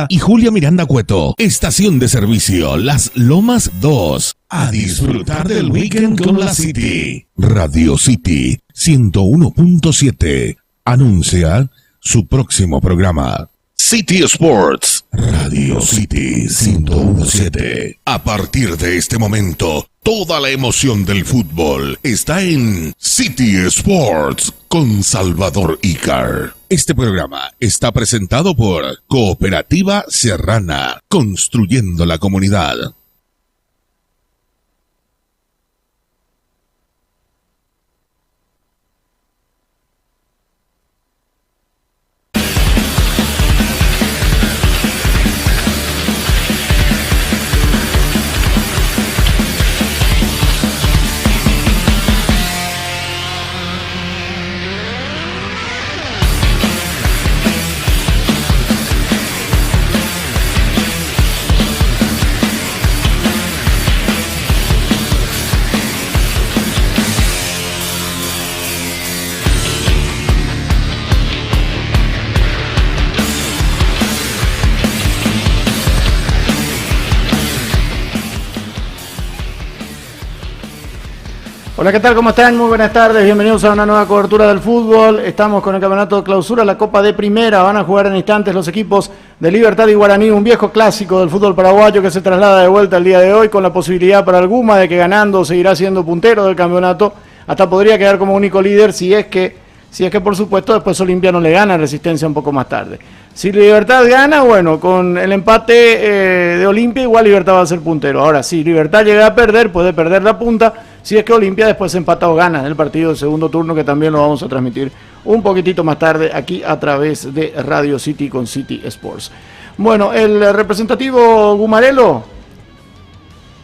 y Julia Miranda Cueto. Estación de servicio Las Lomas 2. A disfrutar del weekend con la City. Radio City 101.7. Anuncia su próximo programa. City Sports. Radio City 101.7. A partir de este momento, toda la emoción del fútbol está en City Sports con Salvador Ícar. Este programa está presentado por Cooperativa Serrana, construyendo la comunidad. Hola, ¿qué tal? ¿Cómo están? Muy buenas tardes, bienvenidos a una nueva cobertura del fútbol. Estamos con el campeonato de clausura, la Copa de Primera. Van a jugar en instantes los equipos de Libertad y Guaraní, un viejo clásico del fútbol paraguayo que se traslada de vuelta el día de hoy con la posibilidad para el Guma de que ganando seguirá siendo puntero del campeonato. Hasta podría quedar como único líder si es que por supuesto después Olimpia no le gana a Resistencia un poco más tarde. Si Libertad gana, bueno, con el empate de Olimpia igual Libertad va a ser puntero. Ahora, si Libertad llega a perder, puede perder la punta. Si es que Olimpia después empata o gana en el partido del segundo turno, que también lo vamos a transmitir un poquitito más tarde aquí a través de Radio City con City Sports. Bueno, el representativo Gumarelo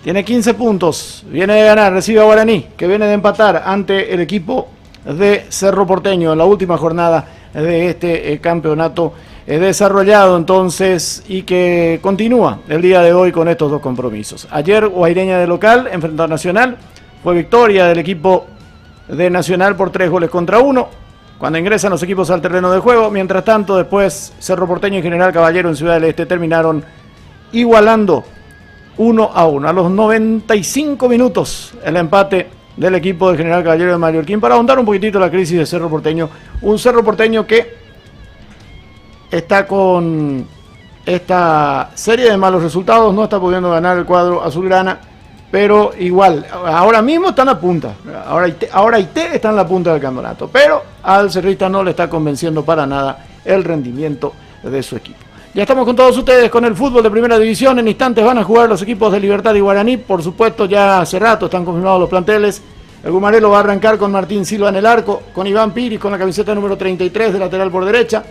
tiene 15 puntos, viene de ganar, recibe a Guaraní, que viene de empatar ante el equipo de Cerro Porteño en la última jornada de este campeonato desarrollado entonces y que continúa el día de hoy con estos dos compromisos. Ayer Guaireña de local enfrentó a Nacional. Fue victoria del equipo de Nacional por 3-1 cuando ingresan los equipos al terreno de juego. Mientras tanto, después Cerro Porteño y General Caballero en Ciudad del Este terminaron igualando 1-1. A los 95 minutos el empate del equipo de General Caballero de Mallorquín para ahondar un poquitito la crisis de Cerro Porteño. Un Cerro Porteño que está con esta serie de malos resultados, no está pudiendo ganar el cuadro azulgrana. Pero igual, ahora mismo están a punta. Ahora IT está en la punta del campeonato. Pero al cerrista no le está convenciendo para nada el rendimiento de su equipo. Ya estamos con todos ustedes con el fútbol de primera división. En instantes van a jugar los equipos de Libertad y Guaraní. Por supuesto, ya hace rato están confirmados los planteles. El Gumarelo va a arrancar con Martín Silva en el arco, con Iván Piris con la camiseta número 33 de lateral por derecha.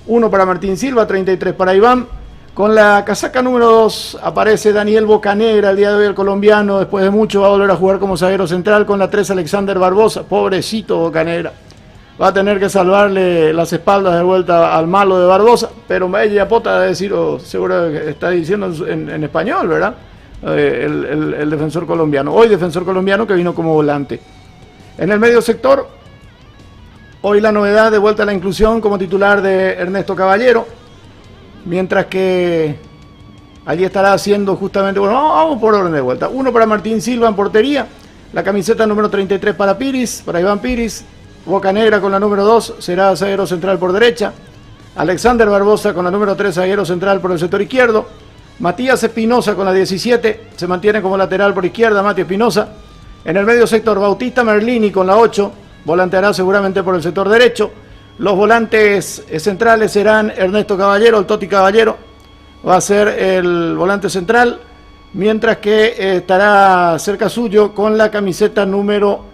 1 para Martín Silva, 33 para Iván. Con la casaca número 2 aparece Daniel Bocanegra, el día de hoy el colombiano, después de mucho va a volver a jugar como zaguero central. Con la 3 Alexander Barbosa, pobrecito Bocanegra, va a tener que salvarle las espaldas de vuelta al malo de Barbosa, pero ella pota de decir, seguro que está diciendo en español, ¿verdad? El defensor colombiano, hoy defensor colombiano que vino como volante. En el medio sector, hoy la novedad de vuelta a la inclusión como titular de Ernesto Caballero. Mientras que allí estará haciendo justamente, bueno, vamos por orden de vuelta. 1 para Martín Silva en portería, la camiseta número 33 para Piris, para Iván Piris. Bocanegra con la número 2 será zaguero central por derecha. Alexander Barbosa con la número 3 zaguero central por el sector izquierdo. Matías Espinosa con la 17 se mantiene como lateral por izquierda, Matías Espinosa. En el medio sector Bautista Merlini con la 8, volanteará seguramente por el sector derecho. Los volantes centrales serán Ernesto Caballero, el Toti Caballero, va a ser el volante central, mientras que estará cerca suyo con la camiseta número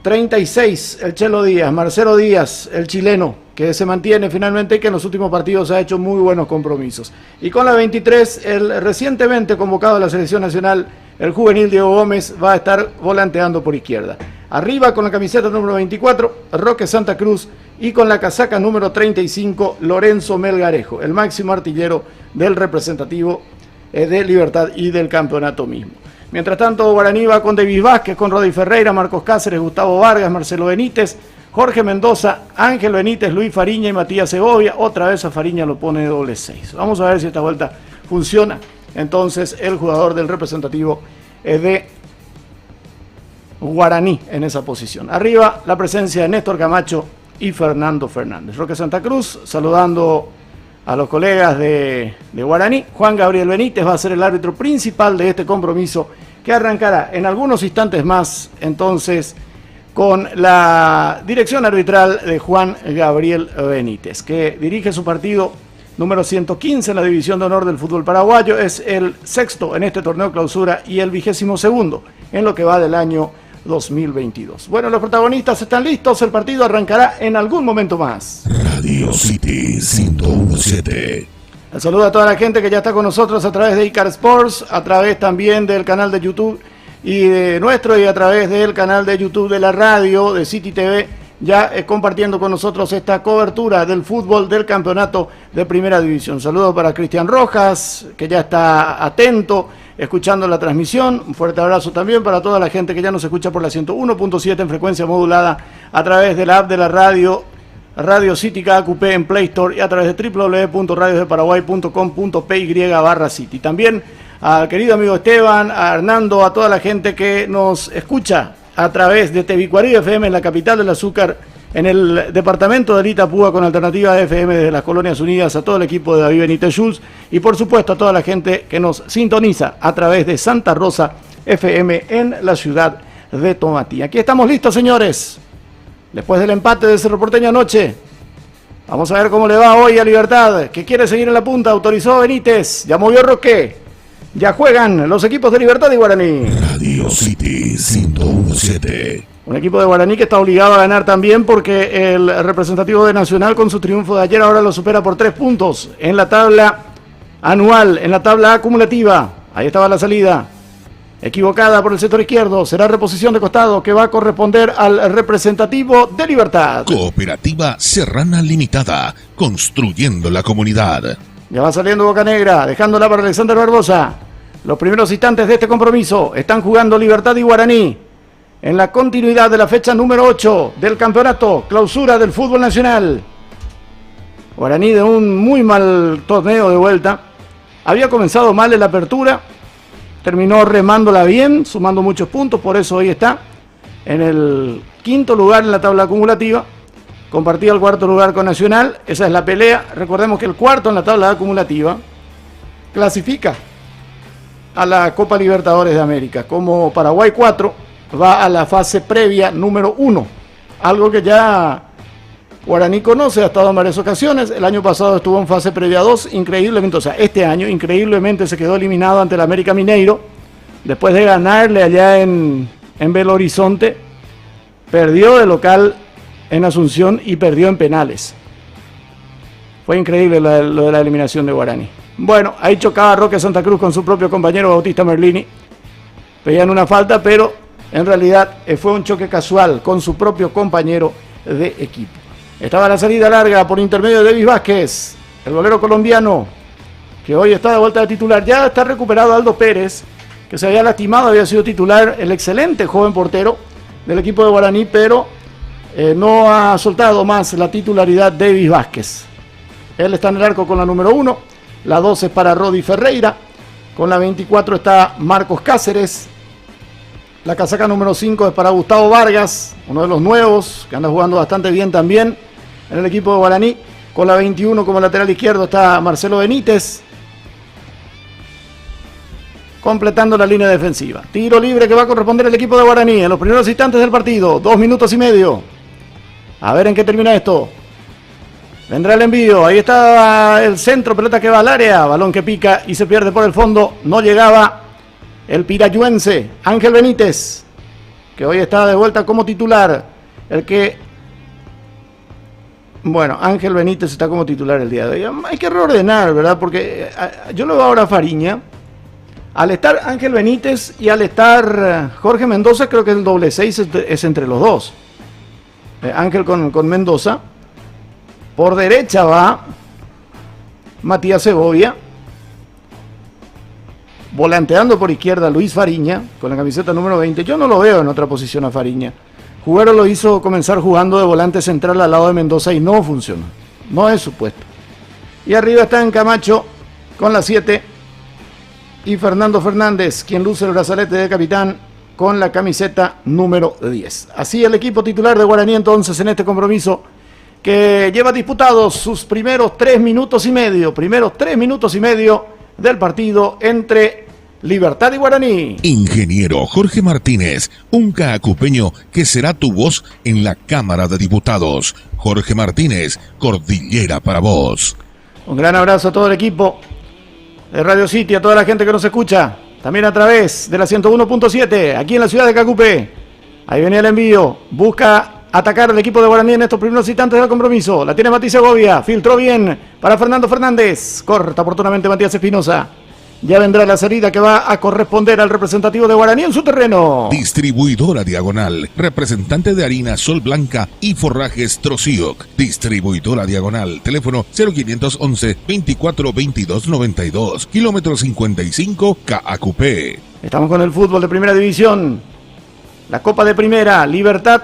36, el Chelo Díaz, Marcelo Díaz, el chileno, que se mantiene finalmente y que en los últimos partidos ha hecho muy buenos compromisos. Y con la 23, el recientemente convocado a la selección nacional, el juvenil Diego Gómez, va a estar volanteando por izquierda. Arriba con la camiseta número 24, Roque Santa Cruz, y con la casaca número 35, Lorenzo Melgarejo, el máximo artillero del representativo de Libertad y del campeonato mismo. Mientras tanto, Guaraní va con David Vázquez, con Rodi Ferreira, Marcos Cáceres, Gustavo Vargas, Marcelo Benítez, Jorge Mendoza, Ángel Benítez, Luis Fariña y Matías Segovia. Otra vez a Fariña lo pone doble 6. Vamos a ver si esta vuelta funciona. Entonces el jugador del representativo de Guaraní en esa posición. Arriba la presencia de Néstor Camacho y Fernando Fernández. Roque Santa Cruz saludando a los colegas de Guaraní. Juan Gabriel Benítez va a ser el árbitro principal de este compromiso que arrancará en algunos instantes más, entonces, con la dirección arbitral de Juan Gabriel Benítez, que dirige su partido número 115 en la División de Honor del fútbol paraguayo. Es el sexto en este torneo clausura y el 22º en lo que va del año 2022. Bueno, los protagonistas están listos, el partido arrancará en algún momento más. Radio City 1017. El saludo a toda la gente que ya está con nosotros a través de Icar Sports, a través también del canal de YouTube y de nuestro, y a través del canal de YouTube de la radio de City TV, ya compartiendo con nosotros esta cobertura del fútbol del campeonato de Primera División. Saludos para Cristian Rojas, que ya está atento, escuchando la transmisión. Un fuerte abrazo también para toda la gente que ya nos escucha por la 101.7 en frecuencia modulada a través de la app de la radio, Radio City KQP en Play Store, y a través de www.radiosdeparaguay.com.py/City. También al querido amigo Esteban, a Hernando, a toda la gente que nos escucha a través de Tebicuarí FM en la capital del azúcar, en el departamento de Itapúa con alternativa FM desde las Colonias Unidas, a todo el equipo de David Benítez Schultz y por supuesto a toda la gente que nos sintoniza a través de Santa Rosa FM en la ciudad de Tomatí. Aquí estamos listos, señores. Después del empate de Cerro Porteño anoche, vamos a ver cómo le va hoy a Libertad, que quiere seguir en la punta. Autorizó Benítez, ya movió Roque, ya juegan los equipos de Libertad y Guaraní. Radio City 1017. Un equipo de Guaraní que está obligado a ganar también, porque el representativo de Nacional, con su triunfo de ayer, ahora lo supera por 3 puntos en la tabla anual, en la tabla acumulativa. Ahí estaba la salida equivocada por el sector izquierdo. Será reposición de costado que va a corresponder al representativo de Libertad. Cooperativa Serrana Limitada, construyendo la comunidad. Ya va saliendo Bocanegra, dejándola para Alexander Barbosa. Los primeros instantes de este compromiso están jugando Libertad y Guaraní en la continuidad de la fecha número 8 del campeonato clausura del fútbol nacional. Guaraní de un muy mal torneo de vuelta. Había comenzado mal en la apertura, terminó remándola bien, sumando muchos puntos, por eso hoy está en el 5º lugar en la tabla acumulativa. Compartía el 4º lugar con Nacional, esa es la pelea. Recordemos que el 4º en la tabla acumulativa clasifica a la Copa Libertadores de América. Como Paraguay 4 va a la fase previa número 1, algo que ya Guaraní conoce, ha estado en varias ocasiones. El año pasado estuvo en fase previa 2, increíblemente, o sea, este año increíblemente se quedó eliminado ante el América Mineiro, después de ganarle allá en Belo Horizonte. Perdió de local en Asunción y perdió en penales. Fue increíble lo de la eliminación de Guaraní. Bueno, ahí chocaba Roque Santa Cruz con su propio compañero Bautista Merlini. Pedían una falta, pero en realidad fue un choque casual con su propio compañero de equipo. Estaba la salida larga por intermedio de Davis Vázquez, el golero colombiano, que hoy está de vuelta de titular. Ya está recuperado Aldo Pérez, que se había lastimado, había sido titular, el excelente joven portero del equipo de Guaraní, pero no ha soltado más la titularidad de Davis Vázquez. Él está en el arco con la número 1, la 12 es para Rodi Ferreira, con la 24 está Marcos Cáceres, la casaca número 5 es para Gustavo Vargas, uno de los nuevos, que anda jugando bastante bien también en el equipo de Guaraní. Con la 21 como lateral izquierdo está Marcelo Benítez, completando la línea defensiva. Tiro libre que va a corresponder al equipo de Guaraní en los primeros instantes del partido, 2 minutos y medio. A ver en qué termina esto. Vendrá el envío, ahí está el centro, pelota que va al área, balón que pica y se pierde por el fondo. No llegaba el pirayuense Ángel Benítez, que hoy está de vuelta como titular. Ángel Benítez está como titular el día de hoy. Hay que reordenar, ¿verdad? Porque yo lo veo ahora a Fariña. Al estar Ángel Benítez y al estar Jorge Mendoza, creo que el doble 6 es entre los dos. Ángel con Mendoza. Por derecha va Matías Segovia. Volanteando por izquierda Luis Fariña, con la camiseta número 20. Yo no lo veo en otra posición a Fariña, Jugaro lo hizo comenzar jugando de volante central al lado de Mendoza y no funcionó. No es su puesto. Y arriba están Camacho con la 7 y Fernando Fernández, quien luce el brazalete de capitán con la camiseta número 10. Así el equipo titular de Guaraní entonces en este compromiso que lleva disputados sus primeros 3 minutos y medio del partido entre Libertad y Guaraní. Ingeniero Jorge Martínez, un caacupeño que será tu voz en la Cámara de Diputados. Jorge Martínez, Cordillera para vos. Un gran abrazo a todo el equipo de Radio City, a toda la gente que nos escucha, también a través de la 101.7, aquí en la ciudad de Cacupé. Ahí venía el envío, busca atacar al equipo de Guaraní en estos primeros instantes del compromiso. La tiene Matías Segovia, filtró bien para Fernando Fernández, corta oportunamente Matías Espinosa. Ya vendrá la salida que va a corresponder al representativo de Guaraní en su terreno. Distribuidora Diagonal, representante de harina Sol Blanca y forrajes Trocioc. Distribuidora Diagonal, teléfono 0511 24 22 92, kilómetro 55, CAACUP. Estamos con el fútbol de primera división. La Copa de Primera, Libertad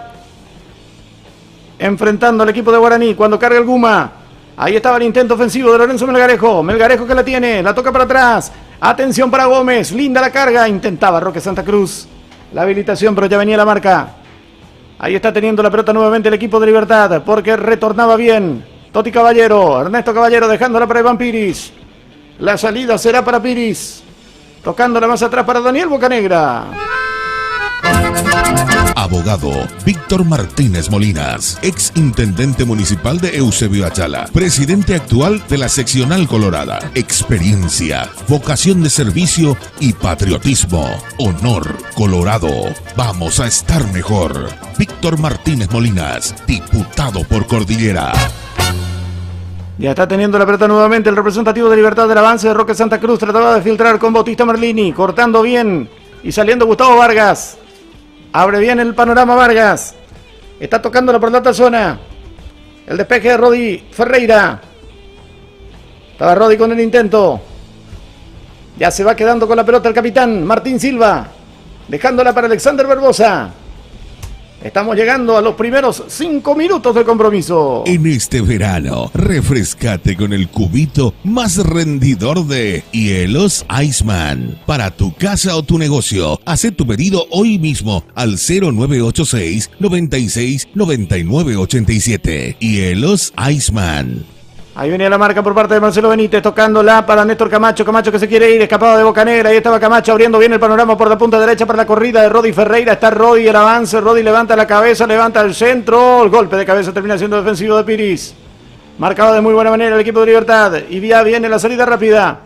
enfrentando al equipo de Guaraní cuando carga el Guma. Ahí estaba el intento ofensivo de Lorenzo Melgarejo. Melgarejo que la tiene, la toca para atrás. Atención para Gómez, linda la carga. Intentaba Roque Santa Cruz la habilitación, pero ya venía la marca. Ahí está teniendo la pelota nuevamente el equipo de Libertad, porque retornaba bien Toti Caballero, Ernesto Caballero dejándola para Iván Piris. La salida será para Piris, tocándola más atrás para Daniel Bocanegra. Abogado Víctor Martínez Molinas, ex intendente municipal de Eusebio Ayala, presidente actual de la seccional Colorada. Experiencia, vocación de servicio y patriotismo. Honor Colorado. Vamos a estar mejor. Víctor Martínez Molinas, diputado por Cordillera. Ya está teniendo la pelota nuevamente el representativo de Libertad del avance de Roque Santa Cruz. Trataba de filtrar con Bautista Merlini, cortando bien y saliendo Gustavo Vargas. Abre bien el panorama Vargas. Está tocándola por la otra zona. El despeje de Rodi Ferreira. Estaba Rodi con el intento. Ya se va quedando con la pelota el capitán Martín Silva. Dejándola para Alexander Barbosa. Estamos llegando a los primeros 5 minutos del compromiso. En este verano, refrescate con el cubito más rendidor de Hielos Iceman. Para tu casa o tu negocio, haz tu pedido hoy mismo al 0986 96 99 87. Hielos Iceman. Ahí venía la marca por parte de Marcelo Benítez, tocándola para Néstor Camacho. Camacho que se quiere ir, escapado de Bocanegra. Ahí estaba Camacho abriendo bien el panorama por la punta derecha para la corrida de Rodi Ferreira. Está Rodi, el avance. Rodi levanta la cabeza, levanta el centro. El golpe de cabeza termina siendo defensivo de Piris. Marcado de muy buena manera el equipo de Libertad. Y ya viene la salida rápida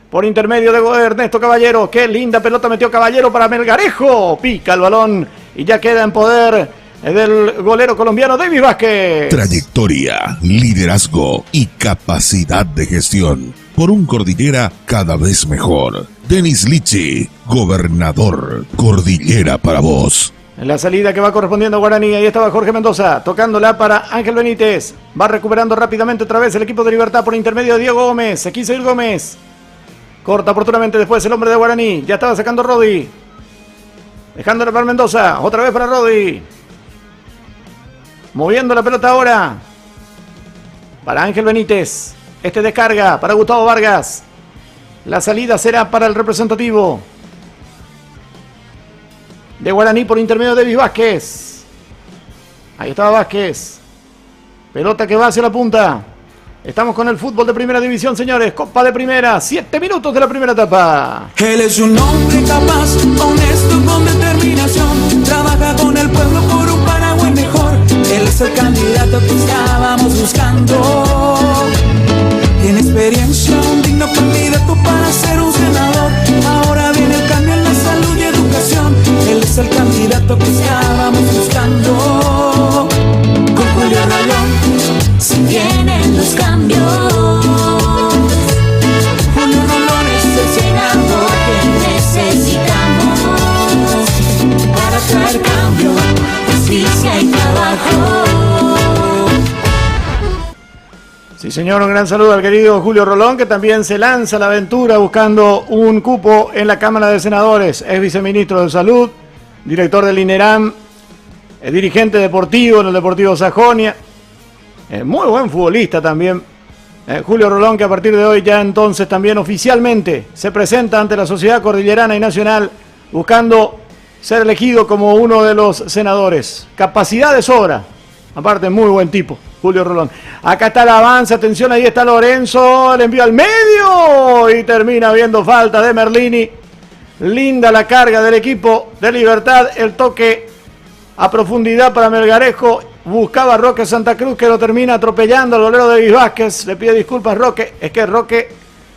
por intermedio de Ernesto Caballero. Qué linda pelota metió Caballero para Melgarejo. Pica el balón y ya queda en poder del golero colombiano David Vázquez. Trayectoria, liderazgo y capacidad de gestión. Por un Cordillera cada vez mejor. Denis Lichi, gobernador. Cordillera para vos. En la salida que va correspondiendo a Guaraní, ahí estaba Jorge Mendoza, tocándola para Ángel Benítez. Va recuperando rápidamente otra vez el equipo de Libertad por intermedio de Diego Gómez. Se quiso ir Gómez. Corta oportunamente después el hombre de Guaraní. Ya estaba sacando Rodi. Dejándole para Mendoza. Otra vez para Rodi. Moviendo la pelota ahora para Ángel Benítez. Este descarga para Gustavo Vargas. La salida será para el representativo de Guaraní por intermedio de David Vázquez. Ahí estaba Vázquez. Pelota que va hacia la punta. Estamos con el fútbol de primera división, señores. Copa de primera, 7 minutos de la primera etapa. Él es un hombre capaz, honesto, con determinación. Trabaja con el pueblo por un Paraguay mejor. Él es el candidato que estábamos buscando. Tiene experiencia, un digno candidato para ser un senador. Ahora viene el cambio en la salud y educación. Él es el candidato que estábamos buscando. Con Julio Rolón, si vienen los cambios. Julio Rolón es el senador que necesitamos para traer cambio, justicia y trabajo. Sí, señor, un gran saludo al querido Julio Rolón, que también se lanza a la aventura buscando un cupo en la Cámara de Senadores. Es viceministro de Salud, director del INERAM, dirigente deportivo en el Deportivo Sajonia, muy buen futbolista también. Julio Rolón, que a partir de hoy ya entonces también oficialmente se presenta ante la Sociedad Cordillerana y Nacional buscando ser elegido como uno de los senadores. Capacidad de sobra, aparte muy buen tipo, Julio Rolón. Acá está el avance, atención, ahí está Lorenzo, le envió al medio y termina habiendo falta de Merlini. Linda la carga del equipo de Libertad, el toque a profundidad para Melgarejo, buscaba a Roque Santa Cruz, que lo termina atropellando al golero de Vázquez. Le pide disculpas Roque, es que Roque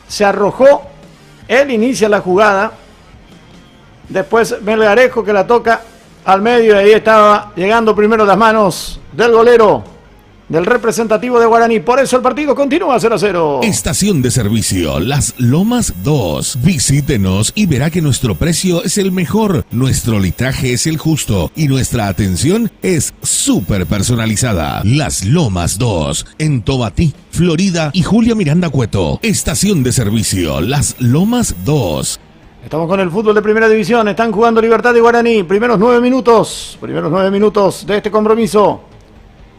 se arrojó, él inicia la jugada, después Melgarejo que la toca al medio, y ahí estaba llegando primero las manos del golero, del representativo de Guaraní. Por eso el partido continúa 0-0. Estación de servicio Las Lomas 2. Visítenos y verá que nuestro precio es el mejor, nuestro litraje es el justo y nuestra atención es súper personalizada. Las Lomas 2, en Tobatí, Florida y Julia Miranda Cueto. Estación de servicio Las Lomas 2. Estamos con el fútbol de primera división. Están jugando Libertad y Guaraní. Primeros 9 minutos de este compromiso.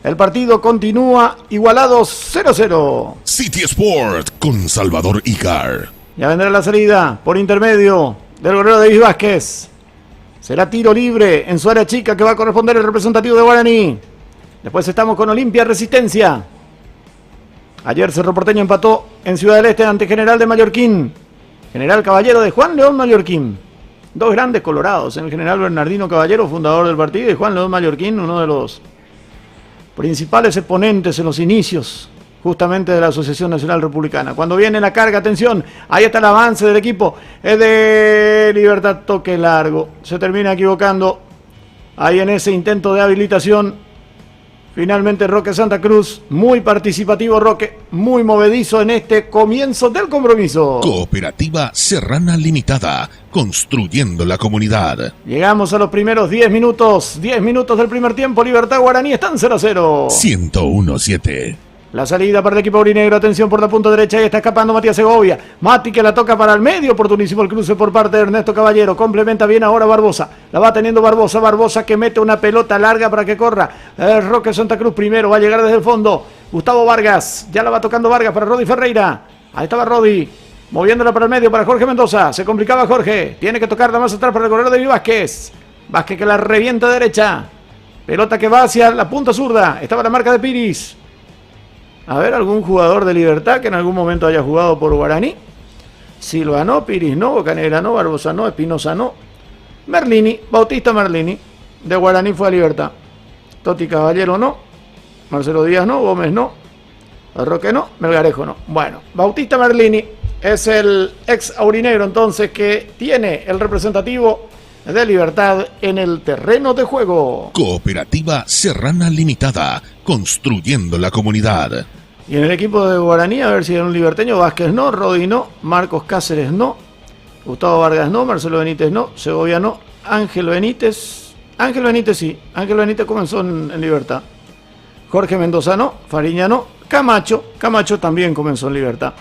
El partido continúa igualados 0-0. City Sport con Salvador Icar. Ya vendrá la salida por intermedio del golero de Vázquez. Será tiro libre en su área chica que va a corresponder el representativo de Guaraní. Después estamos con Olimpia Resistencia. Ayer Cerro Porteño empató en Ciudad del Este ante General de Mallorquín. General Caballero de Juan León Mallorquín. Dos grandes colorados, el General Bernardino Caballero, fundador del partido, y Juan León Mallorquín, uno de los principales exponentes en los inicios justamente de la Asociación Nacional Republicana. Cuando viene la carga, atención, ahí está el avance del equipo, es de Libertad, toque largo, se termina equivocando ahí en ese intento de habilitación. Finalmente Roque Santa Cruz, muy participativo Roque, muy movedizo en este comienzo del compromiso. Cooperativa Serrana Limitada, construyendo la comunidad. Llegamos a los primeros 10 minutos del primer tiempo. Libertad Guaraní están 0-0. 101-7. La salida para el equipo aurinegro, atención por la punta derecha, y está escapando Matías Segovia. Mati que la toca para el medio, oportunísimo el cruce por parte de Ernesto Caballero. Complementa bien ahora Barbosa, la va teniendo Barbosa que mete una pelota larga para que corra. Roque Santa Cruz primero, va a llegar desde el fondo. Gustavo Vargas, ya la va tocando Vargas para Rodi Ferreira. Ahí estaba Rodi, moviéndola para el medio para Jorge Mendoza. Se complicaba Jorge, tiene que tocarla más atrás para el golero de Vázquez. Vázquez que la revienta derecha. Pelota que va hacia la punta zurda, estaba la marca de Piris. A ver, algún jugador de Libertad que en algún momento haya jugado por Guaraní. Silva no, Piris no, Bocanegra no, Barbosa no, Espinosa no. Merlini, Bautista Merlini, de Guaraní fue a Libertad. Toti Caballero no, Marcelo Díaz no, Gómez no, Roque no, Melgarejo no. Bueno, Bautista Merlini es el ex aurinegro entonces que tiene el representativo de Libertad en el terreno de juego. Cooperativa Serrana Limitada, construyendo la comunidad. Y en el equipo de Guaraní, a ver si hay un liberteño. Vázquez no, Rodi no, Marcos Cáceres no, Gustavo Vargas no, Marcelo Benítez no, Segovia no, Ángel Benítez sí, Ángel Benítez comenzó en Libertad. Jorge Mendoza no, Fariña no, Camacho también comenzó en Libertad.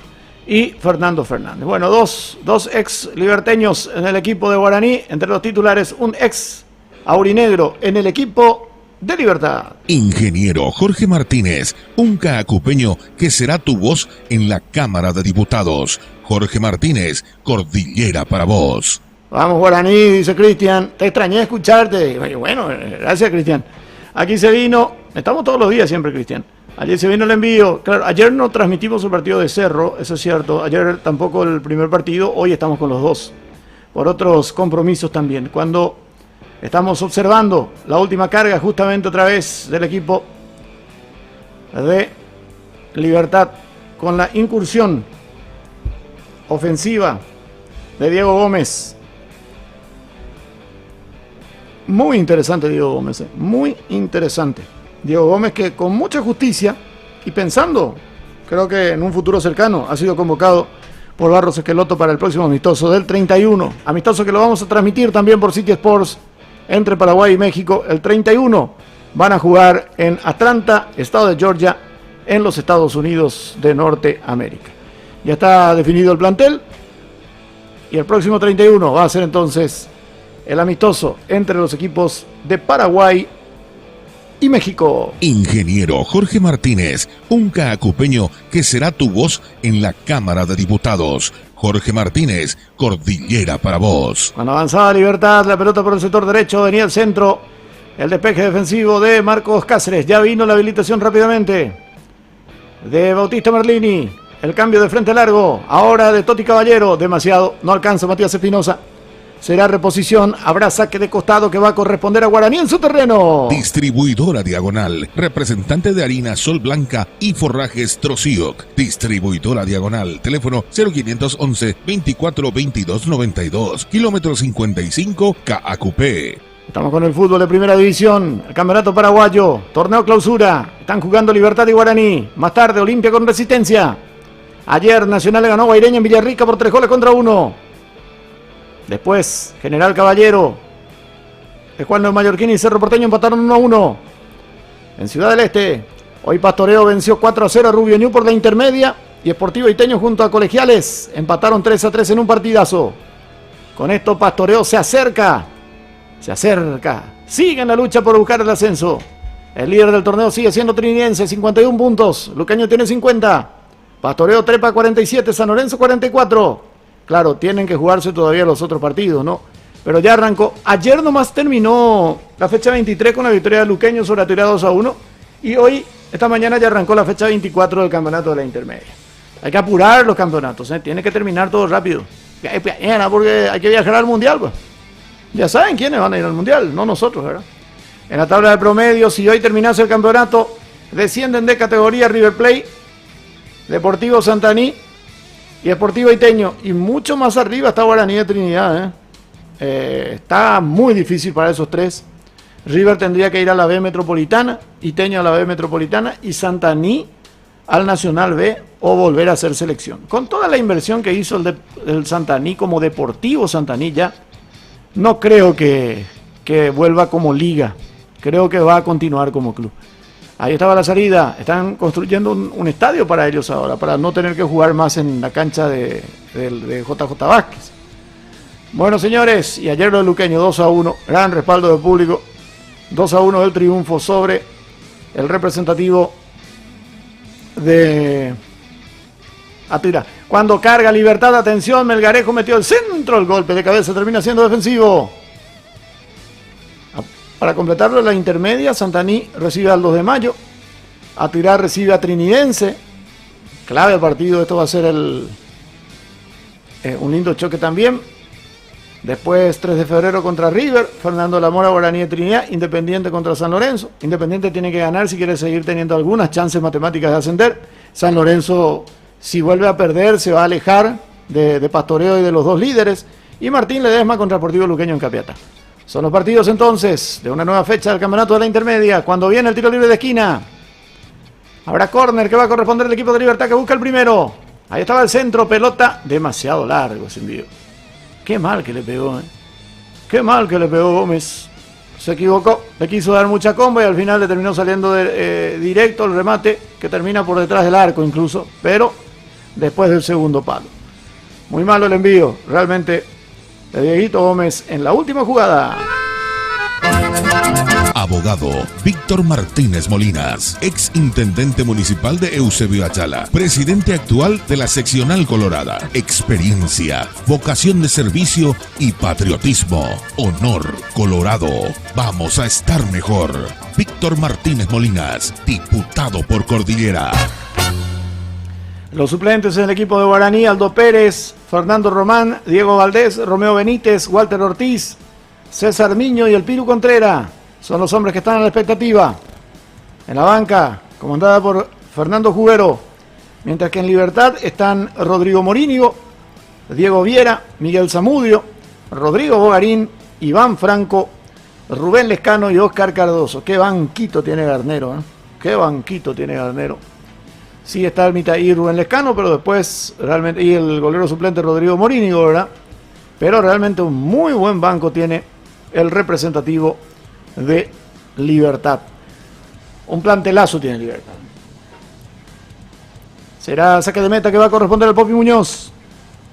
Y Fernando Fernández. Bueno, dos ex liberteños en el equipo de Guaraní, entre los titulares un ex aurinegro en el equipo de Libertad. Ingeniero Jorge Martínez, un caacupeño que será tu voz en la Cámara de Diputados. Jorge Martínez, Cordillera para vos. Vamos Guaraní, dice Cristian, te extrañé escucharte. Bueno, gracias Cristian. Aquí se vino, estamos todos los días siempre Cristian. Ayer se vino el envío, claro, ayer no transmitimos el partido de Cerro, eso es cierto, ayer tampoco el primer partido, hoy estamos con los dos, por otros compromisos también. Cuando estamos observando la última carga justamente otra vez del equipo de Libertad con la incursión ofensiva de Diego Gómez. Muy interesante Diego Gómez, muy interesante. Diego Gómez que con mucha justicia y pensando, creo que en un futuro cercano, ha sido convocado por Barros Esqueloto para el próximo amistoso del 31. Amistoso que lo vamos a transmitir también por City Sports entre Paraguay y México. El 31 van a jugar en Atlanta, estado de Georgia, en los Estados Unidos de Norteamérica. Ya está definido el plantel y el próximo 31 va a ser entonces el amistoso entre los equipos de Paraguay y México. Ingeniero Jorge Martínez, un caacupeño que será tu voz en la Cámara de Diputados. Jorge Martínez, Cordillera para vos. Cuando avanzaba Libertad, la pelota por el sector derecho, venía el centro. El despeje defensivo de Marcos Cáceres. Ya vino la habilitación rápidamente de Bautista Merlini. El cambio de frente largo. Ahora de Toti Caballero. Demasiado. No alcanza Matías Espinosa. Será reposición. Habrá saque de costado que va a corresponder a Guaraní en su terreno. Distribuidora Diagonal. Representante de harina Sol Blanca y forrajes Trocioc. Distribuidora Diagonal. Teléfono 0511 24 22 92. Kilómetro 55 KAQP. Estamos con el fútbol de primera división, el campeonato paraguayo, torneo clausura, están jugando Libertad y Guaraní, más tarde Olimpia con Resistencia. Ayer Nacional le ganó a Guaireña en Villarrica por 3-1. Después General Caballero, de Juan de Mallorquín y Cerro Porteño empataron 1-1. En Ciudad del Este, hoy Pastoreo venció 4-0 a Rubio Ñu por la intermedia y Sportivo Iteño junto a Colegiales empataron 3-3 en un partidazo. Con esto Pastoreo se acerca, sigue en la lucha por buscar el ascenso. El líder del torneo sigue siendo Trinidense, 51 puntos, Luqueño tiene 50, Pastoreo trepa 47, San Lorenzo 44. Claro, tienen que jugarse todavía los otros partidos, ¿no? Pero ya arrancó, ayer nomás terminó la fecha 23 con la victoria de Luqueño sobre Aturia 2-1 y hoy, esta mañana ya arrancó la fecha 24 del campeonato de la intermedia. Hay que apurar los campeonatos, tiene que terminar todo rápido, porque hay que viajar al mundial, pues. Ya saben quiénes van a ir al mundial, no nosotros, ¿verdad? En la tabla de promedio, si hoy terminase el campeonato, descienden de categoría River Plate, Deportivo Santaní y Sportivo Iteño. Y mucho más arriba está Guaraní de Trinidad, está muy difícil para esos tres. River tendría que ir a la B Metropolitana, Iteño a la B Metropolitana y Santaní al Nacional B o volver a hacer selección. Con toda la inversión que hizo el Santaní como Deportivo Santaní ya, no creo que vuelva como liga. Creo que va a continuar como club. Ahí estaba la salida. Están construyendo un estadio para ellos ahora, para no tener que jugar más en la cancha de JJ Vázquez. Bueno, señores, y ayer lo de Luqueño, 2-1. Gran respaldo del público. 2-1 el triunfo sobre el representativo de Atira. Cuando carga Libertad, atención, Melgarejo metió el centro, el golpe de cabeza termina siendo defensivo. Para completarlo, la intermedia, Santaní recibe al 2 de mayo, Atira recibe a Trinidense, clave el partido, esto va a ser un lindo choque también. Después 3 de febrero contra River, Fernando Lamora, Guaraní de Trinidad, Independiente contra San Lorenzo. Independiente tiene que ganar si quiere seguir teniendo algunas chances matemáticas de ascender. San Lorenzo, si vuelve a perder, se va a alejar de Pastoreo y de los dos líderes. Y Martín Ledesma contra Sportivo Luqueño en Capiatá. Son los partidos entonces de una nueva fecha del campeonato de la intermedia. Cuando viene el tiro libre de esquina, habrá córner que va a corresponder al equipo de Libertad que busca el primero. Ahí estaba el centro, pelota demasiado largo ese envío. Qué mal que le pegó, Qué mal que le pegó Gómez. Se equivocó, le quiso dar mucha comba y al final le terminó saliendo directo el remate que termina por detrás del arco incluso, pero después del segundo palo. Muy malo el envío, realmente, de Dieguito Gómez en la última jugada. Abogado Víctor Martínez Molinas, ex intendente municipal de Eusebio Ayala, presidente actual de la seccional Colorada. Experiencia, vocación de servicio y patriotismo. Honor Colorado. Vamos a estar mejor. Víctor Martínez Molinas, diputado por Cordillera. Los suplentes en el equipo de Guaraní: Aldo Pérez, Fernando Román, Diego Valdés, Romeo Benítez, Walter Ortiz, César Miño y el Piru Contreras. Son los hombres que están a la expectativa. En la banca, comandada por Fernando Jubero. Mientras que en Libertad están Rodrigo Morínigo, Diego Viera, Miguel Zamudio, Rodrigo Bogarín, Iván Franco, Rubén Lescano y Oscar Cardoso. Qué banquito tiene Garnero, Qué banquito tiene Garnero. Sí está el mitad y Rubén Lescano, pero después realmente, y el golero suplente Rodrigo Morínigo, ¿verdad? Pero realmente un muy buen banco tiene el representativo de Libertad. Un plantelazo tiene Libertad. Será saque de meta que va a corresponder al Popi Muñoz.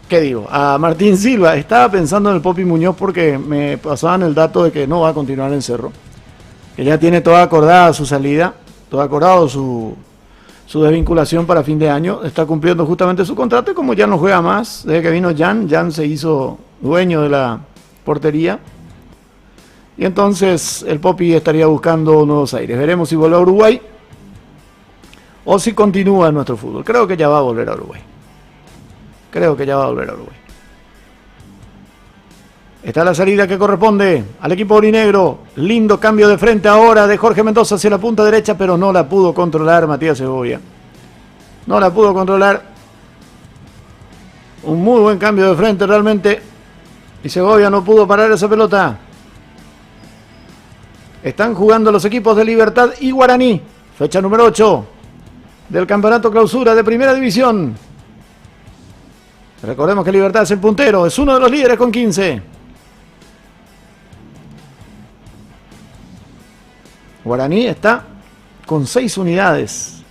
¿Qué digo? A Martín Silva. Estaba pensando en el Popi Muñoz porque me pasaban el dato de que no va a continuar en Cerro. que ya tiene toda acordada su salida, todo acordado su desvinculación para fin de año. Está cumpliendo justamente su contrato y como ya no juega más, desde que vino Jan se hizo dueño de la portería. Y entonces el Popi estaría buscando nuevos aires. Veremos si vuelve a Uruguay o si continúa en nuestro fútbol. Creo que ya va a volver a Uruguay. Está la salida que corresponde al equipo aurinegro. Lindo cambio de frente ahora de Jorge Mendoza hacia la punta derecha, pero no la pudo controlar Matías Segovia. No la pudo controlar. Un muy buen cambio de frente realmente. Y Segovia no pudo parar esa pelota. Están jugando los equipos de Libertad y Guaraní. Fecha número 8 del Campeonato Clausura de Primera División. Recordemos que Libertad es el puntero, es uno de los líderes con 15. Guaraní está con 6 unidades.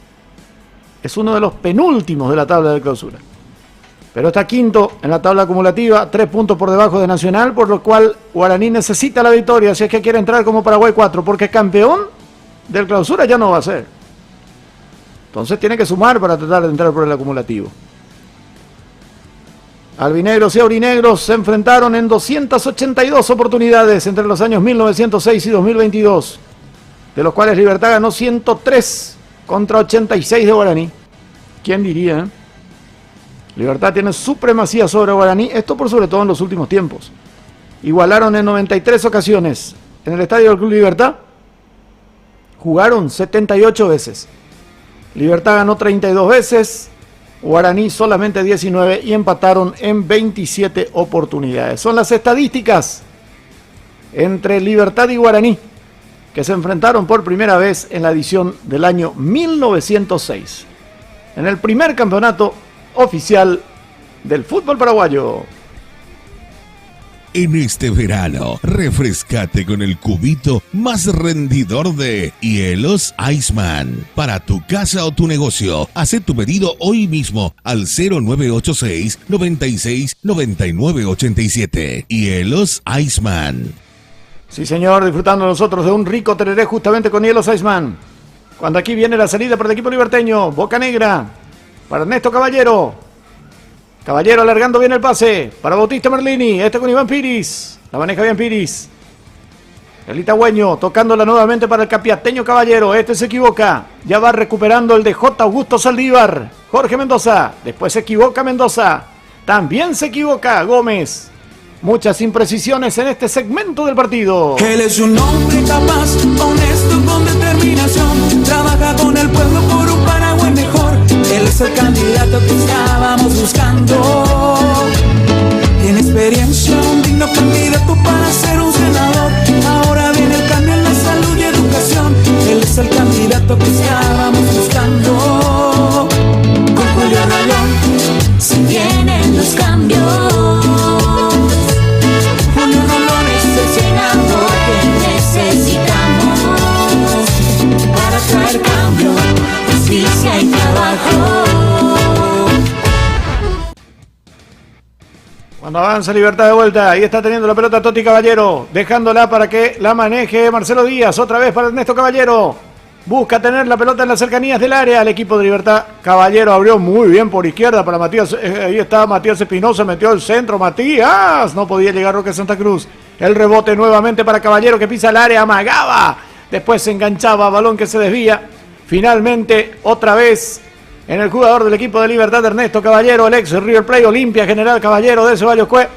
Es uno de los penúltimos de la tabla de Clausura. Pero está quinto en la tabla acumulativa, 3 puntos por debajo de Nacional, por lo cual Guaraní necesita la victoria si es que quiere entrar como Paraguay 4, porque campeón del Clausura ya no va a ser. Entonces tiene que sumar para tratar de entrar por el acumulativo. Albinegros y aurinegros se enfrentaron en 282 oportunidades entre los años 1906 y 2022, de los cuales Libertad ganó 103 contra 86 de Guaraní. ¿Quién diría? Libertad tiene supremacía sobre Guaraní, esto por sobre todo en los últimos tiempos. Igualaron en 93 ocasiones en el estadio del Club Libertad. Jugaron 78 veces. Libertad ganó 32 veces, Guaraní solamente 19 y empataron en 27 oportunidades. Son las estadísticas entre Libertad y Guaraní, que se enfrentaron por primera vez en la edición del año 1906, en el primer campeonato oficial del fútbol paraguayo. En este verano, refrescate con el cubito más rendidor de Hielos Iceman. Para tu casa o tu negocio, haz tu pedido hoy mismo al 0986 96 99 87. Hielos Iceman. Sí, señor, disfrutando nosotros de un rico tereré justamente con Hielos Iceman. Cuando aquí viene la salida para el equipo liberteño, Boca Negra para Ernesto Caballero. Caballero alargando bien el pase para Bautista Merlini. Con Iván Piris. La maneja bien Piris. El itagüeño tocándola nuevamente para el capiateño Caballero. Se equivoca. Ya va recuperando el de J. Augusto Saldívar. Jorge Mendoza. Después se equivoca Mendoza. También se equivoca Gómez. Muchas imprecisiones en este segmento del partido. Él es un hombre capaz, honesto, con determinación. Trabaja con el pueblo por un Paraguay mejor. Él es el candidato que estábamos buscando. Tiene experiencia, un digno candidato para ser un senador. Ahora viene el cambio en la salud y educación. Él es el candidato que estábamos buscando. Con Julio Rolón, si vienen los cambios. Justicia y trabajo. Cuando avanza Libertad de vuelta, ahí está teniendo la pelota Toti Caballero, dejándola para que la maneje Marcelo Díaz, otra vez para Ernesto Caballero. Busca tener la pelota en las cercanías del área, el equipo de Libertad. Caballero abrió muy bien por izquierda para Matías, ahí está Matías Espinosa, metió el centro, Matías, no podía llegar Roque Santa Cruz. El rebote nuevamente para Caballero que pisa el área, amagaba, después se enganchaba, balón que se desvía. Finalmente, otra vez, en el jugador del equipo de Libertad, Ernesto Caballero, el ex River Plate, Olimpia, General Caballero de Ceballos Cue.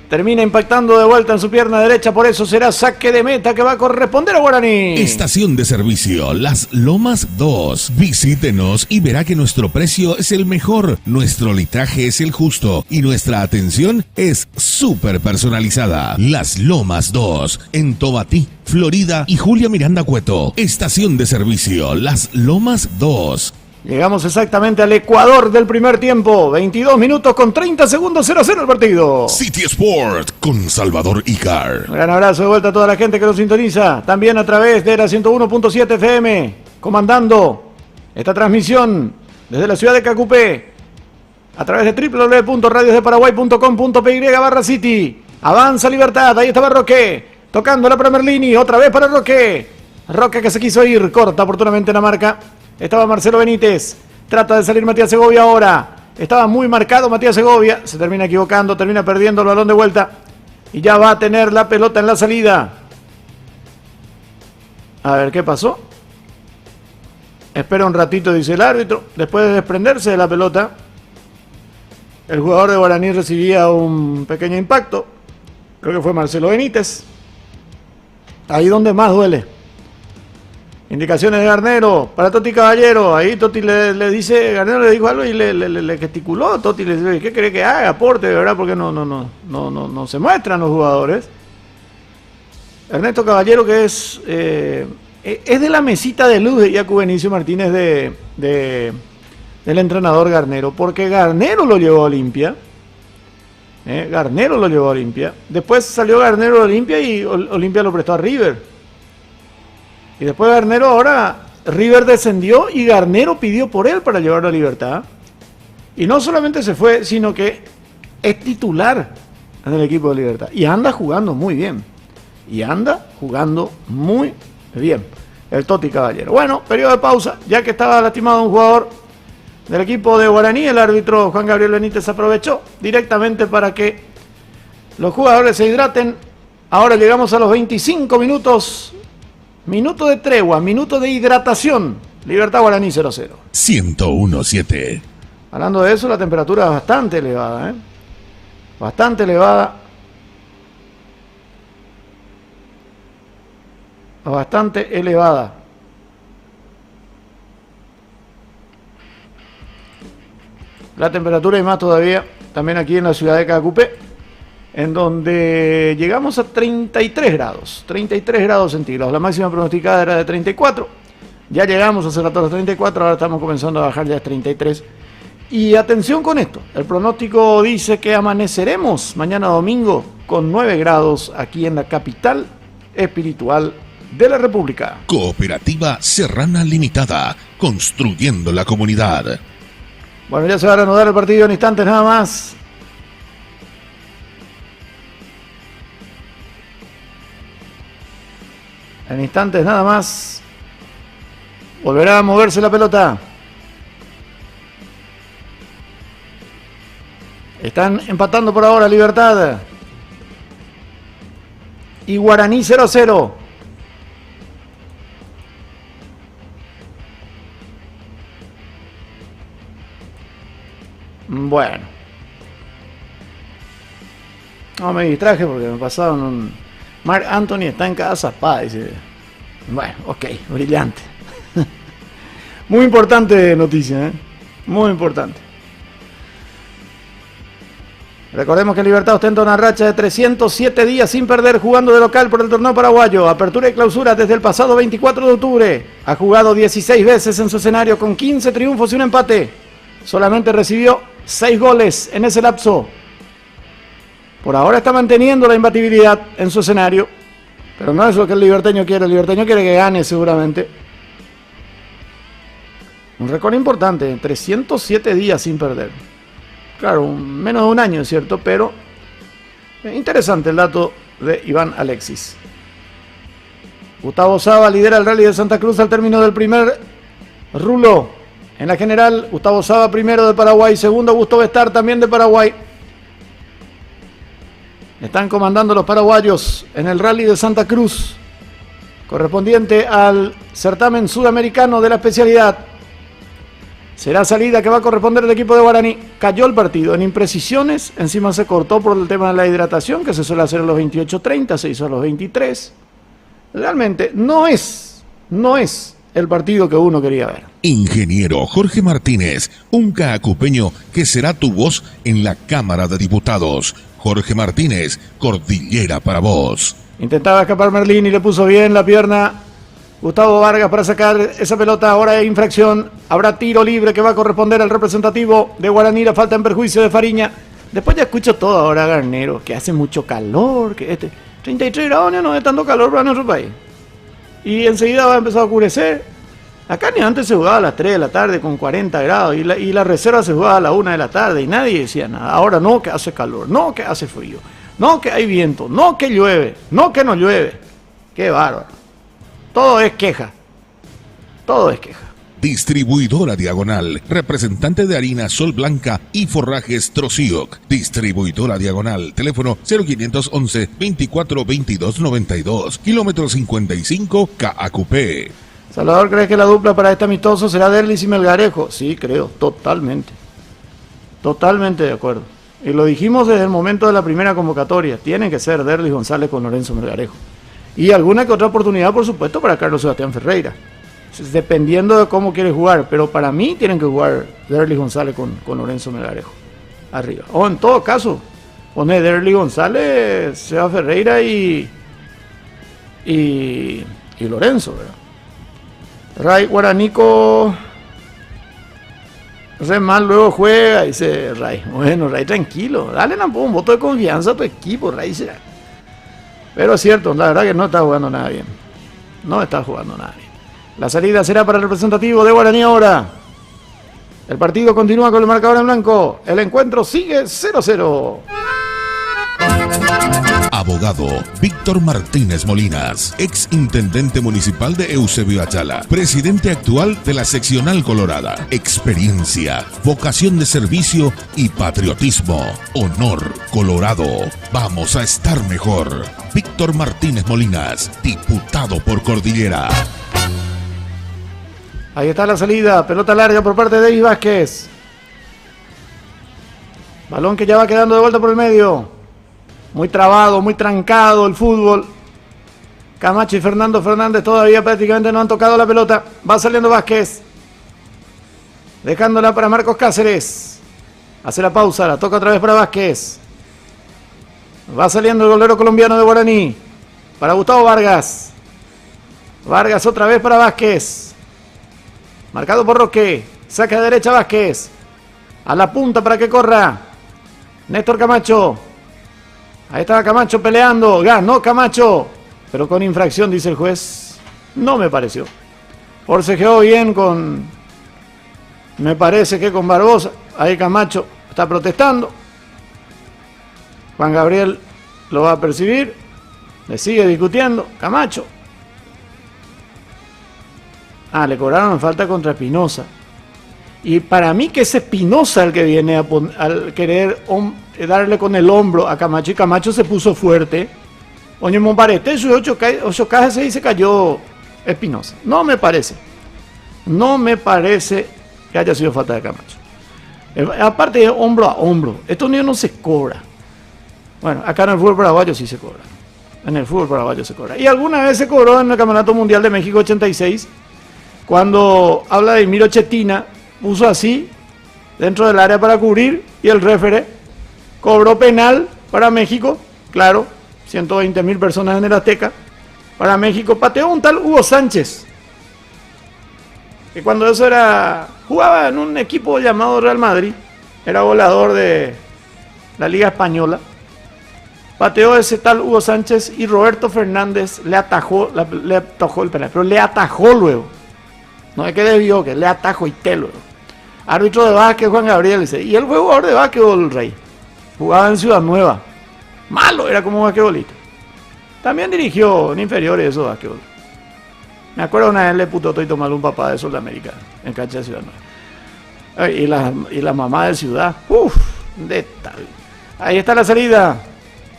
Termina impactando de vuelta en su pierna derecha, por eso será saque de meta que va a corresponder a Guaraní. Estación de servicio Las Lomas 2. Visítenos y verá que nuestro precio es el mejor, nuestro litraje es el justo y nuestra atención es súper personalizada. Las Lomas 2, en Tobatí, Florida y Julia Miranda Cueto. Estación de servicio Las Lomas 2. Llegamos exactamente al Ecuador del primer tiempo. 22 minutos con 30 segundos, 0-0 el partido. City Sport con Salvador Icar. Un gran abrazo de vuelta a toda la gente que nos sintoniza. También a través de la 101.7 FM. Comandando esta transmisión desde la ciudad de Cacupé. A través de www.radiosdeparaguay.com.py/City. Avanza Libertad, ahí está Barroque. Tocándola para Merlini, otra vez para Roque. Roque que se quiso ir, corta oportunamente la marca. Estaba Marcelo Benítez. Trata de salir Matías Segovia ahora. Estaba muy marcado Matías Segovia. Se termina equivocando, termina perdiendo el balón de vuelta. Y ya va a tener la pelota en la salida. A ver, ¿qué pasó? Espera un ratito, dice el árbitro. Después de desprenderse de la pelota, el jugador de Guaraní recibía un pequeño impacto. Creo que fue Marcelo Benítez. Ahí donde más duele. Indicaciones de Garnero para Toti Caballero. Ahí Toti le dice, Garnero le dijo algo y le gesticuló. Toti le dice, ¿qué cree que haga? Aporte, de verdad, porque no se muestran los jugadores. Ernesto Caballero, que es de la mesita de luz de Iacu Benicio Martínez del entrenador Garnero, porque Garnero lo llevó a Olimpia. Garnero lo llevó a Olimpia. Después salió Garnero de Olimpia y Olimpia lo prestó a River. Y después Garnero, ahora River descendió y Garnero pidió por él para llevarlo a Libertad. Y no solamente se fue, sino que es titular en el equipo de Libertad. Y anda jugando muy bien. El Toti Caballero. Bueno, periodo de pausa. Ya que estaba lastimado un jugador del equipo de Guaraní, el árbitro Juan Gabriel Benítez aprovechó directamente para que los jugadores se hidraten. Ahora llegamos a los 25 minutos. Minuto de tregua, minuto de hidratación. Libertad Guaraní 0-0. 101.7. Hablando de eso, la temperatura es bastante elevada. Bastante elevada. Bastante elevada. La temperatura y más todavía, también aquí en la ciudad de Cacupé, en donde llegamos a 33 grados centígrados. La máxima pronosticada era de 34. Ya llegamos a hacer los 34, ahora estamos comenzando a bajar ya a 33. Y atención con esto, el pronóstico dice que amaneceremos mañana domingo con 9 grados aquí en la capital espiritual de la República. Cooperativa Serrana Limitada, construyendo la comunidad. Bueno, ya se va a reanudar el partido en instantes nada más. En instantes nada más. Volverá a moverse la pelota. Están empatando por ahora Libertad y Guaraní 0-0. Bueno. No me distraje porque me pasaron un... Marc Anthony está en cada zapada, dice. Bueno, ok, brillante. Muy importante noticia, muy importante. Recordemos que Libertad ostenta una racha de 307 días sin perder jugando de local por el torneo paraguayo. Apertura y clausura desde el pasado 24 de octubre. Ha jugado 16 veces en su escenario con 15 triunfos y un empate. Solamente recibió 6 goles en ese lapso. Por ahora está manteniendo la imbatibilidad en su escenario. Pero no es lo que el liberteño quiere. El liberteño quiere que gane seguramente. Un récord importante, 307 días sin perder. Claro, menos de un año, ¿cierto? Pero interesante el dato de Iván Alexis. Gustavo Saba lidera el Rally de Santa Cruz al término del primer rulo. En la general, Gustavo Saba primero de Paraguay, segundo Gustavo Bestar también de Paraguay. Están comandando los paraguayos en el Rally de Santa Cruz, correspondiente al certamen sudamericano de la especialidad. Será salida que va a corresponder al equipo de Guaraní. Cayó el partido en imprecisiones, encima se cortó por el tema de la hidratación, que se suele hacer a los 28:30, se hizo a los 23. Realmente no es el partido que uno quería ver. Ingeniero Jorge Martínez, un cacupeño que será tu voz en la Cámara de Diputados. Jorge Martínez, Cordillera para vos. Intentaba escapar Merlín y le puso bien la pierna Gustavo Vargas para sacar esa pelota. Ahora hay infracción, habrá tiro libre que va a corresponder al representativo de Guaraní. La falta en perjuicio de Fariña. Después ya escucho todo ahora Garnero, que hace mucho calor, que 33 grados no es tanto calor para nuestro país. Y enseguida va a empezar a oscurecer. Acá ni antes se jugaba a las 3 de la tarde con 40 grados y la reserva se jugaba a la 1 de la tarde y nadie decía nada. Ahora no, que hace calor, no, que hace frío. no que hay viento, no que llueve, no que no llueve. Qué bárbaro. Todo es queja. Todo es queja. Distribuidora Diagonal, representante de harina Sol Blanca y forrajes Trosioc. Distribuidora Diagonal, teléfono 0511 24 22 92, kilómetro 55, CAACUP. Salvador, ¿crees que la dupla para este amistoso será Derlis y Melgarejo? Sí, creo, totalmente. Totalmente de acuerdo. Y lo dijimos desde el momento de la primera convocatoria. Tiene que ser Derlis González con Lorenzo Melgarejo. Y alguna que otra oportunidad, por supuesto, para Carlos Sebastián Ferreira. Dependiendo de cómo quiere jugar, pero para mí tienen que jugar Derlis González con Lorenzo Melgarejo arriba. O en todo caso, pone Derlis González, Seba Ferreira y Lorenzo, ¿verdad? Ray Guaranico re mal luego juega, dice Ray. Bueno, Ray, tranquilo, dale un voto de confianza a tu equipo, Ray. Pero es cierto, la verdad que no está jugando nada bien. No está jugando nada bien. La salida será para el representativo de Guaraní ahora. El partido continúa con el marcador en blanco. El encuentro sigue 0-0. Abogado Víctor Martínez Molinas, ex intendente municipal de Eusebio Ayala, presidente actual de la seccional Colorada. Experiencia, vocación de servicio y patriotismo. Honor Colorado. Vamos a estar mejor. Víctor Martínez Molinas, diputado por Cordillera. Ahí está la salida, pelota larga por parte de David Vázquez. Balón que ya va quedando de vuelta por el medio. Muy trabado, muy trancado el fútbol. Camacho y Fernando Fernández todavía prácticamente no han tocado la pelota. Va saliendo Vázquez. Dejándola para Marcos Cáceres. Hace la pausa, la toca otra vez para Vázquez. Va saliendo el golero colombiano de Guaraní. Para Gustavo Vargas. Vargas otra vez para Vázquez. Marcado por Roque. Saca de derecha Vázquez. A la punta para que corra Néstor Camacho. Ahí estaba Camacho peleando. Ganó Camacho. Pero con infracción, dice el juez. No me pareció. Forcejeó bien con... Me parece que con Barbosa. Ahí Camacho está protestando. Juan Gabriel lo va a percibir. Le sigue discutiendo. Camacho. Le cobraron falta contra Espinosa. Y para mí que es Espinosa el que viene al querer darle con el hombro a Camacho. Y Camacho se puso fuerte. Oye, Mombarete, sus 8 cajas y se cayó Espinosa. No me parece. No me parece que haya sido falta de Camacho. Aparte de hombro a hombro. Esto no se cobra. Bueno, acá en el fútbol paraguayo sí se cobra. En el fútbol paraguayo se cobra. Y alguna vez se cobró en el Campeonato Mundial de México 86. Cuando habla de Miro Chetina, puso así dentro del área para cubrir y el referee cobró penal para México, claro, 120,000 personas en el Azteca. Para México pateó un tal Hugo Sánchez, que cuando eso jugaba en un equipo llamado Real Madrid, era goleador de la Liga Española. Pateó ese tal Hugo Sánchez y Roberto Fernández le atajó el penal, pero le atajó luego. No es que desvió, que le atajó y te luego. Árbitro de básquet, Juan Gabriel, dice. Y él fue jugador de básquetbol, Rey. Jugaba en Ciudad Nueva. Malo era como basquetbolista. También dirigió en inferiores eso, básquetbol. Me acuerdo una vez le puto y tomar un papá de Sol de América en cancha de Ciudad Nueva. Y la mamá de Ciudad. De tal. Ahí está la salida.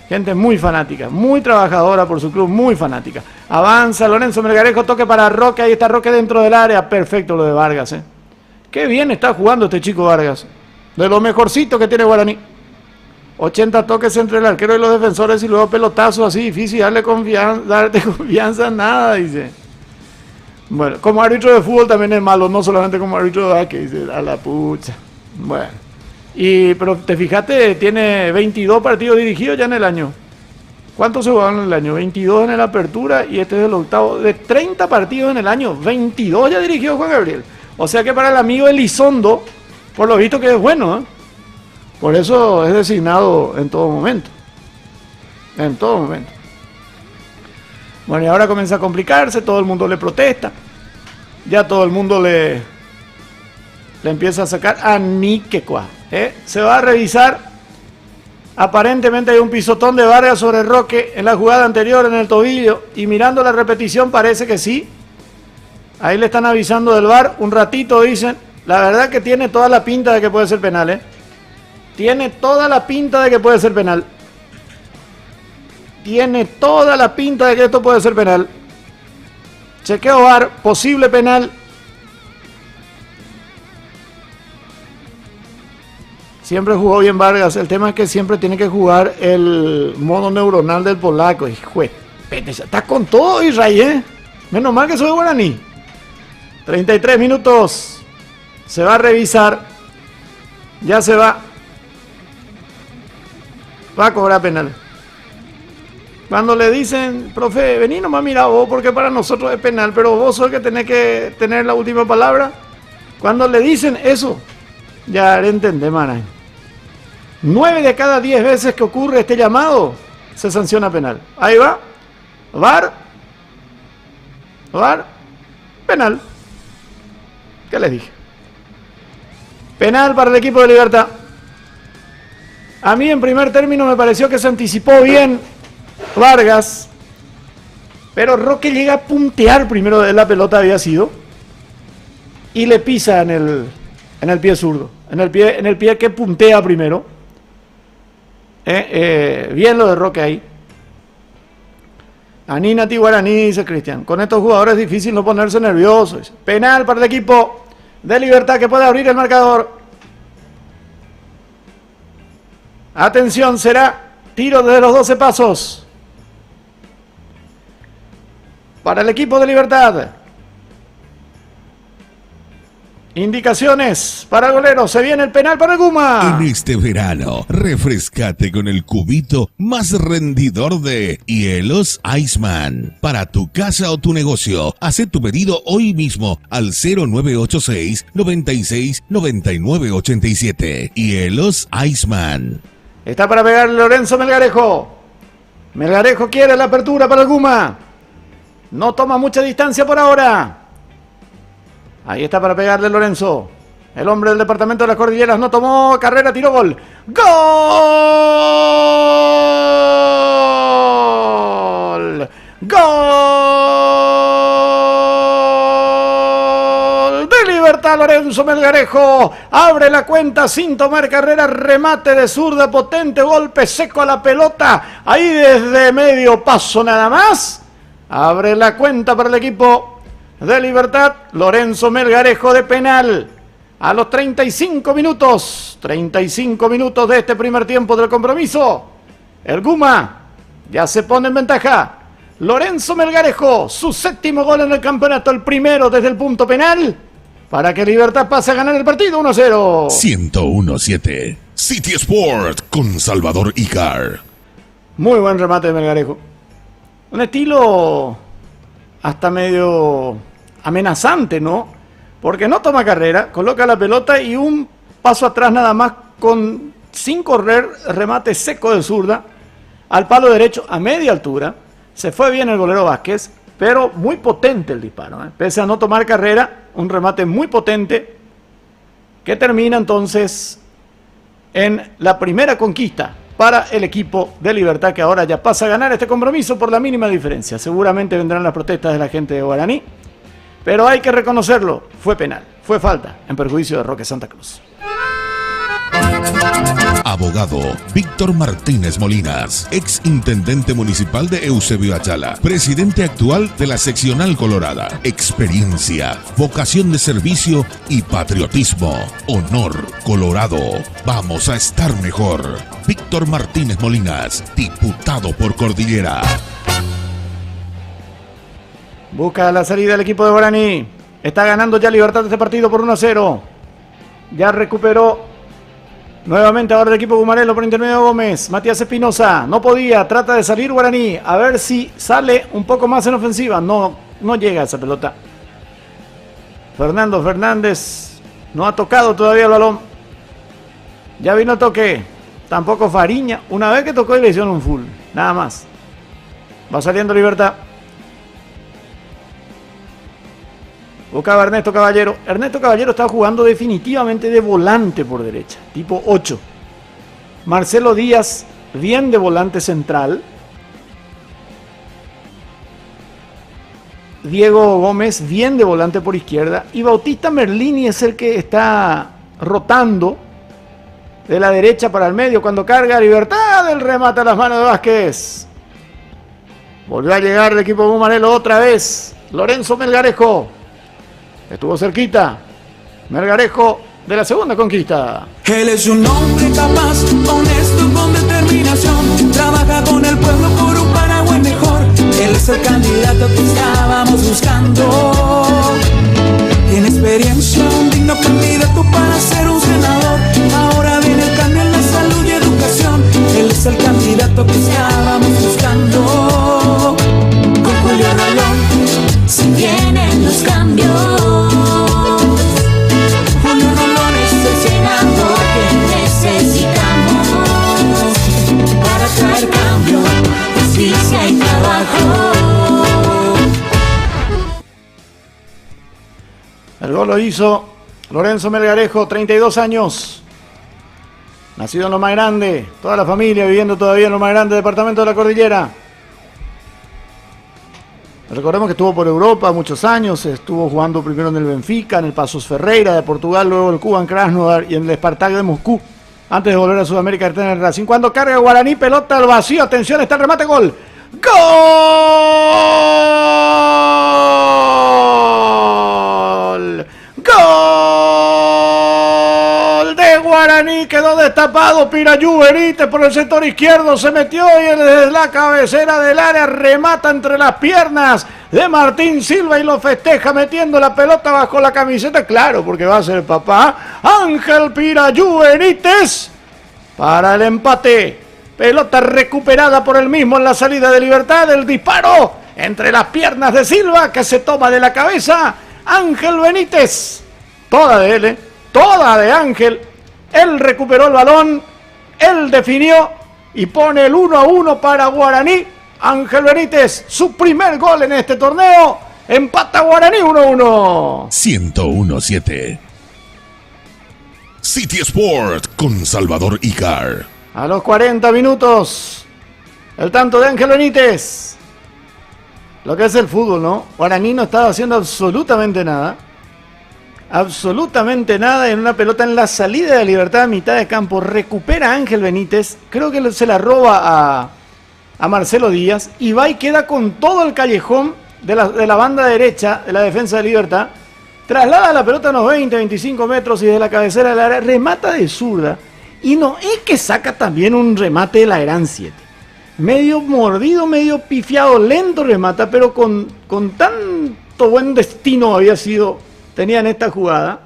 Gente muy fanática, muy trabajadora por su club, muy fanática. Avanza Lorenzo Melgarejo, toque para Roque, ahí está Roque dentro del área. Perfecto lo de Vargas, Qué bien está jugando este chico Vargas. De lo mejorcito que tiene Guaraní. 80 toques entre el arquero y los defensores y luego pelotazos así, difícil darte confianza, nada, dice. Bueno, como árbitro de fútbol también es malo, no solamente como árbitro de básquet, dice, a la pucha. Bueno. Pero te fijaste, tiene 22 partidos dirigidos ya en el año. ¿Cuántos se jugaron en el año? 22 en la apertura y este es el octavo. De 30 partidos en el año, 22 ya dirigió Juan Gabriel. O sea que para el amigo Elizondo, por lo visto que es bueno, Por eso es designado en todo momento. En todo momento. Bueno, y ahora comienza a complicarse, todo el mundo le protesta. Ya todo el mundo le empieza a sacar a Niquecua. Se va a revisar Aparentemente hay un pisotón de Vargas sobre Roque en la jugada anterior en el tobillo. Y mirando la repetición parece que sí. Ahí le están avisando del VAR. Un ratito dicen. La verdad que tiene toda la pinta de que puede ser penal, ¿eh? Tiene toda la pinta de que puede ser penal. Tiene toda la pinta de que esto puede ser penal. Chequeo VAR. Posible penal. Siempre jugó bien Vargas. El tema es que siempre tiene que jugar el modo neuronal del polaco. Hijo, está con todo Israel, ¿eh? Menos mal que soy guaraní. 33 minutos. Se va a revisar. Ya se va. Va a cobrar penal. Cuando le dicen, profe, vení nomás, mira vos, porque para nosotros es penal, pero vos sos el que tenés que tener la última palabra. Cuando le dicen eso, ya entendés, man. 9 de cada 10 veces que ocurre este llamado, se sanciona penal. Ahí va. VAR. Penal. ¿Qué les dije? Penal para el equipo de Libertad. A mí en primer término me pareció que se anticipó bien Vargas. Pero Roque llega a puntear primero de la pelota, había sido. Y le pisa en el pie zurdo. En el pie que puntea primero. Bien lo de Roque ahí. Aninati Guaraní, dice Cristian. Con estos jugadores es difícil no ponerse nervioso. Dice. Penal para el equipo de Libertad que puede abrir el marcador. Atención, será tiro desde los 12 pasos. Para el equipo de Libertad. Indicaciones para el golero. Se viene el penal para el Guma. En este verano, refrescate con el cubito más rendidor de Hielos Iceman. Para tu casa o tu negocio, haz tu pedido hoy mismo al 0986 96 99 87. Hielos Iceman. Está para pegar Lorenzo Melgarejo. Melgarejo quiere la apertura para el Guma. No toma mucha distancia por ahora. Ahí está para pegarle Lorenzo. El hombre del departamento de las Cordilleras no tomó carrera, tiró gol. ¡Gol! ¡Gol! De Libertad, Lorenzo Melgarejo. Abre la cuenta sin tomar carrera. Remate de zurda potente. Golpe seco a la pelota. Ahí desde medio paso nada más. Abre la cuenta para el equipo de Libertad, Lorenzo Melgarejo de penal. A los 35 minutos de este primer tiempo del compromiso. El Guma ya se pone en ventaja. Lorenzo Melgarejo, su 7º gol en el campeonato, el primero desde el punto penal. Para que Libertad pase a ganar el partido 1-0. 101.7 City Sport con Salvador Icar. Muy buen remate de Melgarejo. Un estilo hasta medio amenazante, ¿no? Porque no toma carrera, coloca la pelota y un paso atrás nada más con sin correr, remate seco de zurda al palo derecho a media altura. Se fue bien el golero Vázquez, pero muy potente el disparo, ¿eh? Pese a no tomar carrera, un remate muy potente que termina entonces en la primera conquista para el equipo de Libertad, que ahora ya pasa a ganar este compromiso por la mínima diferencia. Seguramente vendrán las protestas de la gente de Guaraní, pero hay que reconocerlo, fue penal, fue falta en perjuicio de Roque Santa Cruz. Abogado Víctor Martínez Molinas, ex intendente municipal de Eusebio Ayala, presidente actual de la seccional Colorada. Experiencia, vocación de servicio y patriotismo. Honor Colorado. Vamos a estar mejor. Víctor Martínez Molinas, diputado por Cordillera. Busca la salida del equipo de Guaraní. Está ganando ya Libertad este partido por 1-0. Ya recuperó nuevamente ahora el equipo Gumarelo por intermedio de Gómez. Matías Espinosa, no podía, trata de salir Guaraní. A ver si sale un poco más en ofensiva. No llega esa pelota. Fernando Fernández no ha tocado todavía el balón. Ya vino el toque. Tampoco Fariña. Una vez que tocó y le hicieron un full. Nada más. Va saliendo Libertad. Buscaba Ernesto Caballero. Ernesto Caballero está jugando definitivamente de volante por derecha, tipo 8. Marcelo Díaz bien de volante central. Diego Gómez bien de volante por izquierda. Y Bautista Merlini es el que está rotando de la derecha para el medio. Cuando carga Libertad, el remate a las manos de Vázquez. Volvió a llegar el equipo de Bumarelo otra vez. Lorenzo Melgarejo. Estuvo cerquita. Melgarejo de la segunda conquista. Él es un hombre capaz, honesto, con determinación. Trabaja con el pueblo por un Paraguay mejor. Él es el candidato que estábamos buscando. Tiene experiencia, un digno candidato para ser un senador. Ahora viene el cambio en la salud y educación. Él es el candidato que estábamos buscando. Con Julio Rolón, si vienen los cambios. Julio Rolón es el senador que necesitamos para traer cambio, justicia y trabajo. El gol lo hizo Lorenzo Melgarejo, 32 años. Nacido en Lo Más Grande, toda la familia viviendo todavía en Lo Más Grande, departamento de la Cordillera. Recordemos que estuvo por Europa muchos años, estuvo jugando primero en el Benfica, en el Paços Ferreira de Portugal, luego el Kuban Krasnodar y en el Spartak de Moscú, antes de volver a Sudamérica y estar en el Racing. Cuando carga Guaraní, pelota al vacío, atención, está el remate, gol. ¡Gol! ¡Gol de Guaraní! Quedó destapado Pirayú Benítez por el sector izquierdo, se metió y desde la cabecera del área remata entre las piernas de Martín Silva y lo festeja metiendo la pelota bajo la camiseta, claro, porque va a ser papá, Ángel Pirayú Benítez para el empate. Pelota recuperada por él mismo en la salida de Libertad, el disparo entre las piernas de Silva que se toma de la cabeza Ángel Benítez, toda de él, toda de Ángel. Él recuperó el balón, él definió y pone el 1-1 para Guaraní. Ángel Benítez, su primer gol en este torneo, empata Guaraní 1-1. 101.7 City Sport con Salvador Icar. A los 40 minutos, el tanto de Ángel Benítez. Lo que es el fútbol, ¿no? Guaraní no estaba haciendo absolutamente nada. Absolutamente nada. En una pelota en la salida de Libertad a mitad de campo. Recupera a Ángel Benítez. Creo que se la roba a Marcelo Díaz. Y va y queda con todo el callejón de la banda derecha de la defensa de Libertad. Traslada la pelota a unos 20-25 metros y de la cabecera del área remata de zurda. Y no es que saca también un remate de la Eran 7. Medio mordido, medio pifiado, lento remata, pero con tanto buen destino tenía en esta jugada,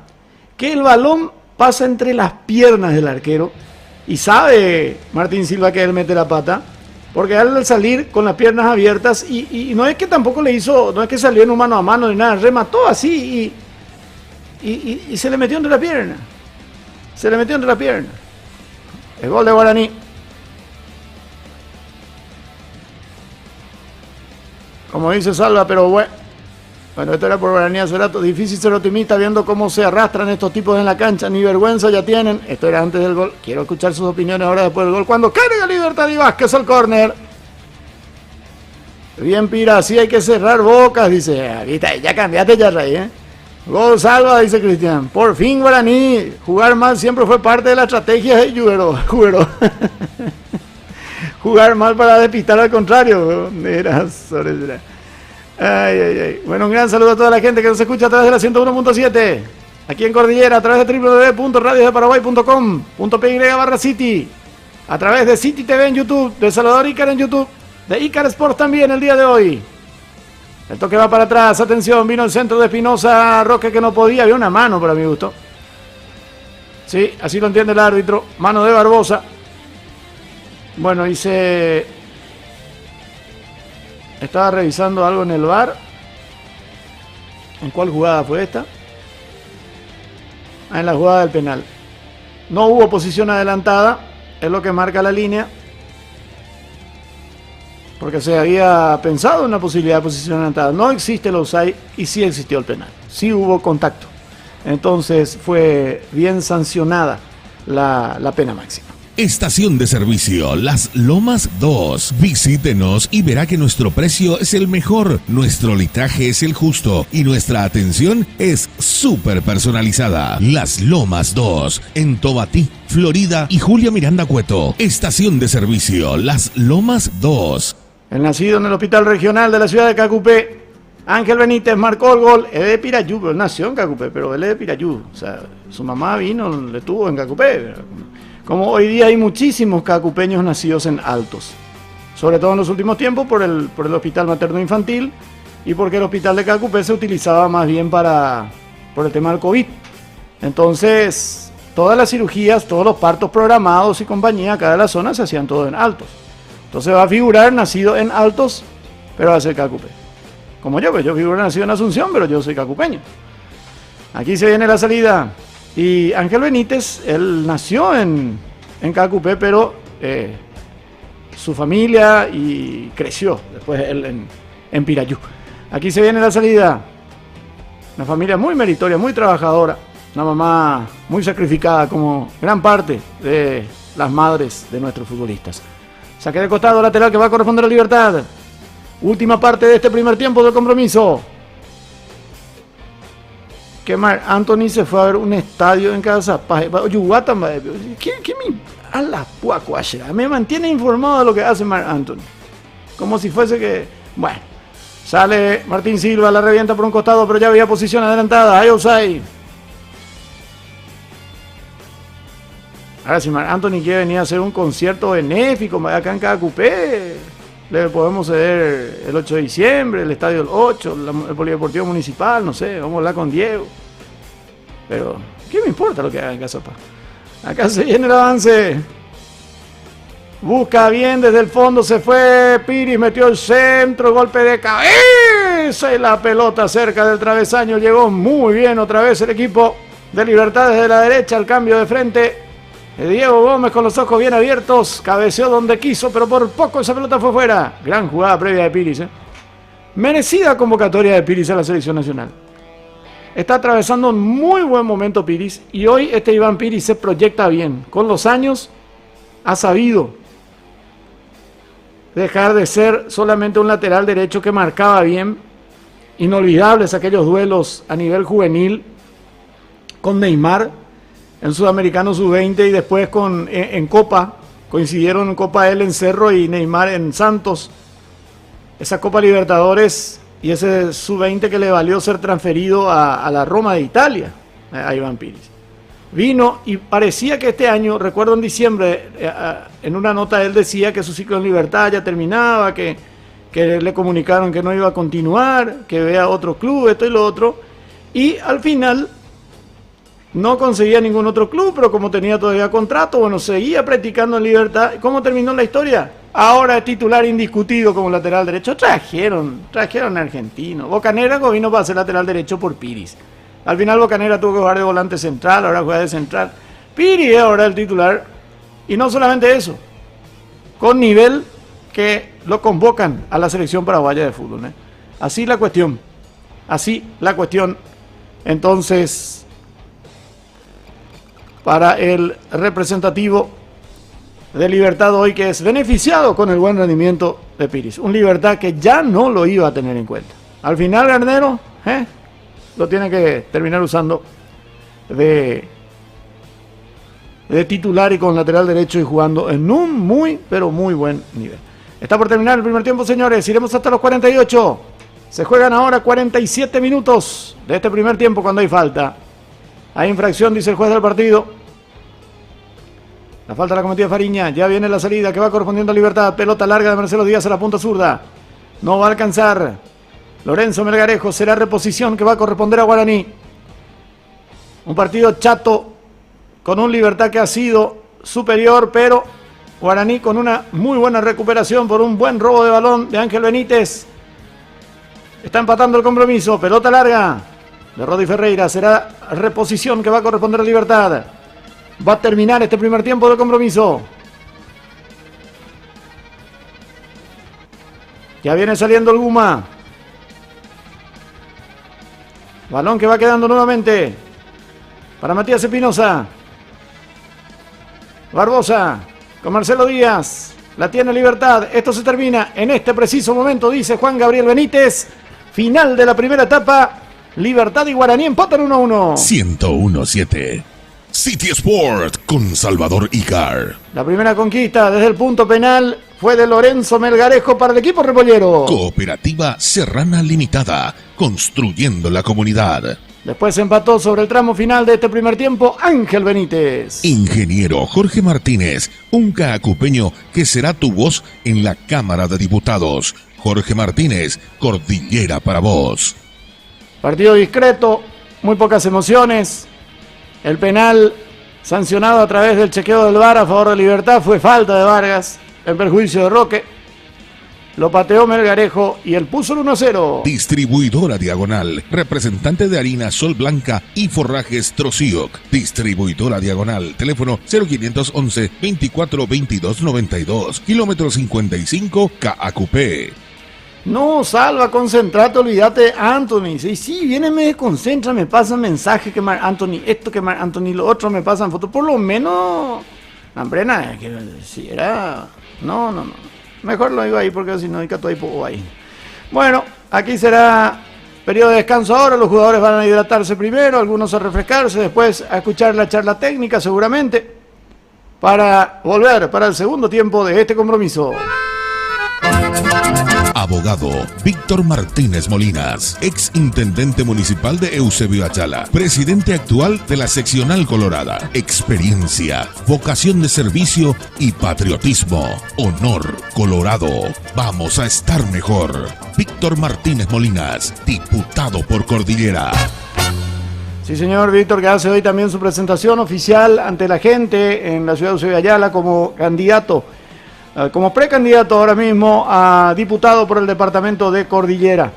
que el balón pasa entre las piernas del arquero. Y sabe Martín Silva que él mete la pata, porque al salir con las piernas abiertas, y no es que tampoco no es que salió en un mano a mano ni nada, remató así y se le metió entre la pierna. El gol de Guaraní. Como dice Salva, pero bueno, esto era por Guaraní hace rato. Difícil ser optimista viendo cómo se arrastran estos tipos en la cancha. Ni vergüenza ya tienen. Esto era antes del gol. Quiero escuchar sus opiniones ahora después del gol. Cuando carga Libertad y Vázquez al córner. Bien, Pira, así hay que cerrar bocas, dice. Ahorita ya cambiaste ya, Rey, ¿eh? Gol Salva, dice Cristian. Por fin Guaraní. Jugar mal siempre fue parte de la estrategia de Juguero. Jugar mal para despistar al contrario. Ay. Bueno, un gran saludo a toda la gente que nos escucha a través de la 101.7. Aquí en Cordillera, a través de www.radiosdeparaguay.com.py/City. A través de City TV en YouTube, de Salvador Icar en YouTube, de Icar Sports también el día de hoy. El toque va para atrás, atención, vino el centro de Espinosa, Roque que no podía, había una mano para mi gusto. Sí, así lo entiende el árbitro, mano de Barbosa. Bueno, estaba revisando algo en el VAR. ¿En cuál jugada fue esta? En la jugada del penal. No hubo posición adelantada, es lo que marca la línea. Porque se había pensado en una posibilidad de posición adelantada. No existe el offside y sí existió el penal. Sí hubo contacto. Entonces fue bien sancionada la pena máxima. Estación de servicio Las Lomas 2. Visítenos y verá que nuestro precio es el mejor, nuestro litraje es el justo y nuestra atención es súper personalizada. Las Lomas 2, en Tobatí, Florida y Julia Miranda Cueto. Estación de servicio Las Lomas 2. El nacido en el Hospital Regional de la ciudad de Cacupé, Ángel Benítez marcó el gol. Él es de Pirayú, pero nació en Cacupé, pero él es de Pirayú. O sea, su mamá vino, le tuvo en Cacupé. Como hoy día hay muchísimos cacupeños nacidos en Altos, sobre todo en los últimos tiempos por el hospital materno infantil y porque el hospital de Cacupé se utilizaba más bien por el tema del COVID. Entonces, todas las cirugías, todos los partos programados y compañía acá de la zona se hacían todo en Altos. Entonces va a figurar nacido en Altos, pero va a ser Cacupé. Como yo, pues yo figuro nacido en Asunción, pero yo soy cacupeño. Aquí se viene la salida. Y Ángel Benítez, él nació en Cacupé, pero su familia y creció después él en Pirayú. Aquí se viene la salida. Una familia muy meritoria, muy trabajadora. Una mamá muy sacrificada, como gran parte de las madres de nuestros futbolistas. Saque de costado lateral que va a corresponder a Libertad. Última parte de este primer tiempo del compromiso. Que Marc Anthony se fue a ver un estadio en casa. ¿Qué me a la puacuachera? Me mantiene informado de lo que hace Marc Anthony. Como si fuese que... Bueno, sale Martín Silva, la revienta por un costado, pero ya había posición adelantada. Hay offside. Ahora, si Marc Anthony quiere venir a hacer un concierto benéfico acá en Cacupé, le podemos ceder el 8 de diciembre, el estadio del 8, el polideportivo municipal, no sé, vamos a hablar con Diego. Pero, ¿qué me importa lo que haga en Casapa? Acá se viene el avance. Busca bien desde el fondo, se fue Piris, metió el centro, golpe de cabeza y la pelota cerca del travesaño. Llegó muy bien otra vez el equipo de Libertad desde la derecha, al cambio de frente. Diego Gómez con los ojos bien abiertos, cabeceó donde quiso, pero por poco esa pelota fue fuera. Gran jugada previa de Piris. Merecida convocatoria de Piris a la selección nacional. Está atravesando un muy buen momento Piris y hoy este Iván Piris se proyecta bien. Con los años ha sabido dejar de ser solamente un lateral derecho que marcaba bien. Inolvidables aquellos duelos a nivel juvenil con Neymar en Sudamericano Sub-20 y después en Copa, coincidieron en Copa él en Cerro y Neymar en Santos. Esa Copa Libertadores y ese Sub-20 que le valió ser transferido a la Roma de Italia, a Iván Piris. Vino y parecía que este año, recuerdo en diciembre, en una nota él decía que su ciclo en Libertad ya terminaba, que le comunicaron que no iba a continuar, que vea otro club, esto y lo otro, y al final... No conseguía ningún otro club, pero como tenía todavía contrato, bueno, seguía practicando en Libertad. ¿Cómo terminó la historia? Ahora es titular indiscutido como lateral derecho. Trajeron argentino. Bocanegra vino para ser lateral derecho por Piris. Al final Bocanegra tuvo que jugar de volante central, ahora juega de central. Piris es ahora el titular. Y no solamente eso, con nivel que lo convocan a la selección paraguaya de fútbol. Así la cuestión. Entonces... para el representativo de Libertad hoy, que es beneficiado con el buen rendimiento de Piris. Un Libertad que ya no lo iba a tener en cuenta. Al final Garnero lo tiene que terminar usando de titular y con lateral derecho y jugando en un muy, pero muy buen nivel. Está por terminar el primer tiempo, señores. Iremos hasta los 48. Se juegan ahora 47 minutos de este primer tiempo cuando hay falta. Hay infracción, dice el juez del partido. La falta la cometió Fariña. Ya viene la salida que va correspondiendo a Libertad. Pelota larga de Marcelo Díaz a la punta zurda. No va a alcanzar. Lorenzo Melgarejo, será reposición que va a corresponder a Guaraní. Un partido chato con un Libertad que ha sido superior, pero Guaraní con una muy buena recuperación por un buen robo de balón de Ángel Benítez. Está empatando el compromiso. Pelota larga de Rodi Ferreira, será reposición que va a corresponder a Libertad. Va a terminar este primer tiempo del compromiso. Ya viene saliendo el Guma. Balón que va quedando nuevamente para Matías Espinosa. Barbosa con Marcelo Díaz. La tiene Libertad. Esto se termina en este preciso momento, dice Juan Gabriel Benítez. Final de la primera etapa. Libertad y Guaraní empatan 1-1. 101.7 City Sport con Salvador Icar. La primera conquista desde el punto penal fue de Lorenzo Melgarejo para el equipo repollero. Cooperativa Serrana Limitada, construyendo la comunidad. Después empató sobre el tramo final de este primer tiempo Ángel Benítez. Ingeniero Jorge Martínez, un caacupeño que será tu voz en la Cámara de Diputados. Jorge Martínez, Cordillera para vos. Partido discreto, muy pocas emociones. El penal sancionado a través del chequeo del VAR a favor de Libertad fue falta de Vargas en perjuicio de Roque. Lo pateó Melgarejo y él puso el 1-0. Distribuidora Diagonal, representante de harina Sol Blanca y forrajes Trocioc. Distribuidora Diagonal, teléfono 0511 24 22 92, kilómetro 55, CAACUP. No, Salva, concentrate, olvídate, Anthony. Sí, viene, me desconcentra, me pasa mensaje que Mar Anthony, esto que Mar Anthony, lo otro, me pasan fotos. Por lo menos, Ambrena, que si era... No. Mejor lo digo ahí porque si no hay cato ahí. Bueno, aquí será periodo de descanso ahora. Los jugadores van a hidratarse primero, algunos a refrescarse, después a escuchar la charla técnica seguramente, para volver para el segundo tiempo de este compromiso. Abogado Víctor Martínez Molinas, ex intendente municipal de Eusebio Ayala, presidente actual de la seccional Colorada. Experiencia, vocación de servicio y patriotismo. Honor Colorado. Vamos a estar mejor. Víctor Martínez Molinas, diputado por Cordillera. Sí, señor Víctor, que hace hoy también su presentación oficial ante la gente en la ciudad de Eusebio Ayala como candidato. Como precandidato ahora mismo a diputado por el departamento de Cordillera.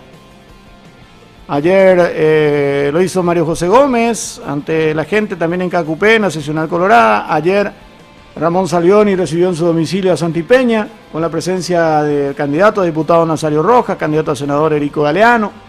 Ayer lo hizo Mario José Gómez ante la gente también en Cacupé, en la seccional Colorada. Ayer Ramón Salioni recibió en su domicilio a Santipeña con la presencia del candidato a diputado Nazario Rojas, candidato a senador Erico Galeano,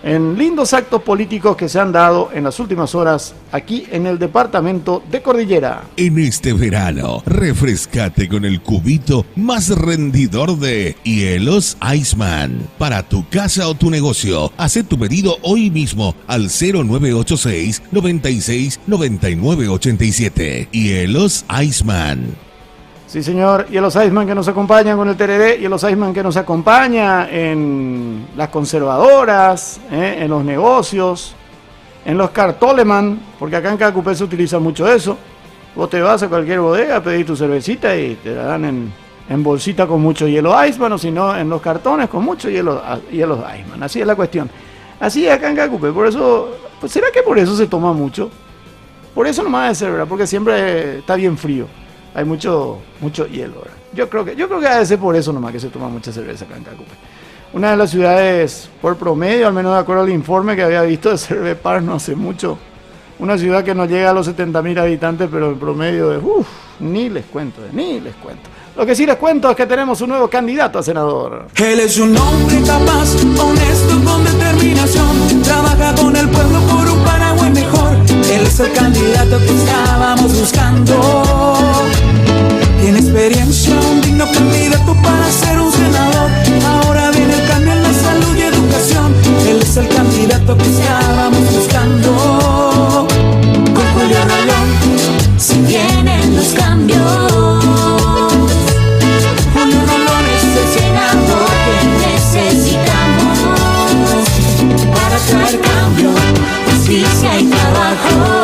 en lindos actos políticos que se han dado en las últimas horas aquí en el departamento de Cordillera. En este verano, refrescate con el cubito más rendidor de Hielos Iceman. Para tu casa o tu negocio, haz tu pedido hoy mismo al 0986 96 99 87. Hielos Iceman. Sí, señor, y los Iceman que nos acompañan con el TRD, y los Iceman que nos acompaña en las conservadoras, en los negocios, en los cartoleman, porque acá en Cacupé se utiliza mucho eso. Vos te vas a cualquier bodega, pedís tu cervecita y te la dan en bolsita con mucho hielo Iceman, o si no, en los cartones con mucho hielo Iceman. Así es la cuestión. Así es acá en Cacupé, por eso, pues ¿será que por eso se toma mucho? Por eso nomás de ser, ¿verdad? Porque siempre está bien frío. Hay mucho hielo, ¿verdad? Yo creo que ha de ser por eso nomás que se toma mucha cerveza acá en Cacupé. Una de las ciudades, por promedio, al menos de acuerdo al informe que había visto de Cervepar no hace mucho, una ciudad que no llega a los 70.000 habitantes, pero en promedio de, ni les cuento. Lo que sí les cuento es que tenemos un nuevo candidato a senador. Él es un hombre capaz, honesto, con determinación. Trabaja con el pueblo por un Paraguay mejor. Él es el candidato que estábamos buscando. Tiene experiencia, un digno candidato para ser un senador. Ahora viene el cambio en la salud y educación. Él es el candidato que estábamos buscando. Con Julio Rolón, si vienen los cambios. Traer cambio, justicia y trabajo.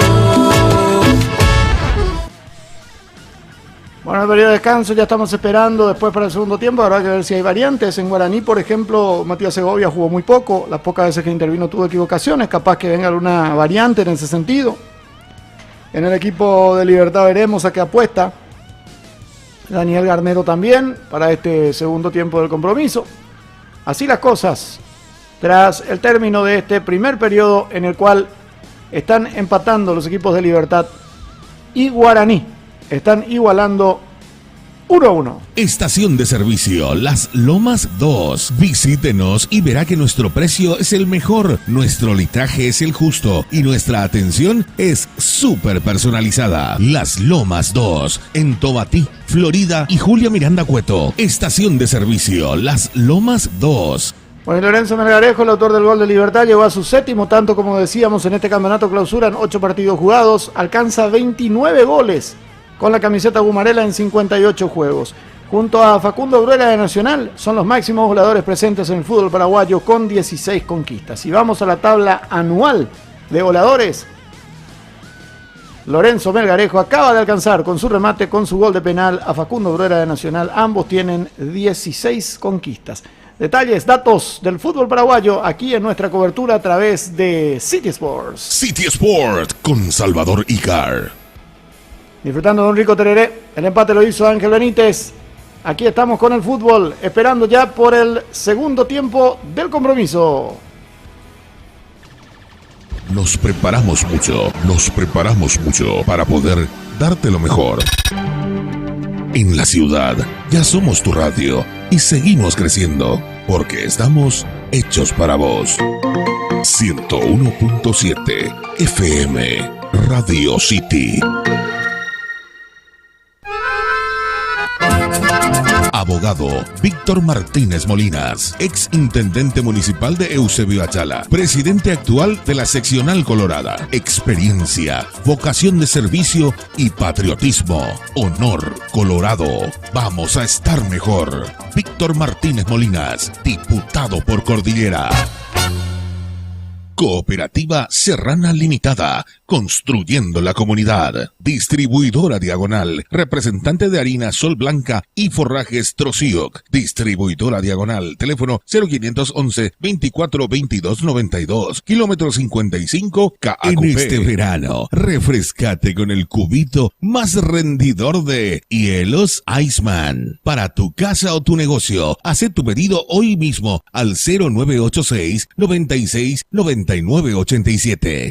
Bueno, el periodo de descanso ya estamos esperando después para el segundo tiempo. Habrá que ver si hay variantes. En Guaraní, por ejemplo, Matías Segovia jugó muy poco. Las pocas veces que intervino tuvo equivocaciones. Capaz que venga alguna variante en ese sentido. En el equipo de Libertad veremos a qué apuesta Daniel Garnero también para este segundo tiempo del compromiso. Así las cosas. Tras el término de este primer periodo en el cual están empatando los equipos de Libertad y Guaraní, están igualando 1-1. Estación de servicio Las Lomas 2. Visítenos y verá que nuestro precio es el mejor, nuestro litraje es el justo y nuestra atención es súper personalizada. Las Lomas 2, en Tobatí, Florida y Julia Miranda Cueto. Estación de servicio Las Lomas 2. Bueno, Lorenzo Melgarejo, el autor del gol de Libertad, llegó a su séptimo tanto, como decíamos, en este campeonato clausura en 8 partidos jugados. Alcanza 29 goles con la camiseta Bumarela en 58 juegos. Junto a Facundo Bruera de Nacional, son los máximos goleadores presentes en el fútbol paraguayo con 16 conquistas. Y vamos a la tabla anual de goleadores. Lorenzo Melgarejo acaba de alcanzar con su remate, con su gol de penal, a Facundo Bruera de Nacional. Ambos tienen 16 conquistas. Detalles, datos del fútbol paraguayo aquí en nuestra cobertura a través de City Sports. City Sport con Salvador Icar. Disfrutando de un rico tereré, el empate lo hizo Ángel Benítez. Aquí estamos con el fútbol, esperando ya por el segundo tiempo del compromiso. Nos preparamos mucho para poder darte lo mejor. En la ciudad, ya somos tu radio y seguimos creciendo, porque estamos hechos para vos. 101.7 FM, Radio City. Abogado Víctor Martínez Molinas, ex intendente municipal de Eusebio Ayala, presidente actual de la seccional Colorada. Experiencia, vocación de servicio y patriotismo. Honor Colorado. Vamos a estar mejor. Víctor Martínez Molinas, diputado por Cordillera. Cooperativa Serrana Limitada, construyendo la comunidad. Distribuidora Diagonal, representante de harina Sol Blanca y forrajes Trocioc. Distribuidora Diagonal, teléfono 0511 24 22 92, kilómetro 55, KAQP. En este verano, refrescate con el cubito más rendidor de Hielos Iceman. Para tu casa o tu negocio, haz tu pedido hoy mismo al 0986 96 9987.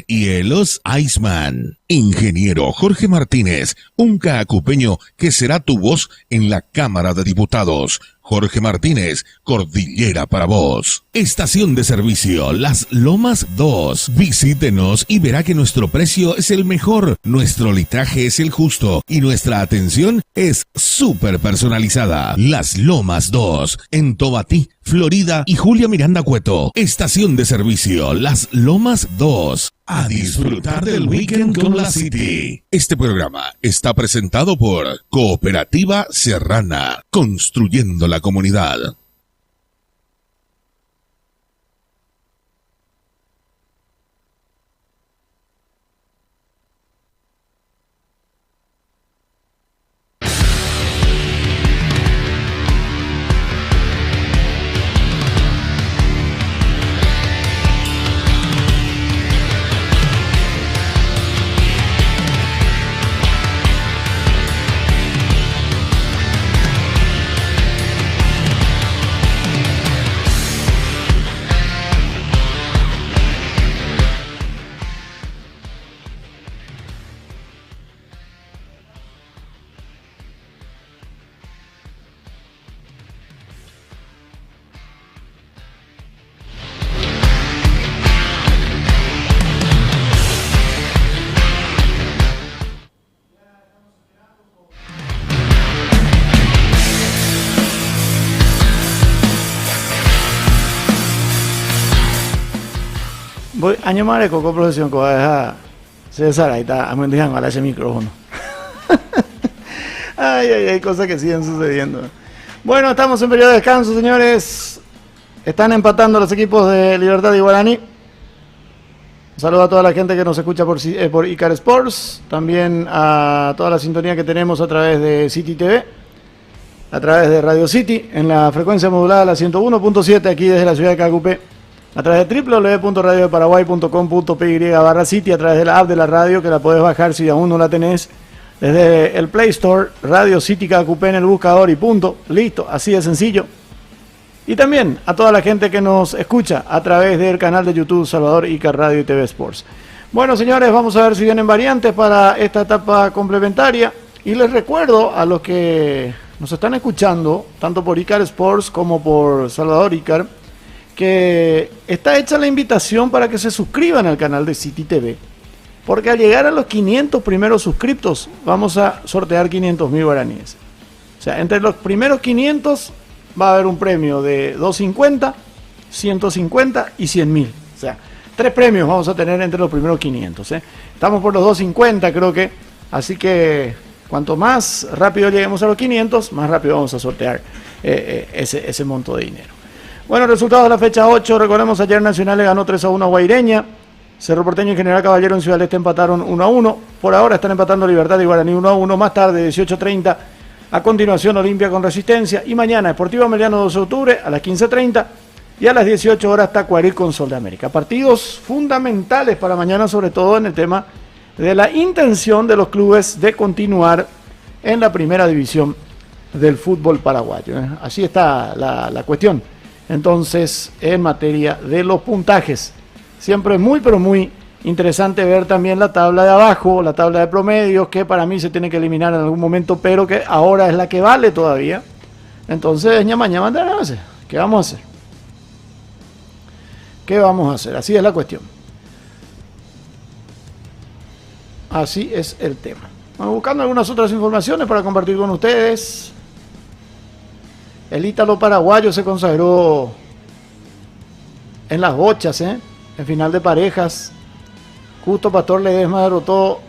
Hielos Iceman. Ingeniero Jorge Martínez, un cacupeño que será tu voz en la Cámara de Diputados. Jorge Martínez, Cordillera para vos. Estación de servicio Las Lomas 2. Visítenos y verá que nuestro precio es el mejor, nuestro litraje es el justo y nuestra atención es súper personalizada. Las Lomas 2, en Tobatí, Florida y Julia Miranda Cueto. Estación de servicio Las Lomas 2. A disfrutar del weekend con la City. Este programa está presentado por Cooperativa Serrana, construyendo la comunidad. Voy año más con profesión que va a dejar César, ahí está, amendiando a ese micrófono. Hay cosas que siguen sucediendo. Bueno, estamos en periodo de descanso, señores. Están empatando los equipos de Libertad y Guaraní. Un saludo a toda la gente que nos escucha por Icar Sports, también a toda la sintonía que tenemos a través de City TV, a través de Radio City, en la frecuencia modulada la 101.7 aquí desde la ciudad de KAQP, a través de www.radiodeparaguay.com.py/City, a través de la app de la radio que la podés bajar si aún no la tenés, desde el Play Store, Radio City KAQP en el buscador y punto, listo, así de sencillo. Y también a toda la gente que nos escucha a través del canal de YouTube Salvador Icar Radio y TV Sports. Bueno, señores, vamos a ver si vienen variantes para esta etapa complementaria. Y les recuerdo a los que nos están escuchando, tanto por Icar Sports como por Salvador Icar, que está hecha la invitación para que se suscriban al canal de City TV. Porque al llegar a los 500 primeros suscriptos, vamos a sortear 500.000 guaraníes. O sea, entre los primeros 500 va a haber un premio de 250, 150 y 100.000. O sea, 3 premios vamos a tener entre los primeros 500. Estamos por los 250, creo que. Así que cuanto más rápido lleguemos a los 500, más rápido vamos a sortear ese monto de dinero. Bueno, resultados de la fecha 8. Recordemos, ayer Nacional le ganó 3-1 a Guaireña. Cerro Porteño y General Caballero en Ciudad del Este empataron 1-1. Por ahora están empatando Libertad y Guaraní 1-1. Más tarde, 18:30. A continuación, Olimpia con Resistencia. Y mañana, Deportivo Ameliano 12 de octubre a las 15:30. Y a las 18 horas, Tacuarí con Sol de América. Partidos fundamentales para mañana, sobre todo en el tema de la intención de los clubes de continuar en la primera división del fútbol paraguayo. Así está la cuestión. Entonces, en materia de los puntajes, siempre es muy, pero muy interesante ver también la tabla de abajo, la tabla de promedios, que para mí se tiene que eliminar en algún momento, pero que ahora es la que vale todavía. Entonces, ñama, ¿qué vamos a hacer? ¿Qué vamos a hacer? Así es la cuestión. Así es el tema. Bueno, buscando algunas otras informaciones para compartir con ustedes. El ítalo paraguayo se consagró en las bochas, en final de parejas. Justo Pastor Ledesma derrotó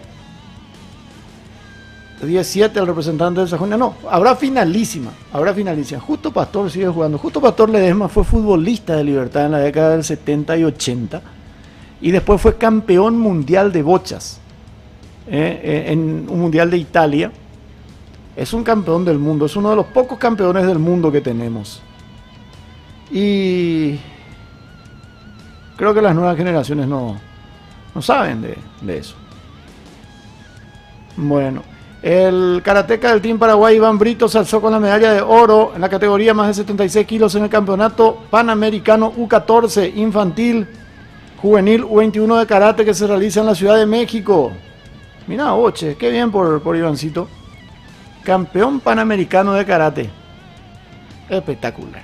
17 al representante de Sajonia. No, habrá finalísima. Justo Pastor sigue jugando. Justo Pastor Ledesma fue futbolista de Libertad en la década del 70 y 80. Y después fue campeón mundial de bochas. En un mundial de Italia. Es un campeón del mundo. Es uno de los pocos campeones del mundo que tenemos. Y creo que las nuevas generaciones no saben de eso. Bueno, el karateca del Team Paraguay, Iván Brito, se alzó con la medalla de oro en la categoría más de 76 kilos en el campeonato panamericano U14 infantil, juvenil U21 de karate que se realiza en la Ciudad de México. Mirá, oche, qué bien por Ivancito. Campeón panamericano de karate. Espectacular.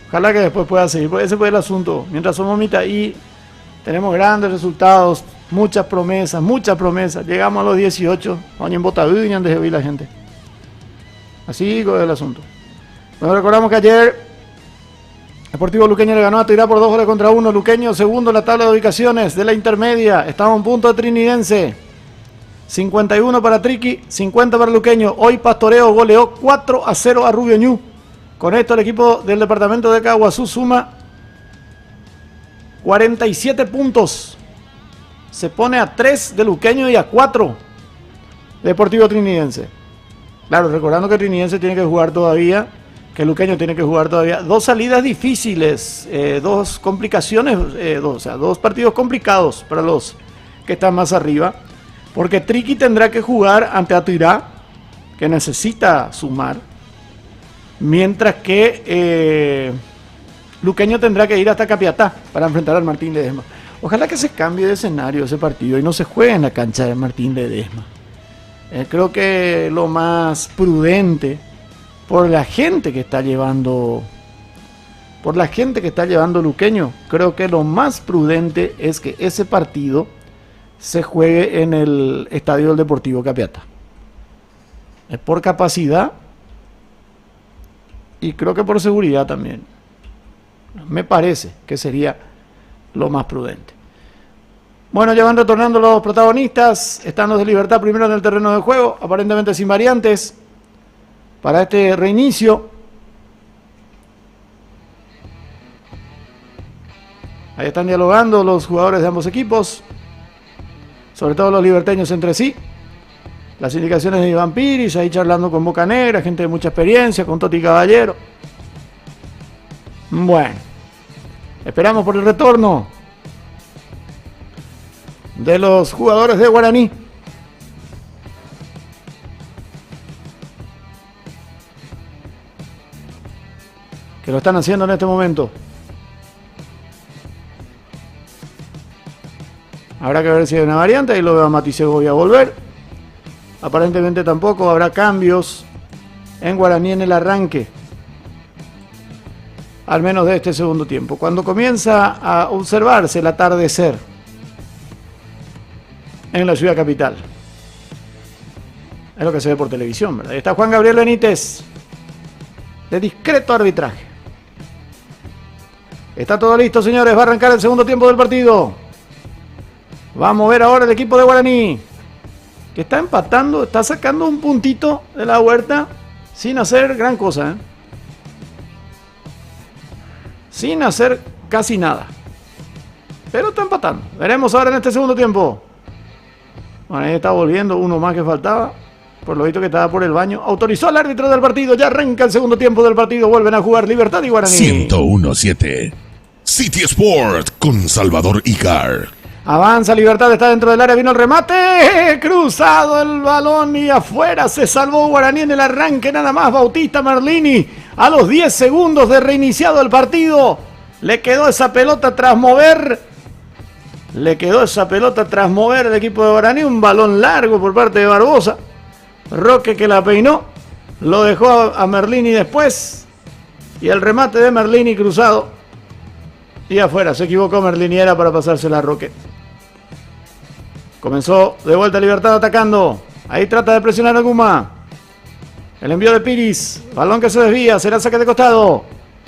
Ojalá que después pueda seguir, porque ese fue el asunto. Mientras somos Mitaí, tenemos grandes resultados, muchas promesas. Llegamos a los 18, años en Botaviña, donde se vi la gente. Así es el asunto. Bueno, recordamos que ayer Deportivo Luqueño le ganó a Tirá por 2-1. Luqueño segundo en la tabla de ubicaciones de la intermedia. Estamos a un punto de Trinidense. 51 para Triqui, 50 para Luqueño. Hoy Pastoreo goleó 4-0 a Rubio Ñu. Con esto el equipo del departamento de Caguazú suma 47 puntos. Se pone a 3 de Luqueño y a 4 Deportivo Trinidense. Claro, recordando que Trinidense tiene que jugar todavía, que Luqueño tiene que jugar todavía. 2 salidas difíciles, 2 complicaciones, 2 partidos complicados para los que están más arriba. Porque Triqui tendrá que jugar ante Atirá, que necesita sumar. Mientras que Luqueño tendrá que ir hasta Capiatá para enfrentar al Martín Ledesma. Ojalá que se cambie de escenario ese partido y no se juegue en la cancha de Martín Ledesma. Creo que lo más prudente, por la gente que está llevando Luqueño, creo que lo más prudente es que ese partido se juegue en el estadio del Deportivo Capiatá. Por capacidad y creo que por seguridad también. Me parece que sería lo más prudente. Bueno, ya van retornando los protagonistas. Están los de Libertad primero en el terreno de juego, aparentemente sin variantes para este reinicio. Ahí están dialogando los jugadores de ambos equipos, sobre todo los liberteños entre sí. Las indicaciones de Iván Piris, ahí charlando con Boca Negra, gente de mucha experiencia, con Toti Caballero. Bueno, esperamos por el retorno de los jugadores de Guaraní. Que lo están haciendo en este momento. Habrá que ver si hay una variante. Ahí lo veo a Mati Segovia volver. Aparentemente tampoco habrá cambios en Guaraní en el arranque, al menos de este segundo tiempo, cuando comienza a observarse el atardecer en la ciudad capital. Es lo que se ve por televisión, ¿verdad? Ahí está Juan Gabriel Benítez, de discreto arbitraje. Está todo listo, señores. Va a arrancar el segundo tiempo del partido. Va a mover ahora el equipo de Guaraní, que está empatando, está sacando un puntito de la Huerta sin hacer gran cosa, ¿eh? Sin hacer casi nada. Pero está empatando. Veremos ahora en este segundo tiempo. Bueno, ahí está volviendo uno más que faltaba. Por lo visto que estaba por el baño. Autorizó al árbitro del partido. Ya arranca el segundo tiempo del partido. Vuelven a jugar Libertad y Guaraní. 101.7 City Sport con Salvador Icar. Avanza Libertad, está dentro del área. Vino el remate. Cruzado el balón y afuera. Se salvó Guaraní en el arranque. Nada más Bautista Merlini. A los 10 segundos de reiniciado el partido. Le quedó esa pelota tras mover. El equipo de Guaraní. Un balón largo por parte de Barbosa. Roque que la peinó, lo dejó a Merlini después, y el remate de Merlini cruzado y afuera. Se equivocó Merlini, era para pasársela a Roque. Comenzó de vuelta Libertad atacando. Ahí trata de presionar a Guma. El envío de Piris, balón que se desvía, será saque de costado.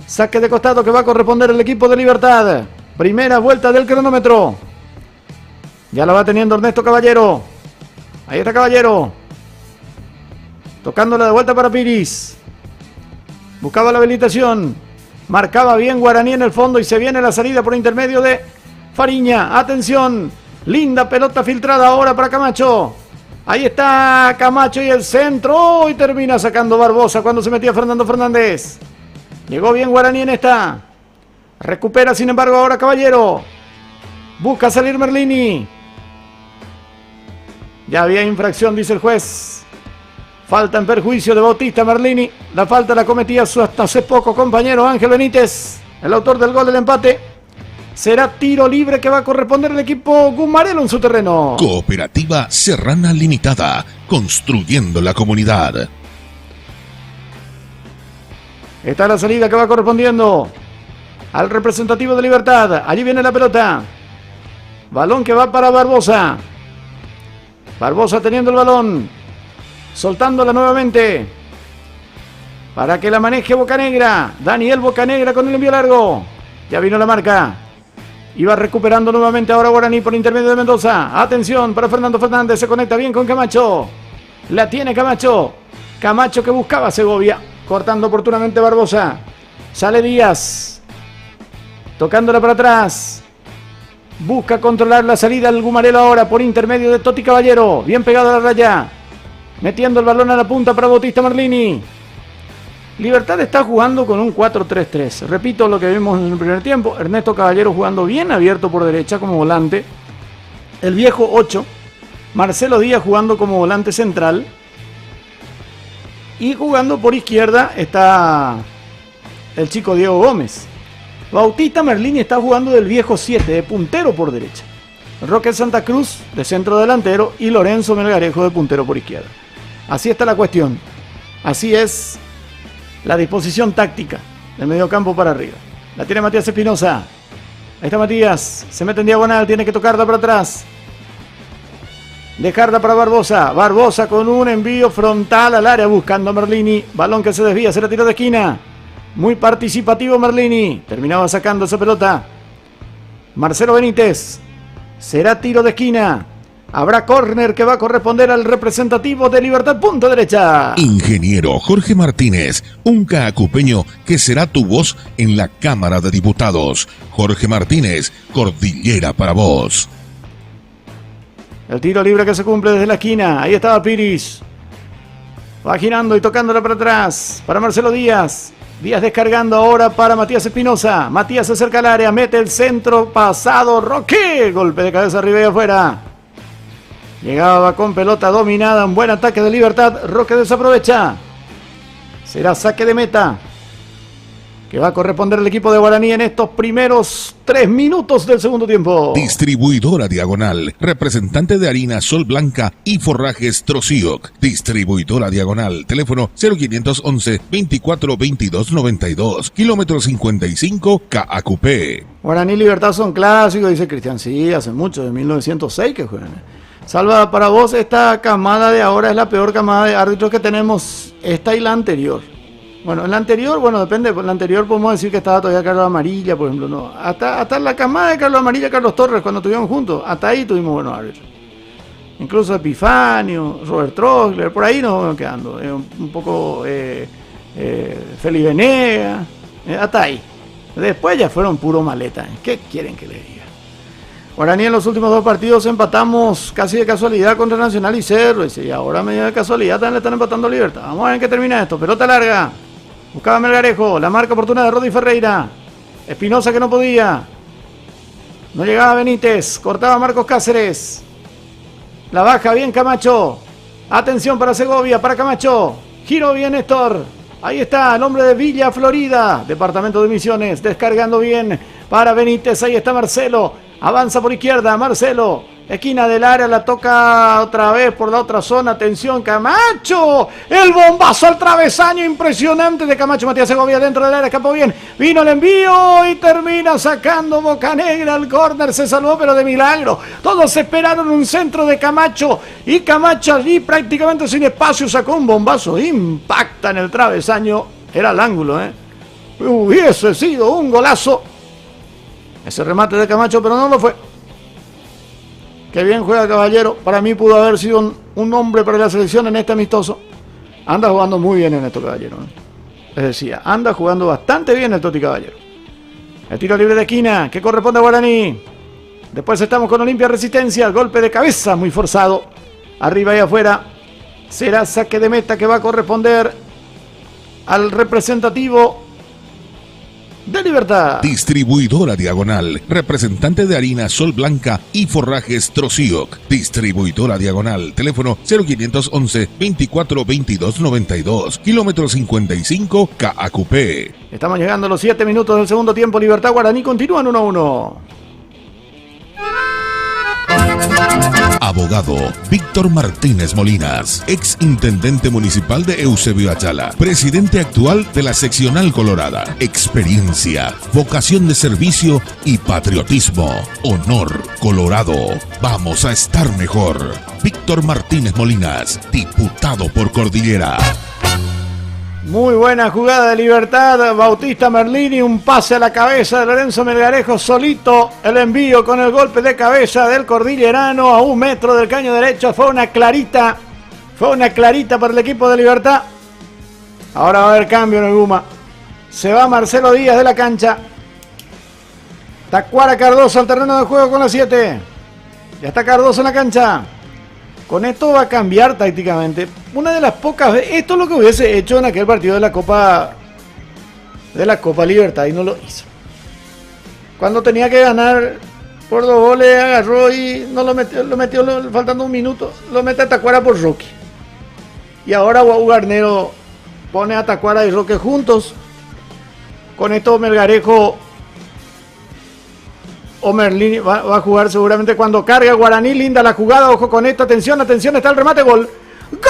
Saque de costado que va a corresponder al equipo de Libertad. Primera vuelta del cronómetro. Ya la va teniendo Ernesto Caballero. Ahí está Caballero. Tocándola de vuelta para Piris. Buscaba la habilitación. Marcaba bien Guaraní en el fondo y se viene la salida por intermedio de Fariña. Atención. Linda pelota filtrada ahora para Camacho. Ahí está Camacho y el centro. Y termina sacando Barbosa cuando se metía Fernando Fernández. Llegó bien Guaraní en esta. Recupera sin embargo ahora Caballero. Busca salir Merlini. Ya había infracción, dice el juez. Falta en perjuicio de Bautista Merlini. La falta la cometía su hasta hace poco compañero Ángel Benítez, el autor del gol del empate. Será tiro libre que va a corresponder al equipo Gumarelo en su terreno. Cooperativa Serrana Limitada, construyendo la comunidad. Está la salida que va correspondiendo al representativo de Libertad. Allí viene la pelota. Balón que va para Barbosa. Barbosa teniendo el balón. Soltándola nuevamente para que la maneje Bocanegra. Daniel Bocanegra con el envío largo. Ya vino la marca. Iba recuperando nuevamente ahora Guaraní por intermedio de Mendoza. Atención para Fernando Fernández. Se conecta bien con Camacho. La tiene Camacho. Camacho que buscaba Segovia. Cortando oportunamente Barbosa. Sale Díaz. Tocándola para atrás. Busca controlar la salida del Gumarelo ahora por intermedio de Toti Caballero. Bien pegado a la raya. Metiendo el balón a la punta para Bautista Merlini. Libertad está jugando con un 4-3-3. Repito lo que vimos en el primer tiempo. Ernesto Caballero jugando bien abierto por derecha como volante. El viejo 8. Marcelo Díaz jugando como volante central. Y jugando por izquierda está el chico Diego Gómez. Bautista Merlini está jugando del viejo 7, de puntero por derecha. Roque Santa Cruz de centro delantero y Lorenzo Melgarejo de puntero por izquierda. Así está la cuestión. Así es la disposición táctica del mediocampo para arriba. La tiene Matías Espinosa. Ahí está Matías. Se mete en diagonal. Tiene que tocarla para atrás. Dejarla para Barbosa. Barbosa con un envío frontal al área buscando a Merlini. Balón que se desvía. Se la tiró de esquina. Muy participativo Merlini. Terminaba sacando esa pelota. Marcelo Benítez. Será tiro de esquina. Habrá córner que va a corresponder al representativo de Libertad, punta derecha. Ingeniero Jorge Martínez, un cacupeño que será tu voz en la Cámara de Diputados. Jorge Martínez, cordillera para vos. El tiro libre que se cumple desde la esquina. Ahí estaba Piris. Va girando y tocándola para atrás. Para Marcelo Díaz. Díaz descargando ahora para Matías Espinosa. Matías se acerca al área. Mete el centro pasado. Roque. Golpe de cabeza arriba y afuera. Llegaba con pelota dominada. Un buen ataque de Libertad. Roque desaprovecha. Será saque de meta. que va a corresponder al equipo de Guaraní en estos primeros 3 minutos del segundo tiempo. Distribuidora Diagonal, representante de harina Sol Blanca y forrajes Trocioc. Distribuidora Diagonal, teléfono 0511 24 22 92, kilómetro 55, KAQP. Guaraní y Libertad son clásicos, dice Cristian. Sí, hace mucho, de 1906 que juegan. Salva, para vos esta camada de ahora es la peor camada de árbitros que tenemos, esta y la anterior. Bueno, en la anterior, bueno, depende, en la anterior podemos decir que estaba todavía Carlos Amarilla, por ejemplo, no. Hasta la camada de Carlos Amarilla y Carlos Torres, cuando estuvimos juntos, hasta ahí tuvimos buenos árbitros. Incluso Epifanio, Robert Trogler, por ahí nos vamos quedando. Un poco Feli Venega, hasta ahí. Después ya fueron puro maleta. ¿Qué quieren que les diga? Guaraní en los últimos 2 partidos empatamos casi de casualidad contra Nacional y Cerro. Y ahora medio de casualidad también le están empatando Libertad. Vamos a ver en qué termina esto. Pelota larga. Buscaba Melgarejo. La marca oportuna de Rodi Ferreira. Espinosa que no podía. No llegaba Benítez. Cortaba Marcos Cáceres. La baja bien Camacho. Atención para Segovia, para Camacho. Giro bien Néstor. Ahí está el hombre de Villa Florida. Departamento de Misiones. Descargando bien para Benítez. Ahí está Marcelo. Avanza por izquierda, Marcelo. Esquina del área, la toca otra vez por la otra zona. Atención, Camacho. El bombazo al travesaño impresionante de Camacho. Matías Segovia dentro del área, escapó bien. Vino el envío y termina sacando Bocanegra al córner. Se salvó, pero de milagro. Todos esperaron un centro de Camacho. Y Camacho allí prácticamente sin espacio sacó un bombazo. Impacta en el travesaño. Era el ángulo, Hubiese sido un golazo ese remate de Camacho, pero no lo fue. Qué bien juega Caballero. Para mí pudo haber sido un hombre para la selección en este amistoso. Anda jugando muy bien en esto Caballero. Les decía, anda jugando bastante bien el Toti Caballero. El tiro libre de esquina que corresponde a Guaraní. Después estamos con Olimpia Resistencia. El golpe de cabeza muy forzado. Arriba y afuera. Será saque de meta que va a corresponder al representativo de Libertad. Distribuidora Diagonal, representante de harina Sol Blanca y forrajes Trocioc. Distribuidora Diagonal, teléfono 0511 24 22 92, kilómetro 55, KAQP. Estamos llegando a los 7 minutos del segundo tiempo. Libertad Guaraní continúan 1-1. Abogado Víctor Martínez Molinas, ex intendente municipal de Eusebio Ayala, presidente actual de la seccional Colorada. Experiencia, vocación de servicio y patriotismo. Honor Colorado. Vamos a estar mejor. Víctor Martínez Molinas, diputado por Cordillera. Muy buena jugada de Libertad, Bautista Merlini, un pase a la cabeza de Lorenzo Melgarejo, solito el envío con el golpe de cabeza del cordillerano a 1 metro del caño derecho. Fue una clarita para el equipo de Libertad. Ahora va a haber cambio en el Guma. Se va Marcelo Díaz de la cancha. Tacuara Cardoso al terreno de juego con la 7. Ya está Cardoso en la cancha. Con esto va a cambiar tácticamente. Una de las pocas veces. Esto es lo que hubiese hecho en aquel partido de la Copa Libertad y no lo hizo. Cuando tenía que ganar por 2 goles, agarró y no lo metió faltando 1 minuto. Lo mete a Tacuara por Roque. Y ahora Guau Garnero pone a Tacuara y Roque juntos. Con esto Melgarejo o Merlini va a jugar seguramente cuando carga Guaraní. Linda la jugada, ojo con esto, atención, está el remate, gol. ¡Gol!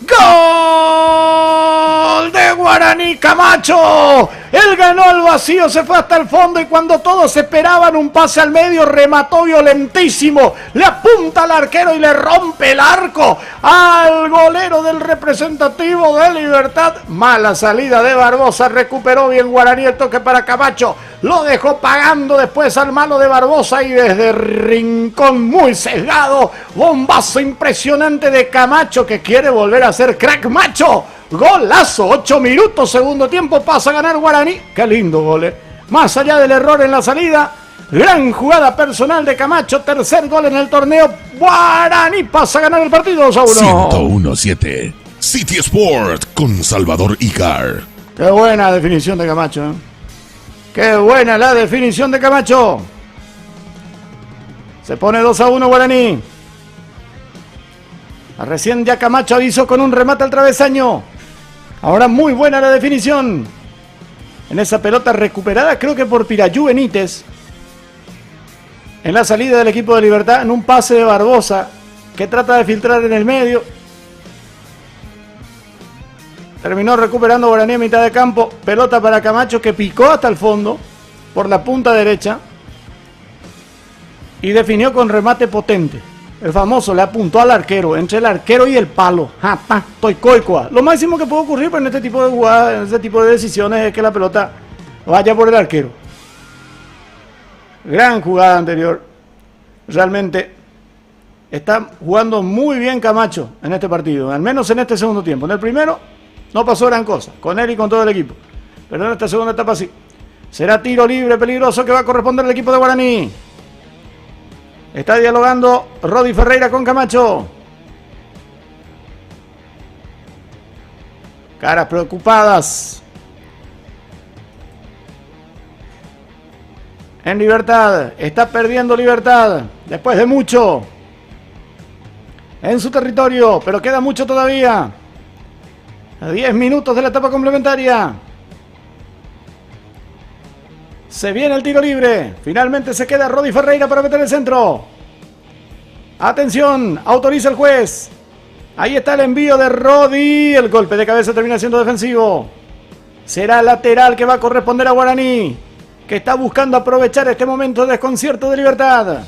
¡Gol de Guaraní! Camacho, él ganó al vacío, se fue hasta el fondo y cuando todos esperaban un pase al medio, remató violentísimo, le apunta al arquero y le rompe el arco al golero del representativo de Libertad. Mala salida de Barbosa, recuperó bien Guaraní, el toque para Camacho, lo dejó pagando después al malo de Barbosa y desde rincón muy sesgado, bombazo impresionante de Camacho que quiere volver a ser crack macho. Golazo, 8 minutos, segundo tiempo, pasa a ganar Guaraní. Qué lindo gol, Más allá del error en la salida, gran jugada personal de Camacho, tercer gol en el torneo. Guaraní pasa a ganar el partido 2-1. 101.7 City Sport con Salvador Icar. Qué buena definición de Camacho, Qué buena la definición de Camacho. Se pone 2-1 Guaraní. Recién ya Camacho avisó con un remate al travesaño. Ahora muy buena la definición. En esa pelota recuperada, creo que por Pirayú Benítez. En la salida del equipo de Libertad, en un pase de Barbosa, que trata de filtrar en el medio. Terminó recuperando Guaraní a mitad de campo. Pelota para Camacho, que picó hasta el fondo por la punta derecha. Y definió con remate potente. El famoso le apuntó al arquero, entre el arquero y el palo. Japa, toicoicoa. Lo máximo que puede ocurrir en este tipo de jugadas, en este tipo de decisiones, es que la pelota vaya por el arquero. Gran jugada anterior. Realmente está jugando muy bien Camacho en este partido, al menos en este segundo tiempo. En el primero no pasó gran cosa, con él y con todo el equipo. Pero en esta segunda etapa sí. Será tiro libre peligroso que va a corresponder al equipo de Guaraní. Está dialogando Rodi Ferreira con Camacho. Caras preocupadas. En Libertad. Está perdiendo Libertad. Después de mucho. En su territorio. Pero queda mucho todavía. A 10 minutos de la etapa complementaria. Se viene el tiro libre. Finalmente se queda Rodi Ferreira para meter el centro. Atención, autoriza el juez. Ahí está el envío de Rodi. El golpe de cabeza termina siendo defensivo. Será lateral que va a corresponder a Guaraní, que está buscando aprovechar este momento de desconcierto de Libertad.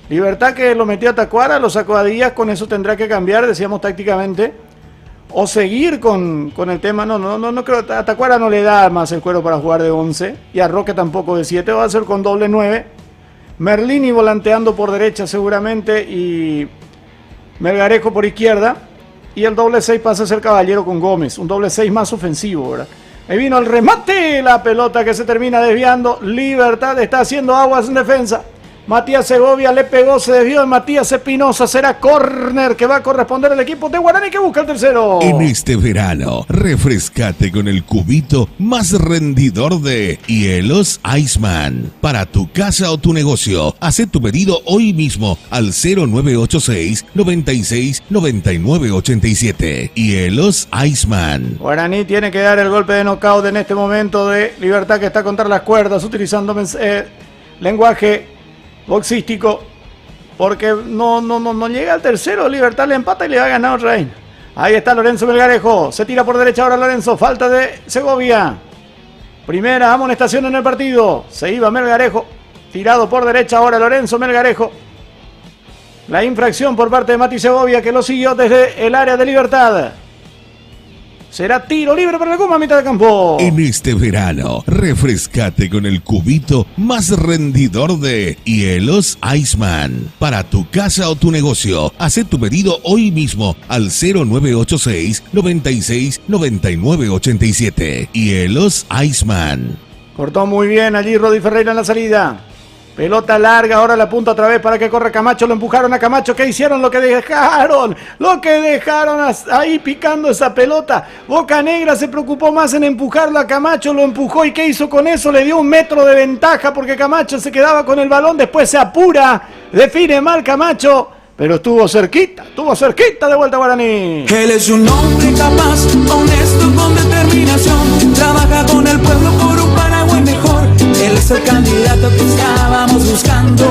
Libertad que lo metió a Tacuara, lo sacó a Díaz. Con eso tendrá que cambiar, decíamos, tácticamente. O seguir con el tema. No creo. A Tacuara no le da más el cuero para jugar de 11. Y a Roque tampoco de 7. Va a ser con doble 9. Merlini volanteando por derecha seguramente. Y Melgarejo por izquierda. Y el doble 6 pasa a ser Caballero con Gómez. Un doble 6 más ofensivo, ¿verdad? Ahí vino el remate. La pelota que se termina desviando. Libertad está haciendo aguas en defensa. Matías Segovia le pegó, se desvió de Matías Espinosa. Será córner que va a corresponder al equipo de Guaraní, que busca el tercero. En este verano, refrescate con el cubito más rendidor de Hielos Iceman. Para tu casa o tu negocio, haz tu pedido hoy mismo al 0986 96 99 87. Hielos Iceman. Guaraní tiene que dar el golpe de nocaut en este momento de Libertad, que está contra las cuerdas, utilizando lenguaje boxístico, porque no llega al tercero. Libertad le empata y le va a ganar otra vez. Ahí está Lorenzo Melgarejo, se tira por derecha ahora Lorenzo, falta de Segovia. Primera amonestación en el partido. Se iba Melgarejo, tirado por derecha ahora Lorenzo Melgarejo. La infracción por parte de Mati Segovia, que lo siguió desde el área de Libertad. Será tiro libre para el Guma a mitad de campo. En este verano, refrescate con el cubito más rendidor de Hielos Iceman. Para tu casa o tu negocio, haz tu pedido hoy mismo al 0986 96 99 87. Hielos Iceman. Cortó muy bien allí Rodi Ferreira en la salida. Pelota larga, ahora la punta otra vez para que corra Camacho. Lo empujaron a Camacho. ¿Qué hicieron? Lo que dejaron ahí picando esa pelota. Boca Negra se preocupó más en empujarlo a Camacho. Lo empujó, ¿y qué hizo con eso? Le dio 1 metro de ventaja porque Camacho se quedaba con el balón. Después se apura, define mal Camacho, pero estuvo cerquita de vuelta Guaraní. Él es un hombre capaz, honesto, con determinación. Trabaja con el pueblo por un Paraguay mejor. Él es el candidato que estábamos buscando.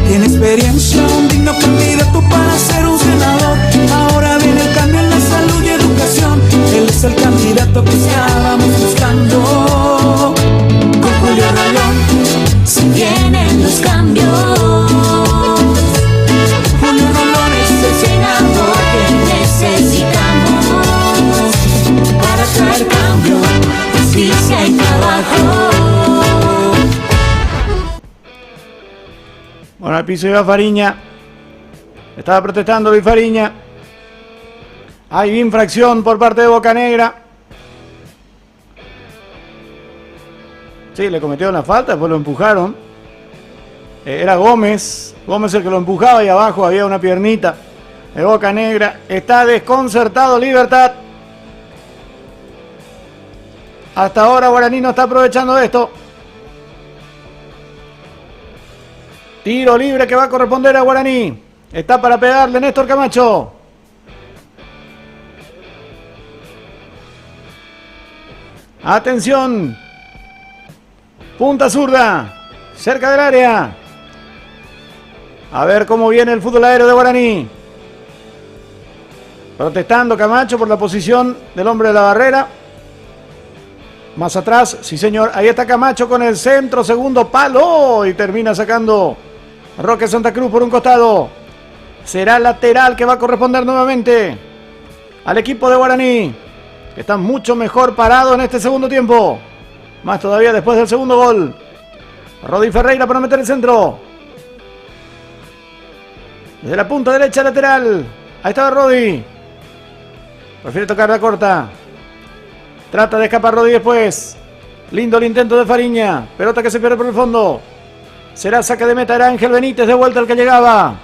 Tiene experiencia, un digno candidato para ser un senador. Ahora viene el cambio en la salud y educación. Él es el candidato que estábamos buscando. Con Julio Rolón se vienen los cambios. Julio Rolón es el senador que necesitamos para traer cambio, justicia y trabajo. Bueno, al piso iba Fariña. Estaba protestando Luis Fariña. Hay infracción por parte de Boca Negra. Sí, le cometió una falta, después lo empujaron. Era Gómez el que lo empujaba, y abajo había una piernita de Boca Negra. Está desconcertado Libertad. Hasta ahora Guaraní no está aprovechando esto. Tiro libre que va a corresponder a Guaraní. Está para pegarle Néstor Camacho. Atención. Punta zurda. Cerca del área. A ver cómo viene el fútbol aéreo de Guaraní. Protestando Camacho por la posición del hombre de la barrera. Más atrás, sí señor. Ahí está Camacho con el centro, segundo palo. Y termina sacando Roque Santa Cruz por un costado. Será lateral que va a corresponder nuevamente al equipo de Guaraní, que está mucho mejor parado en este segundo tiempo. Más todavía después del segundo gol. Rodi Ferreira para meter el centro. Desde la punta derecha lateral. Ahí estaba Rodi. Prefiere tocar la corta. Trata de escapar Rodi después. Lindo el intento de Fariña. Pelota que se pierde por el fondo. Será saque de meta. Era Ángel Benítez de vuelta el que llegaba.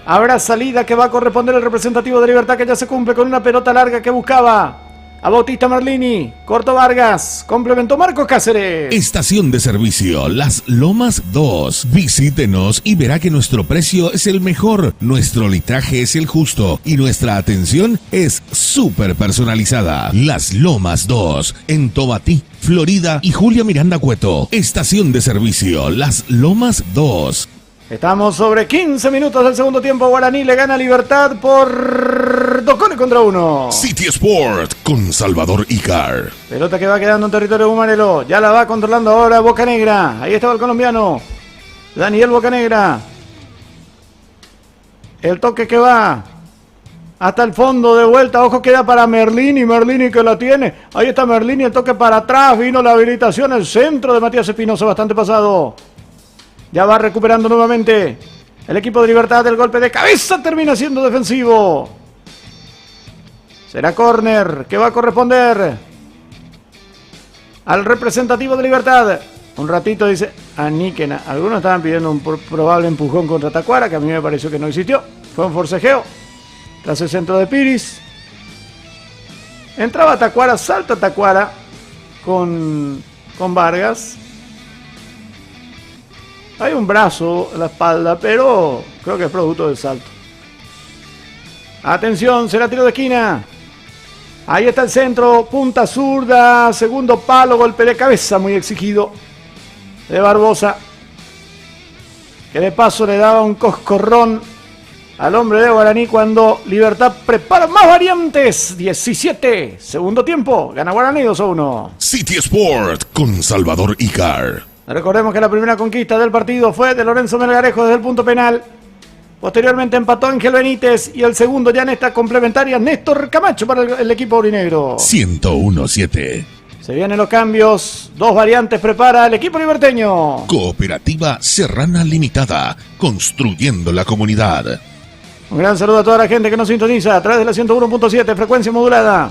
Habrá salida que va a corresponder al representativo de Libertad, que ya se cumple con una pelota larga que buscaba a Bautista Merlini. Corto Vargas. Complementó Marcos Cáceres. Estación de servicio Las Lomas 2. Visítenos y verá que nuestro precio es el mejor, nuestro litraje es el justo y nuestra atención es súper personalizada. Las Lomas 2, en Tobatí, Florida y Julia Miranda Cueto. Estación de servicio Las Lomas 2. Estamos sobre 15 minutos del segundo tiempo. Guaraní le gana a Libertad por 2-1. City Sport con Salvador Icar. Pelota que va quedando en territorio Bumanelo. Ya la va controlando ahora Bocanegra. Ahí estaba el colombiano Daniel Bocanegra. El toque que va hasta el fondo de vuelta. Ojo, queda para Merlini. Merlini que la tiene. Ahí está Merlini. El toque para atrás. Vino la habilitación. El centro de Matías Espinosa bastante pasado. Ya va recuperando nuevamente el equipo de Libertad. El golpe de cabeza termina siendo defensivo. Será córner que va a corresponder al representativo de Libertad. Un ratito dice Aníquena. Algunos estaban pidiendo un probable empujón contra Tacuara, que a mí me pareció que no existió. Fue un forcejeo tras el centro de Piris. Entraba Tacuara, salta Tacuara con Vargas. Hay un brazo en la espalda, pero creo que es producto del salto. Atención, será tiro de esquina. Ahí está el centro, punta zurda, segundo palo, golpe de cabeza muy exigido de Barbosa, que de paso le daba un coscorrón al hombre de Guaraní cuando Libertad prepara más variantes. 17, segundo tiempo, gana Guaraní 2-1. City Sport con Salvador Icar. Recordemos que la primera conquista del partido fue de Lorenzo Melgarejo desde el punto penal. Posteriormente empató Ángel Benítez y el segundo ya en esta complementaria Néstor Camacho para el equipo aurinegro. 101-7. Se vienen los cambios, dos variantes prepara el equipo liberteño. Cooperativa Serrana Limitada, construyendo la comunidad. Un gran saludo a toda la gente que nos sintoniza a través de la 101.7, frecuencia modulada.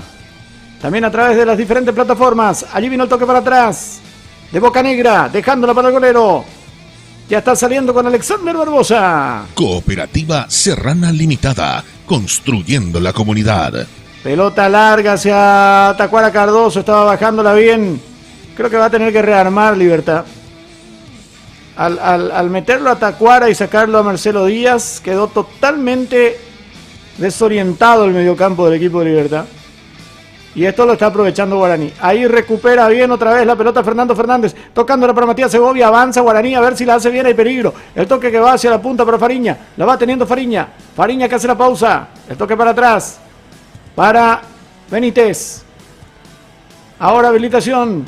También a través de las diferentes plataformas. Allí vino el toque para atrás de Bocanegra, dejándola para el golero. Ya está saliendo con Alexander Barbosa. Cooperativa Serrana Limitada, construyendo la comunidad. Pelota larga hacia Tacuara Cardoso, estaba bajándola bien. Creo que va a tener que rearmar Libertad. Al meterlo a Tacuara y sacarlo a Marcelo Díaz, quedó totalmente desorientado el mediocampo del equipo de Libertad. Y esto lo está aprovechando Guaraní. Ahí recupera bien otra vez la pelota Fernando Fernández. Tocándola para Matías Segovia. Avanza Guaraní a ver si la hace bien. Hay peligro. El toque que va hacia la punta para Fariña. La va teniendo Fariña. Fariña que hace la pausa. El toque para atrás. Para Benítez. Ahora habilitación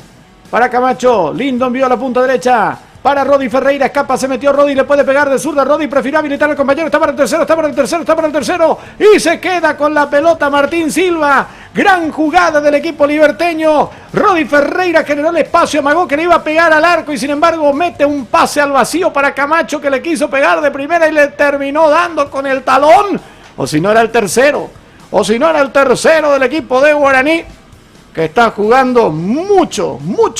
para Camacho. Lindo envió a la punta derecha. Para Rodi Ferreira, escapa, se metió Rodi, le puede pegar de zurda, Rodi prefiere habilitar al compañero, está para el tercero, está para el tercero, está para el tercero, y se queda con la pelota Martín Silva. Gran jugada del equipo liberteño. Rodi Ferreira generó el espacio, amagó que le iba a pegar al arco y sin embargo mete un pase al vacío para Camacho, que le quiso pegar de primera y le terminó dando con el talón. O si no era el tercero, del equipo de Guaraní, que está jugando mucho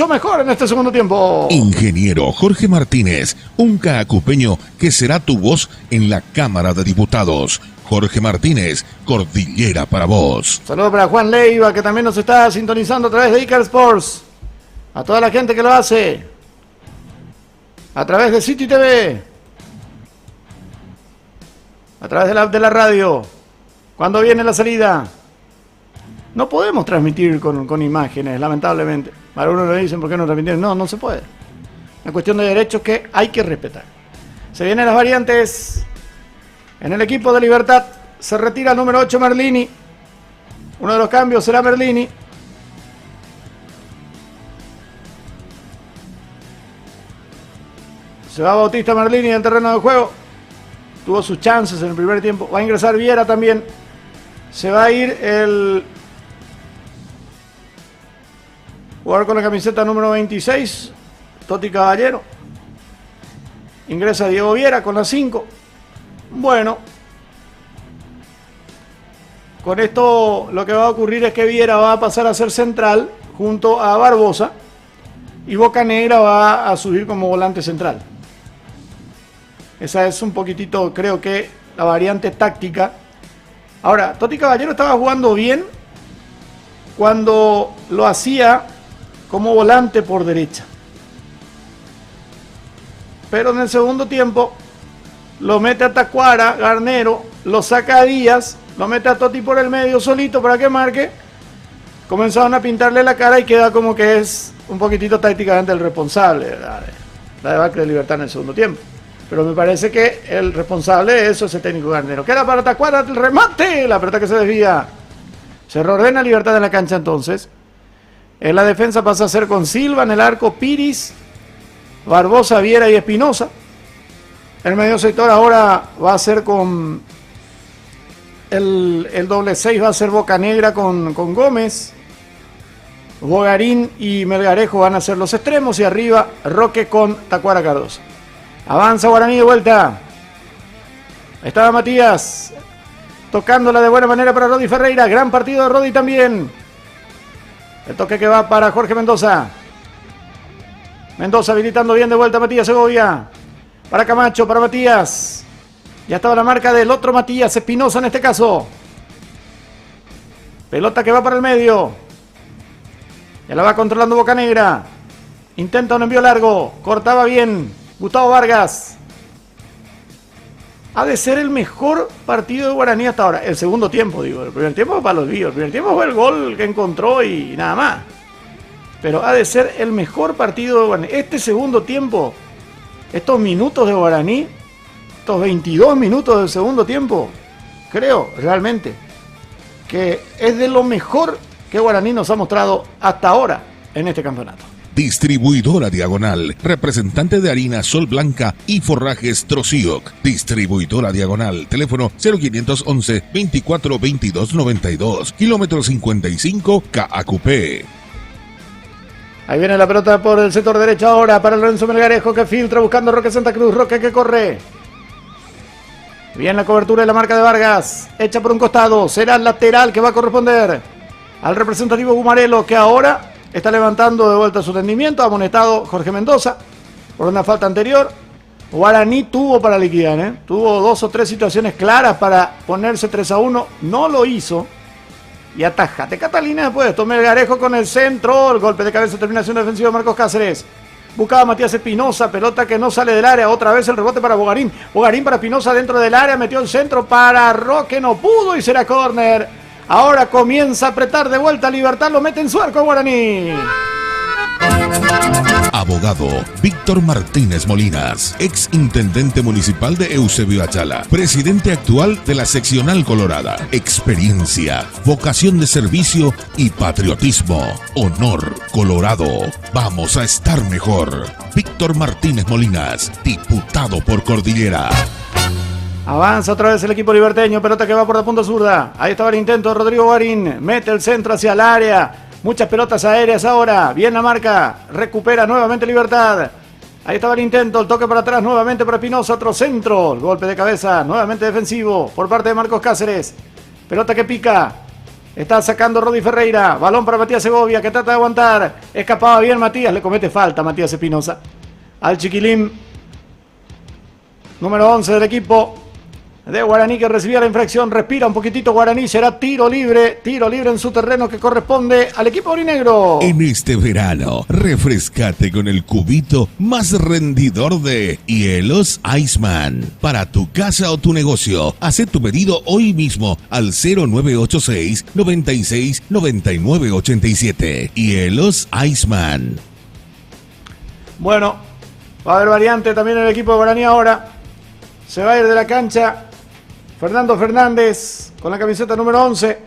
mejor en este segundo tiempo. Ingeniero Jorge Martínez, un caacupeño que será tu voz en la Cámara de Diputados. Jorge Martínez, Cordillera para vos. Saludos para Juan Leiva, que también nos está sintonizando a través de Icar Sports. A toda la gente que lo hace a través de City TV. a través de la radio. ¿Cuándo viene la salida? No podemos transmitir con imágenes, lamentablemente. Algunos le dicen, ¿por qué no transmitir? No se puede. Una cuestión de derechos que hay que respetar. Se vienen las variantes. En el equipo de Libertad se retira el número 8, Merlini. Uno de los cambios será Merlini. Se va Bautista Merlini del terreno de juego. Tuvo sus chances en el primer tiempo. Va a ingresar Viera también. Se va a ir el jugador con la camiseta número 26, Toti Caballero. Ingresa Diego Viera con la 5. Bueno, con esto lo que va a ocurrir es que Viera va a pasar a ser central junto a Barbosa y Bocanegra va a subir como volante central. Esa es un poquitito, creo que, la variante táctica. Ahora, Toti Caballero estaba jugando bien cuando lo hacía como volante por derecha. Pero en el segundo tiempo lo mete a Tacuara, Garnero, lo saca a Díaz, lo mete a Toti por el medio solito para que marque. Comenzaron a pintarle la cara y queda como que es un poquitito tácticamente el responsable la debacle de Libertad en el segundo tiempo. Pero me parece que el responsable de eso es el técnico Garnero. Queda para Tacuara el remate, la pelota que se desvía. Se reordena Libertad en la cancha entonces. En la defensa pasa a ser con Silva, en el arco Piris, Barbosa, Viera y Espinosa. El medio sector ahora va a ser con el doble 6, va a ser Bocanegra con Gómez. Bogarín y Melgarejo van a ser los extremos y arriba Roque con Tacuara Cardoso. Avanza Guaraní de vuelta. Estaba Matías tocándola de buena manera para Rodi Ferreira. Gran partido de Rodi también. El toque que va para Jorge Mendoza. Mendoza habilitando bien de vuelta a Matías Segovia. Para Camacho, para Matías. Ya estaba la marca del otro Matías, Espinosa en este caso. Pelota que va para el medio. Ya la va controlando Bocanegra. Intenta un envío largo. Cortaba bien Gustavo Vargas. Ha de ser el mejor partido de Guaraní hasta ahora. El segundo tiempo, digo. El primer tiempo fue para los olvido. El primer tiempo fue el gol que encontró y nada más. Pero ha de ser el mejor partido de Guaraní. Este segundo tiempo, estos minutos de Guaraní, estos 22 minutos del segundo tiempo, creo realmente que es de lo mejor que Guaraní nos ha mostrado hasta ahora en este campeonato. Distribuidora Diagonal, representante de harina Sol Blanca y forrajes Trocioc. Distribuidora Diagonal, teléfono 0511 24 22 92, kilómetro 55, KAQP. Ahí viene la pelota por el sector derecho ahora para Lorenzo Melgarejo que filtra buscando Roque Santa Cruz. Roque que corre. Bien la cobertura de la marca de Vargas. Hecha por un costado. Será el lateral que va a corresponder al representativo Gumarelo que ahora está levantando de vuelta su rendimiento. Amonestado Jorge Mendoza por una falta anterior. Guaraní tuvo para liquidar, tuvo 2 o 3 situaciones claras para ponerse 3-1. No lo hizo. Y atajate Catalina después de esto. Melgarejo con el centro. El golpe de cabeza, terminación defensiva de Marcos Cáceres. Buscaba Matías Espinosa. Pelota que no sale del área. Otra vez el rebote para Bogarín. Bogarín para Espinosa dentro del área. Metió el centro para Roque. No pudo y será córner. Ahora comienza a apretar de vuelta Libertad. Lo mete en su arco Guaraní. Abogado Víctor Martínez Molinas, ex intendente municipal de Eusebio Ayala, presidente actual de la seccional Colorada. Experiencia, vocación de servicio y patriotismo. Honor Colorado. Vamos a estar mejor. Víctor Martínez Molinas, diputado por Cordillera. Avanza otra vez el equipo liberteño. Pelota que va por la punta zurda. Ahí estaba el intento de Rodrigo Guarín. Mete el centro hacia el área. Muchas pelotas aéreas ahora. Bien la marca. Recupera nuevamente Libertad. Ahí estaba el intento. El toque para atrás nuevamente para Espinosa. Otro centro. El golpe de cabeza. Nuevamente defensivo por parte de Marcos Cáceres. Pelota que pica. Está sacando Rodi Ferreira. Balón para Matías Segovia que trata de aguantar. Escapaba bien Matías. Le comete falta a Matías Espinosa. Al chiquilín. Número 11 del equipo de Guaraní que recibía la infracción. Respira un poquitito Guaraní, será tiro libre en su terreno que corresponde al equipo aurinegro. En este verano, refrescate con el cubito más rendidor de Hielos Iceman. Para tu casa o tu negocio, haz tu pedido hoy mismo al 0986 96 99 87. Hielos Iceman. Bueno, va a haber variante también en el equipo de Guaraní ahora. Se va a ir de la cancha Fernando Fernández con la camiseta número 11.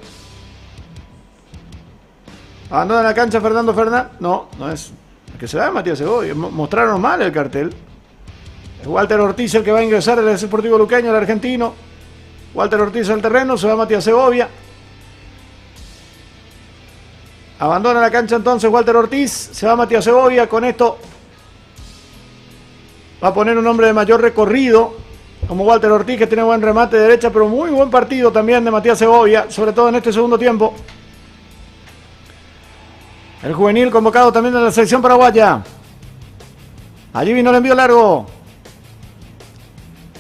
Abandona la cancha Fernando Fernández. No es. Que se va Matías Segovia. Mostraron mal el cartel. Es Walter Ortiz el que va a ingresar al Deportivo Luqueño, el argentino. Walter Ortiz al terreno, se va Matías Segovia. Abandona la cancha entonces Walter Ortiz. Se va Matías Segovia. Con esto va a poner un hombre de mayor recorrido, como Walter Ortiz, que tiene buen remate de derecha, pero muy buen partido también de Matías Segovia, sobre todo en este segundo tiempo. El juvenil convocado también de la selección paraguaya. Allí vino el envío largo.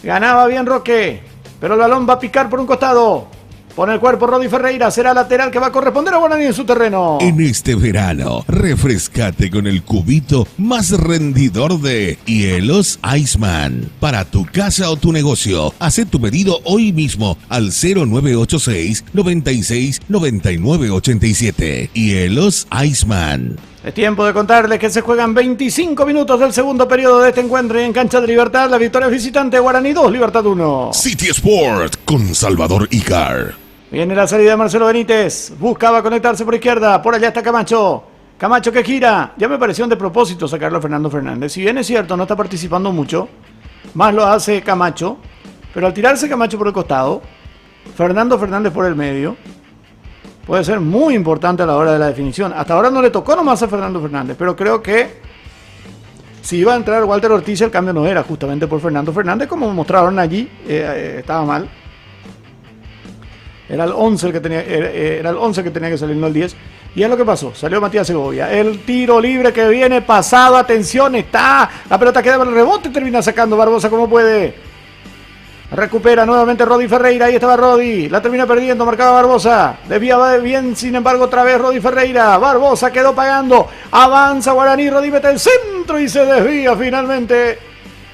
Ganaba bien Roque, pero el balón va a picar por un costado. Pone el cuerpo Rodi Ferreira, será lateral que va a corresponder a Guaraní en su terreno. En este verano, refrescate con el cubito más rendidor de Hielos Iceman. Para tu casa o tu negocio, haz tu pedido hoy mismo al 0986 96 99 87. Hielos Iceman. Es tiempo de contarles que se juegan 25 minutos del segundo periodo de este encuentro y en cancha de Libertad, la victoria visitante Guaraní 2, Libertad 1. City Sport con Salvador Icar. Viene la salida de Marcelo Benítez, buscaba conectarse por izquierda, por allá está Camacho. Camacho que gira, ya me pareció de propósito sacarlo a Fernando Fernández. Si bien es cierto, no está participando mucho, más lo hace Camacho, pero al tirarse Camacho por el costado, Fernando Fernández por el medio, puede ser muy importante a la hora de la definición. Hasta ahora no le tocó nomás a Fernando Fernández, pero creo que si iba a entrar Walter Ortiz, el cambio no era justamente por Fernando Fernández, como mostraron allí, estaba mal. Era el 11 el que tenía, era el 11 que tenía que salir, no el 10. Y es lo que pasó, salió Matías Segovia. El tiro libre que viene pasado, atención, está. La pelota queda en el rebote y termina sacando Barbosa como puede. Recupera nuevamente Rodi Ferreira, ahí estaba Rodi, la termina perdiendo, marcaba Barbosa, desviaba bien, sin embargo otra vez Rodi Ferreira, Barbosa quedó pagando, avanza Guaraní, Rodi mete el centro y se desvía finalmente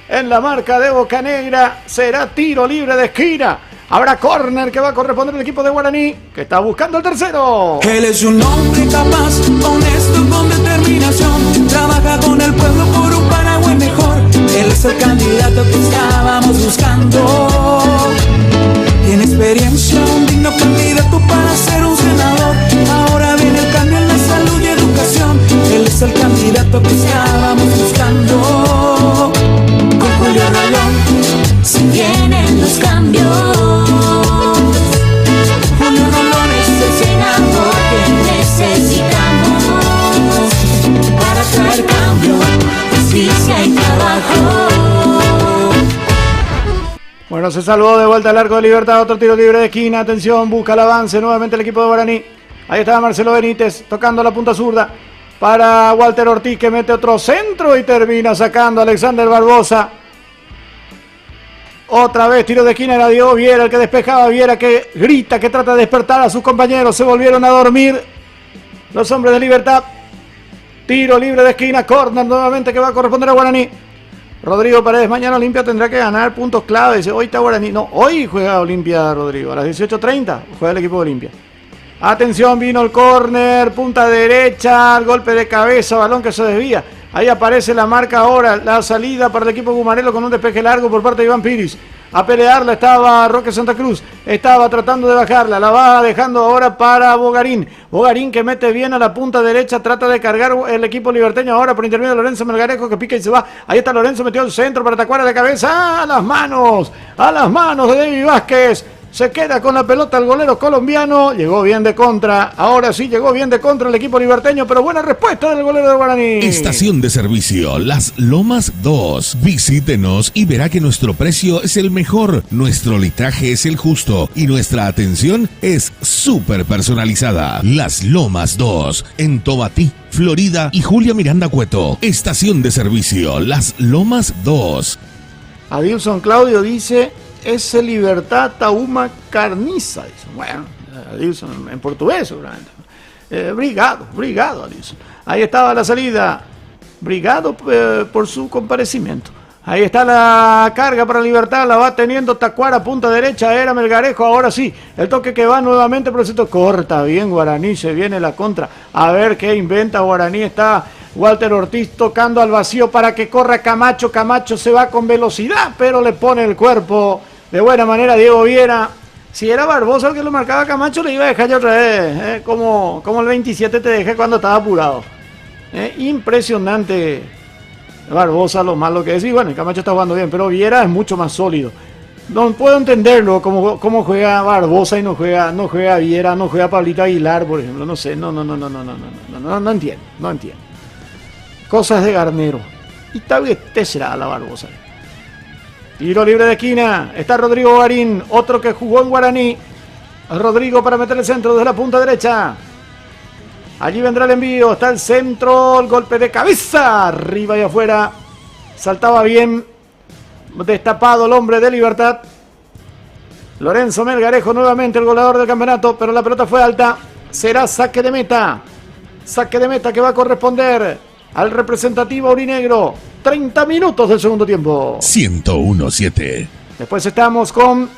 en la marca de Bocanegra, será tiro libre de esquina, habrá córner que va a corresponder al equipo de Guaraní, que está buscando el tercero. Él es un hombre capaz, honesto, con determinación, trabaja con el pueblo por un Paraguay mejor. Él es el candidato que estábamos buscando. Tiene experiencia, un digno candidato para ser un senador. Ahora viene el cambio en la salud y educación. Él es el candidato que estábamos buscando. Con Julio Rolón, si vienen los cambios. Julio Rolón es el senador que necesitamos para traer cambio. Justicia y trabajo. Bueno, se salvó de vuelta al arco de Libertad, otro tiro libre de esquina, atención, busca el avance nuevamente el equipo de Guaraní. Ahí estaba Marcelo Benítez tocando la punta zurda para Walter Ortiz, que mete otro centro y termina sacando a Alexander Barbosa. Otra vez tiro de esquina, era Diego Viera el que despejaba, Viera que grita, que trata de despertar a sus compañeros, se volvieron a dormir los hombres de Libertad. Tiro libre de esquina, córner nuevamente que va a corresponder a Guaraní. Rodrigo Paredes, mañana Olimpia tendrá que ganar puntos clave. Dice, hoy está Guaraní. No, hoy juega Olimpia, Rodrigo. A las 18:30 juega el equipo de Olimpia. Atención, vino el córner, punta derecha, el golpe de cabeza, balón que se desvía. Ahí aparece la marca ahora, la salida para el equipo Gumarelo con un despeje largo por parte de Iván Piris. A pelearla estaba Roque Santa Cruz, estaba tratando de bajarla, la va dejando ahora para Bogarín. Bogarín que mete bien a la punta derecha, trata de cargar el equipo liberteño ahora por intermedio de Lorenzo Melgarejo que pica y se va. Ahí está Lorenzo, metió el centro para atacar a la cabeza, a las manos de David Vázquez. Se queda con la pelota el golero colombiano. Llegó bien de contra. Ahora sí llegó bien de contra el equipo liberteño, pero buena respuesta del golero de Guaraní. Estación de servicio Las Lomas 2. Visítenos y verá que nuestro precio es el mejor, nuestro litraje es el justo y nuestra atención es súper personalizada. Las Lomas 2 en Tobatí, Florida y Julia Miranda Cueto. Estación de servicio Las Lomas 2. Adilson Claudio dice ese Libertad Tauma Carniza. Dice. Bueno, Adilson en portugués seguramente. Brigado, Adilson. Ahí estaba la salida. Brigado por su comparecimiento. Ahí está la carga para Libertad, la va teniendo Tacuara, punta derecha, era Melgarejo, ahora sí, el toque que va nuevamente, pero esto corta bien Guaraní, se viene la contra, a ver qué inventa Guaraní, está Walter Ortiz tocando al vacío para que corra Camacho, Camacho se va con velocidad, pero le pone el cuerpo de buena manera Diego Viera. Si era Barbosa el que lo marcaba Camacho, le iba a dejar ya otra vez, como el 27 te dejé cuando estaba apurado. Impresionante Barbosa, lo malo que es, y bueno, el Camacho está jugando bien, pero Viera es mucho más sólido. No puedo entenderlo, cómo juega Barbosa y no juega Viera, no juega Pablito Aguilar, por ejemplo, no sé, no entiendo. Cosas de Garnero. Y tal vez te será la Barbosa. Tiro libre de esquina, está Rodrigo Garín, otro que jugó en Guaraní. Rodrigo para meter el centro desde la punta derecha. Allí vendrá el envío, está el centro, el golpe de cabeza, arriba y afuera, saltaba bien, destapado el hombre de Libertad. Lorenzo Melgarejo nuevamente el goleador del campeonato, pero la pelota fue alta, será saque de meta que va a corresponder al representativo aurinegro, 30 minutos del segundo tiempo. 101.7. Después estamos con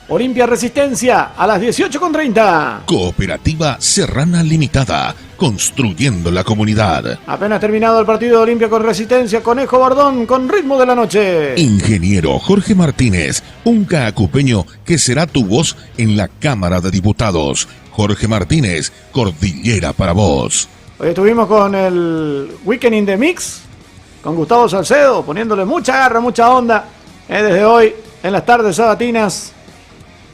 Olimpia Resistencia a las 18:30. Cooperativa Serrana Limitada, construyendo la comunidad. Apenas terminado el partido de Olimpia con Resistencia, Conejo Bordón con ritmo de la noche. Ingeniero Jorge Martínez, un caacupeño que será tu voz en la Cámara de Diputados. Jorge Martínez, Cordillera para vos. Hoy estuvimos con el Weekend in the Mix, con Gustavo Salcedo, poniéndole mucha garra, mucha onda, desde hoy en las tardes sabatinas.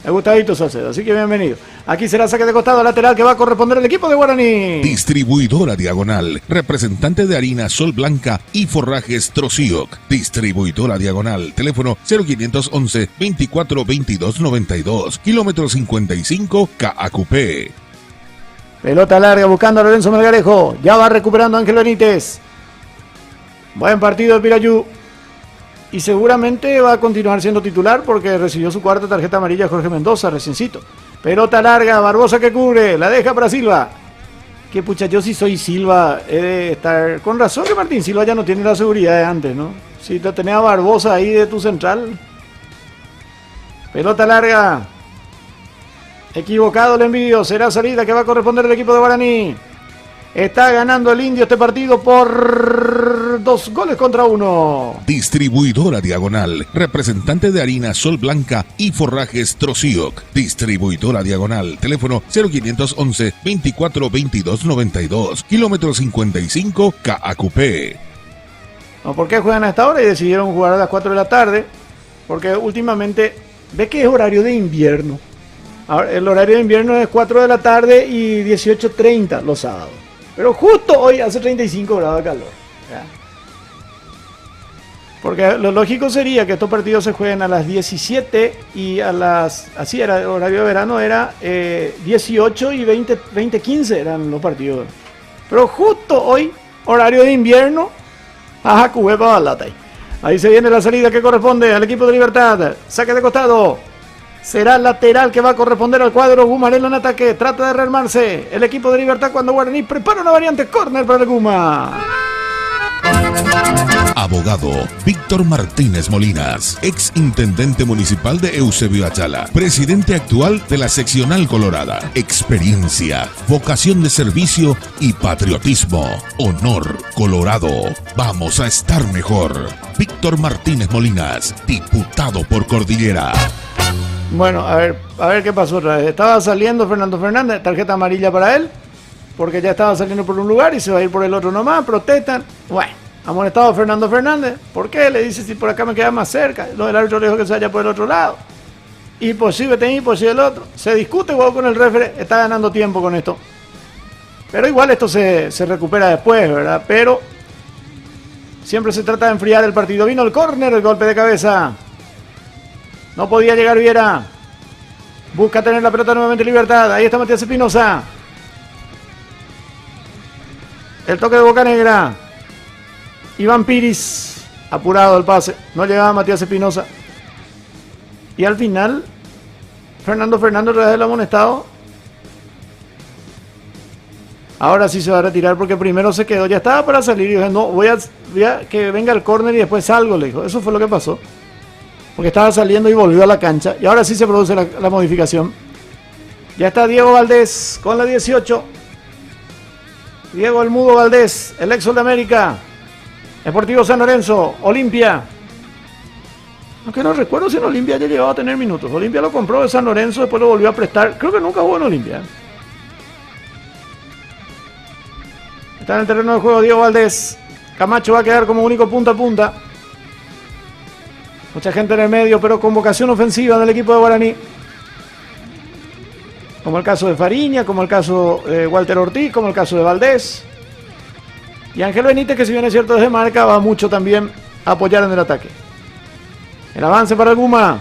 Me Gustavito Salcedo, así que bienvenido. Aquí será saque de costado lateral que va a corresponder al equipo de Guaraní. Distribuidora Diagonal, representante de harina Sol Blanca y forrajes Trocioc. Distribuidora Diagonal, teléfono 0511 24 22 92, kilómetro 55, KAQP. Pelota larga buscando a Lorenzo Melgarejo, ya va recuperando Ángel Benítez. Buen partido de Pirayú. Y seguramente va a continuar siendo titular porque recibió su cuarta tarjeta amarilla Jorge Mendoza, reciencito. Pelota larga, Barbosa que cubre, la deja para Silva. Que pucha, yo si soy Silva, he de estar... Con razón que Martín Silva ya no tiene la seguridad de antes, ¿no? Si te tenés a Barbosa ahí de tu central. Pelota larga. Equivocado el envío, será salida que va a corresponder al equipo de Guaraní. Está ganando el Indio este partido por 2-1. Distribuidora Diagonal, representante de harina Sol Blanca y forrajes Trocioc. Distribuidora Diagonal, teléfono 0511 24 22 92, kilómetro 55, KAQP. No, ¿por qué juegan a esta hora y decidieron jugar a las 4 de la tarde? Porque últimamente, ve que es horario de invierno. Ahora, el horario de invierno es 4 de la tarde y 18:30 los sábados. Pero justo hoy hace 35 grados de calor. ¿Ya? Porque lo lógico sería que estos partidos se jueguen a las 17 y a las... Así era, el horario de verano era 18 y 20:15 eran los partidos. Pero justo hoy, horario de invierno, ajá, cubeta balata. Ahí se viene la salida que corresponde al equipo de Libertad. Saque de costado. Será lateral que va a corresponder al cuadro Gumarelo en ataque. Trata de rearmarse el equipo de Libertad cuando Guaraní prepara una variante córner para el Guma. Abogado Víctor Martínez Molinas, ex intendente municipal de Eusebio Ayala, presidente actual de la seccional Colorada. Experiencia, vocación de servicio y patriotismo. Honor Colorado. Vamos a estar mejor. Víctor Martínez Molinas, diputado por Cordillera. Bueno, a ver qué pasó otra vez. Estaba saliendo Fernando Fernández, tarjeta amarilla para él, porque ya estaba saliendo por un lugar y se va a ir por el otro nomás, protestan. Bueno, amonestado Fernando Fernández. ¿Por qué? Le dice si por acá me queda más cerca. Lo del árbitro le dijo que se vaya por el otro lado. Imposible tener, imposible el otro. Se discute igual con el refere, está ganando tiempo con esto. Pero igual esto se recupera después, ¿verdad? Pero siempre se trata de enfriar el partido. Vino el córner, el golpe de cabeza. No podía llegar Viera. Busca tener la pelota nuevamente Libertad. Ahí está Matías Espinosa. El toque de Bocanegra. Iván Piris. Apurado el pase. No llegaba Matías Espinosa. Y al final, Fernando otra vez lo ha amonestado. Ahora sí se va a retirar porque primero se quedó. Ya estaba para salir y dijo, no, voy a que venga el córner y después salgo, le dijo. Eso fue lo que pasó. Porque estaba saliendo y volvió a la cancha. Y ahora sí se produce la modificación. Ya está Diego Valdés con la 18. Diego el Mudo Valdés, el ex Sol de América. Deportivo San Lorenzo, Olimpia. Aunque no recuerdo si en Olimpia ya llegaba a tener minutos. Olimpia lo compró de San Lorenzo, después lo volvió a prestar. Creo que nunca jugó en Olimpia. Está en el terreno de juego Diego Valdés. Camacho va a quedar como único punta a punta. Mucha gente en el medio, pero con vocación ofensiva del equipo de Guaraní. Como el caso de Fariña, como el caso de Walter Ortiz, como el caso de Valdés. Y Ángel Benítez, que si bien es cierto desde marca, va mucho también a apoyar en el ataque. El avance para el Guma.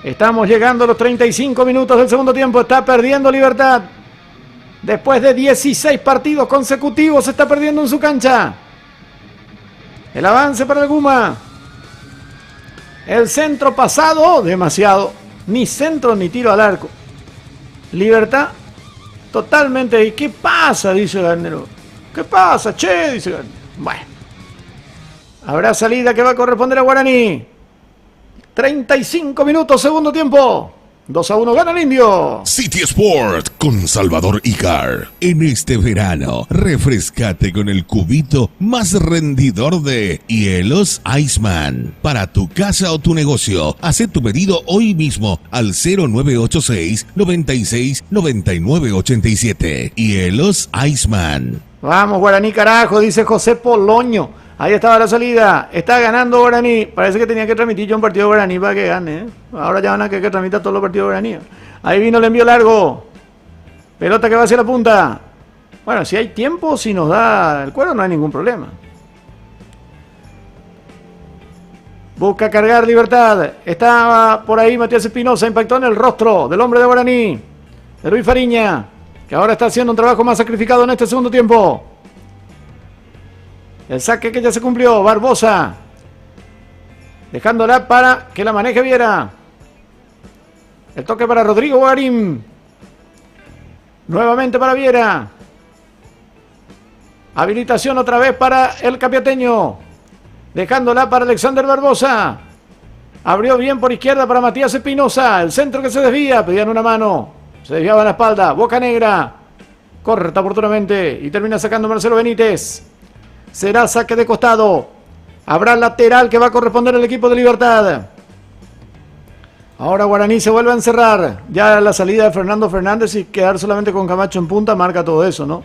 Estamos llegando a los 35 minutos del segundo tiempo. Está perdiendo Libertad. Después de 16 partidos consecutivos, se está perdiendo en su cancha. El avance para el Guma. El centro pasado, demasiado. Ni centro ni tiro al arco. Libertad totalmente. ¿Y qué pasa? Dice Garnero. ¿Qué pasa, che? Dice Garnero. Bueno. Habrá salida que va a corresponder a Guaraní. 35 minutos, segundo tiempo. 2-1 gana el Indio. City Sport con Salvador Icar. En este verano, refrescate con el cubito más rendidor de Hielos Iceman. Para tu casa o tu negocio, haz tu pedido hoy mismo al 0986 96 99 87. Hielos Iceman. Vamos, Guaraní, carajo, dice José Poloño. Ahí estaba la salida. Está ganando Guaraní. Parece que tenía que transmitir yo un partido de Guaraní para que gane, ¿eh? Ahora ya van a querer que transmita todos los partidos de Guaraní. Ahí vino el envío largo. Pelota que va hacia la punta. Bueno, si hay tiempo, si nos da el cuero, no hay ningún problema. Busca cargar Libertad. Estaba por ahí Matías Espinosa. Impactó en el rostro del hombre de Guaraní, de Luis Fariña, que ahora está haciendo un trabajo más sacrificado en este segundo tiempo. El saque que ya se cumplió. Barbosa. Dejándola para que la maneje Viera. El toque para Rodrigo Guarín. Nuevamente para Viera. Habilitación otra vez para el capiateño. Dejándola para Alexander Barbosa. Abrió bien por izquierda para Matías Espinosa. El centro que se desvía. Pedían una mano. Se desviaba la espalda. Boca Negra. Corta oportunamente. Y termina sacando Marcelo Benítez. Será saque de costado. Habrá lateral que va a corresponder al equipo de Libertad. Ahora Guaraní se vuelve a encerrar. Ya la salida de Fernando Fernández y quedar solamente con Camacho en punta marca todo eso, ¿no?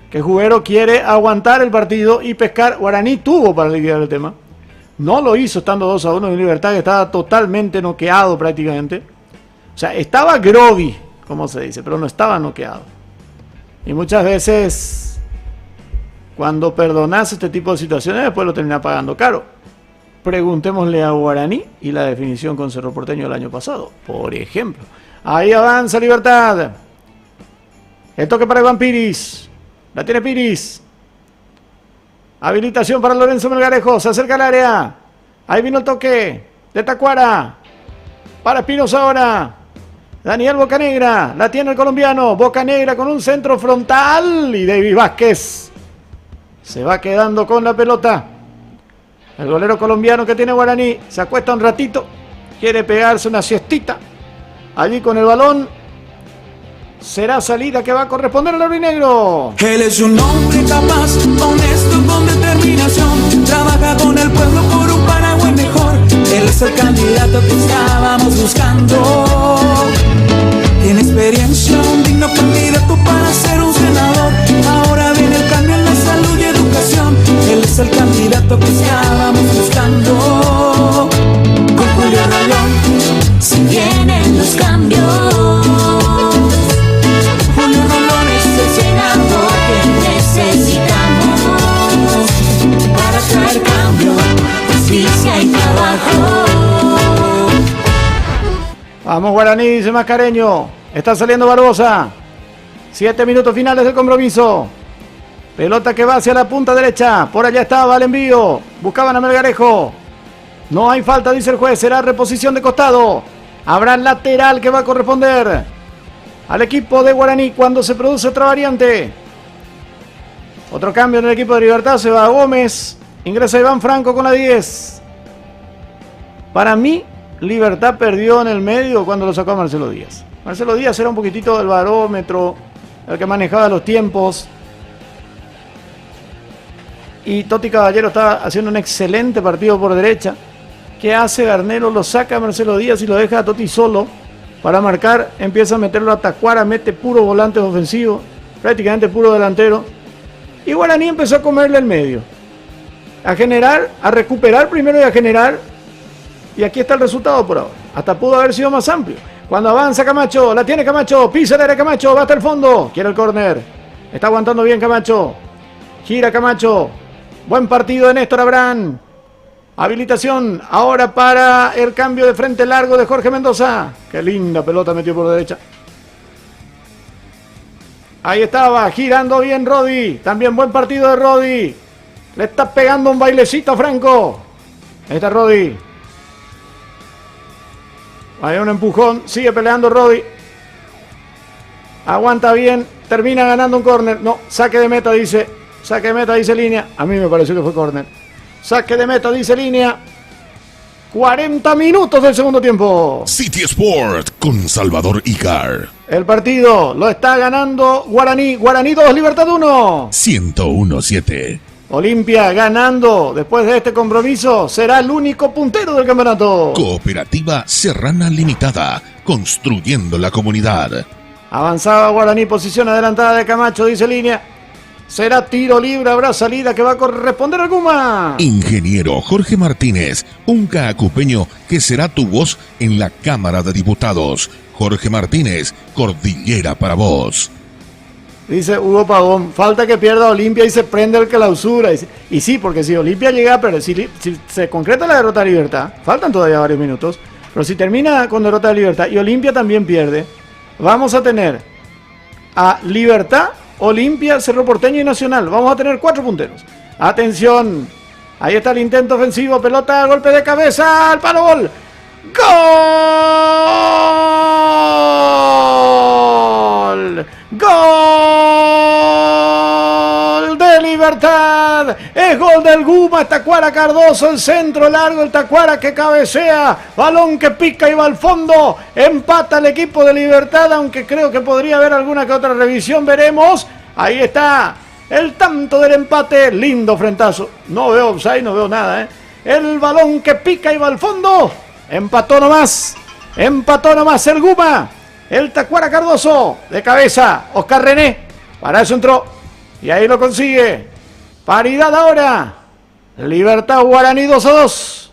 Que Jubero quiere aguantar el partido y pescar. Guaraní tuvo para liquidar el tema. No lo hizo estando 2-1 en Libertad, que estaba totalmente noqueado prácticamente. O sea, estaba groggy, como se dice, pero no estaba noqueado. Y muchas veces, cuando perdonás este tipo de situaciones, después lo terminás pagando caro. Preguntémosle a Guaraní y la definición con Cerro Porteño el año pasado, por ejemplo. Ahí avanza Libertad. El toque para Iván Piris. La tiene Piris. Habilitación para Lorenzo Melgarejo. Se acerca al área. Ahí vino el toque de Tacuara. Para Espinosa ahora. Daniel Bocanegra. La tiene el colombiano. Bocanegra con un centro frontal. Y David Vázquez se va quedando con la pelota. El golero colombiano que tiene Guaraní se acuesta un ratito. Quiere pegarse una siestita. Allí con el balón. Será salida que va a corresponder al aurinegro. Él es un hombre capaz, honesto, con determinación. Trabaja con el pueblo por un Paraguay mejor. Él es el candidato que estábamos buscando. Tiene experiencia, un digno candidato para ser un senador. Ahora viene el cambio en la salud y educación. Él es el candidato que estábamos buscando. Con Julio Rolón, si vienen los cambios. Julio Rolón es el senador que necesitamos para traer cambio, justicia y trabajo. Vamos Guaraní, dice Mascareño. Está saliendo Barbosa. 7 minutos finales del compromiso. Pelota que va hacia la punta derecha. Por allá estaba el envío. Buscaban a Melgarejo. No hay falta, dice el juez. Será reposición de costado. Habrá lateral que va a corresponder al equipo de Guaraní cuando se produce otra variante. Otro cambio en el equipo de Libertad. Se va Gómez. Ingresa Iván Franco con la 10. Para mí, Libertad perdió en el medio cuando lo sacó a Marcelo Díaz. Marcelo Díaz era un poquitito del barómetro, el que manejaba los tiempos. Y Toti Caballero estaba haciendo un excelente partido por derecha. ¿Qué hace Garnero? Lo saca a Marcelo Díaz y lo deja a Toti solo para marcar. Empieza a meterlo a Tacuara, mete puro volante ofensivo, prácticamente puro delantero. Y Guaraní empezó a comerle el medio. A generar, a recuperar primero y a generar. Y aquí está el resultado por ahora. Hasta pudo haber sido más amplio. Cuando avanza Camacho, la tiene Camacho, pisa el área Camacho, va hasta el fondo. Quiere el córner. Está aguantando bien Camacho. Gira Camacho. Buen partido de Néstor Abraham. Habilitación ahora para el cambio de frente largo de Jorge Mendoza. Qué linda pelota metió por derecha. Ahí estaba, girando bien Rodi. También buen partido de Rodi. Le está pegando un bailecito a Franco. Ahí está Rodi. Hay un empujón. Sigue peleando Rodi. Aguanta bien. Termina ganando un córner. No, saque de meta dice. Saque de meta dice línea. A mí me pareció que fue córner. Saque de meta dice línea. 40 minutos del segundo tiempo. City Sport con Salvador Icar. El partido lo está ganando Guaraní. Guaraní 2, Libertad 1. 101-7. Olimpia ganando después de este compromiso. Será el único puntero del campeonato. Cooperativa Serrana Limitada. Construyendo la comunidad. Avanzaba Guaraní, posición adelantada de Camacho, dice línea. Será tiro libre, habrá salida que va a corresponder a Guma. Ingeniero Jorge Martínez, un caacupeño que será tu voz en la Cámara de Diputados. Jorge Martínez, Cordillera para vos. Dice Hugo Pavón, falta que pierda Olimpia y se prende el clausura. Y sí, porque si Olimpia llega, pero si se concreta la derrota de Libertad, faltan todavía varios minutos, pero si termina con derrota de Libertad y Olimpia también pierde, vamos a tener a Libertad, Olimpia, Cerro Porteño y Nacional. Vamos a tener 4 punteros. Atención. Ahí está el intento ofensivo. Pelota, golpe de cabeza. Al palo, gol. ¡Gol! ¡Gol de Libertad! Es gol del Guma. Tacuara Cardoso, el centro largo. El Tacuara que cabecea. Balón que pica y va al fondo. Empata el equipo de Libertad, aunque creo que podría haber alguna que otra revisión. Veremos. Ahí está el tanto del empate. Lindo frentazo. No veo offside, no veo nada, El balón que pica y va al fondo. Empató nomás el Guma. El Tacuara Cardoso de cabeza. Oscar René. Para eso entró. Y ahí lo consigue. Paridad ahora. Libertad Guaraní 2-2.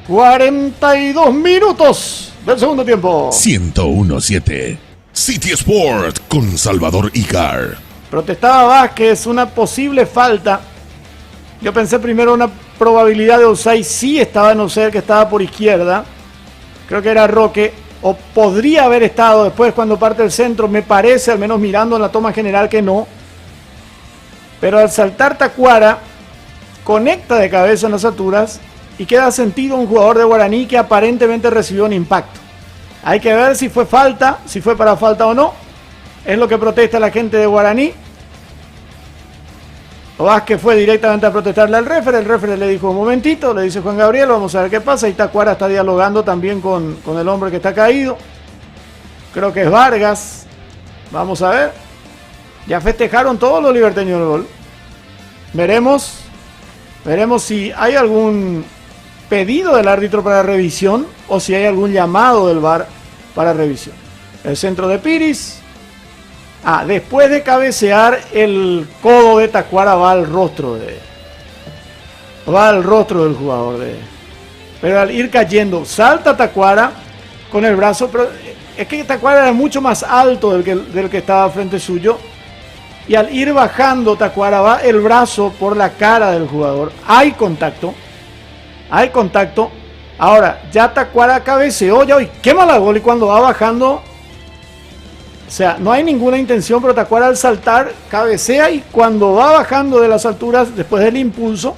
42 minutos del segundo tiempo. 101-7. City Sport con Salvador Icar. Protestaba Vázquez una posible falta. Yo pensé primero una probabilidad de offside. Sí estaba en offside, que estaba por izquierda. Creo que era Roque. O podría haber estado después cuando parte el centro. Me parece, al menos mirando en la toma general, que no. Pero al saltar Tacuara, conecta de cabeza en las alturas y queda sentido un jugador de Guaraní que aparentemente recibió un impacto. Hay que ver si fue falta, si fue para falta o no. Es lo que protesta la gente de Guaraní. Vázquez fue directamente a protestarle al referee. El referee le dijo un momentito, le dice Juan Gabriel, vamos a ver qué pasa. Y Tacuara está dialogando también con el hombre que está caído. Creo que es Vargas. Vamos a ver. Ya festejaron todos los liberteños el gol. Veremos si hay algún pedido del árbitro para revisión o si hay algún llamado del VAR para revisión. El centro de Piris. Después de cabecear, el codo de Tacuara va al rostro del jugador. Pero al ir cayendo, salta Tacuara con el brazo, pero es que Tacuara era mucho más alto del que estaba frente suyo. Y al ir bajando Tacuara va el brazo por la cara del jugador. Hay contacto. Ahora, ya Tacuara cabeceó, ya hoy quema la gol y cuando va bajando, o sea, no hay ninguna intención, pero Tacuara al saltar cabecea y cuando va bajando de las alturas, después del impulso,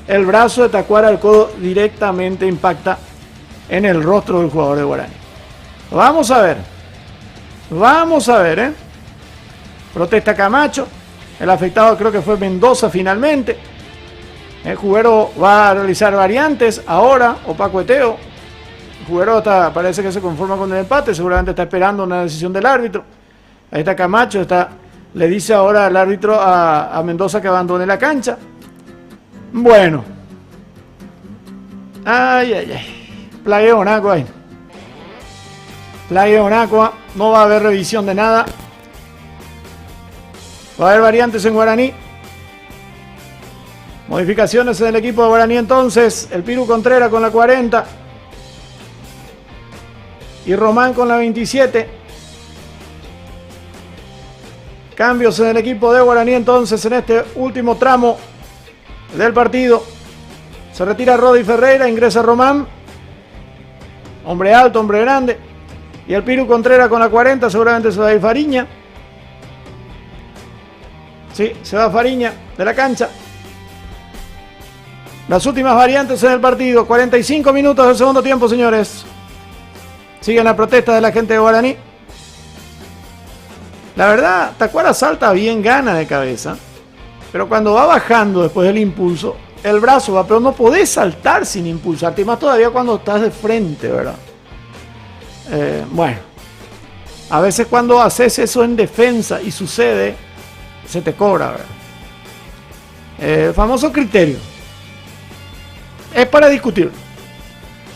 el brazo de Tacuara al codo directamente impacta en el rostro del jugador de Guaraní. Vamos a ver, protesta Camacho, el afectado creo que fue Mendoza finalmente. El juguero va a realizar variantes ahora, o pacueteo. El juguero parece que se conforma con el empate, seguramente está esperando una decisión del árbitro. Ahí está Camacho, le dice ahora al árbitro a Mendoza que abandone la cancha. Bueno. Plagueo Nacua ahí. Plagueo Nacua, no va a haber revisión de nada. Va a haber variantes en Guaraní. Modificaciones en el equipo de Guaraní entonces. El Piru Contreras con la 40. Y Román con la 27. Cambios en el equipo de Guaraní entonces en este último tramo del partido. Se retira Rodi Ferreira, ingresa Román. Hombre alto, hombre grande. Y el Piru Contreras con la 40, seguramente se va a ir Fariña. Sí, se va Fariña de la cancha. Las últimas variantes en el partido. 45 minutos del segundo tiempo, señores. Siguen las protestas de la gente de Guaraní. La verdad, Tacuara salta bien, gana de cabeza. Pero cuando va bajando después del impulso, el brazo va, pero no podés saltar sin impulsarte. Y más todavía cuando estás de frente, ¿verdad? Bueno. A veces cuando haces eso en defensa y sucede, se te cobra, ¿verdad? El famoso criterio. Es para discutir.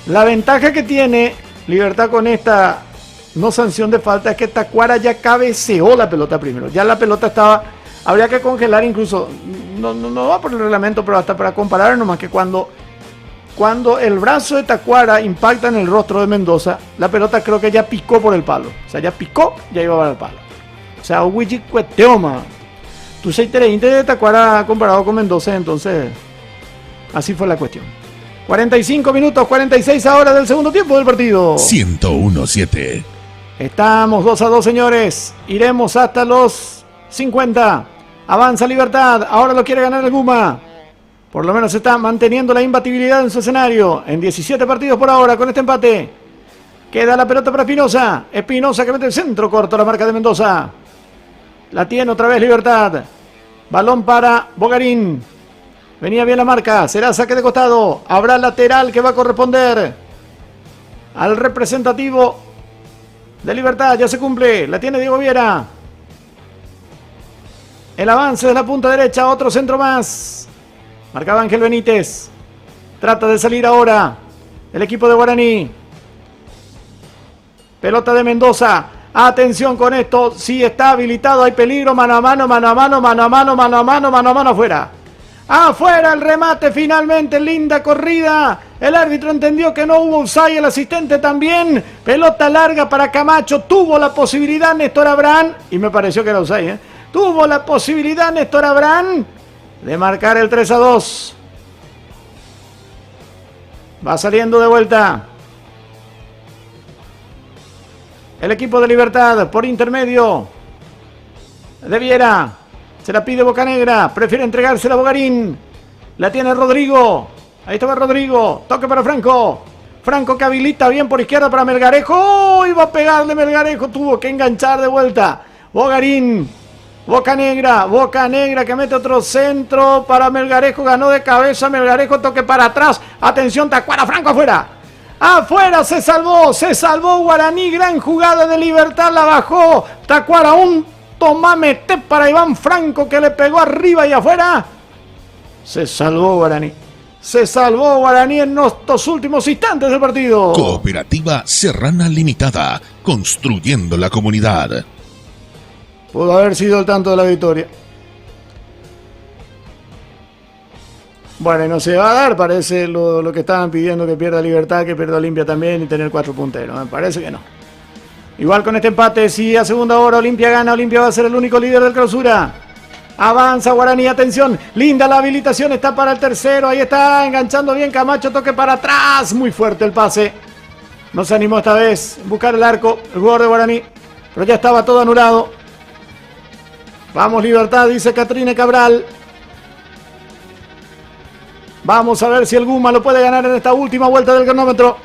La ventaja que tiene Libertad con esta no sanción de falta es que Tacuara ya cabeceó la pelota primero. Ya la pelota estaba... Habría que congelar incluso... No va por el reglamento, pero hasta para comparar nomás que cuando el brazo de Tacuara impacta en el rostro de Mendoza, la pelota creo que ya picó por el palo. O sea, ya picó, ya iba para el palo. O sea, Wiji Cueteoma. Tú 6-3 de Tacuara comparado con Mendoza, entonces... Así fue la cuestión. 45 minutos, 46 ahora del segundo tiempo del partido. 101-7. Estamos 2-2, señores. Iremos hasta los 50. Avanza Libertad. Ahora lo quiere ganar el Guma. Por lo menos está manteniendo la imbatibilidad en su escenario. En 17 partidos por ahora con este empate. Queda la pelota para Espinosa. Espinosa que mete el centro corto, la marca de Mendoza. La tiene otra vez Libertad. Balón para Bogarín. Venía bien la marca, será saque de costado. Habrá lateral que va a corresponder al representativo de Libertad. Ya se cumple, la tiene Diego Viera. El avance de la punta derecha, otro centro más. Marcaba Ángel Benítez. Trata de salir ahora el equipo de Guaraní. Pelota de Mendoza. Atención con esto, sí está habilitado, hay peligro, mano a mano, mano a mano, mano a mano, mano a mano, mano a mano, afuera. Afuera el remate finalmente, linda corrida. El árbitro entendió que no hubo offside, el asistente también. Pelota larga para Camacho, tuvo la posibilidad Néstor Abraham, y me pareció que era offside, tuvo la posibilidad Néstor Abraham de marcar el 3-2. Va saliendo de vuelta el equipo de Libertad por intermedio de Viera. Se la pide Bocanegra, prefiere entregársela a Bogarín. La tiene Rodrigo. Ahí estaba Rodrigo. Toque para Franco. Franco que habilita bien por izquierda para Melgarejo. ¡Oh! Iba a pegarle Melgarejo. Tuvo que enganchar de vuelta. Bogarín. Bocanegra que mete otro centro para Melgarejo. Ganó de cabeza Melgarejo. Toque para atrás. Atención, Tacuara. Franco afuera. Afuera se salvó Guaraní. Gran jugada de Libertad. La bajó Tacuara. Un tomamete para Iván Franco que le pegó arriba y afuera. Se salvó Guaraní. Se salvó Guaraní en estos últimos instantes del partido. Cooperativa Serrana Limitada, construyendo la comunidad. Pudo haber sido el tanto de la victoria. Bueno, y no se va a dar, parece lo que estaban pidiendo, que pierda Libertad, que pierda Olimpia también y tener 4 punteros. Me parece que no. Igual con este empate, si a segunda hora Olimpia gana, Olimpia va a ser el único líder del clausura. Avanza Guaraní, atención, linda la habilitación, está para el tercero, ahí está, enganchando bien Camacho, toque para atrás, muy fuerte el pase. No se animó esta vez a buscar el arco, el jugador de Guaraní, pero ya estaba todo anulado. Vamos Libertad, dice Catrine Cabral. Vamos a ver si el Guma lo puede ganar en esta última vuelta del cronómetro.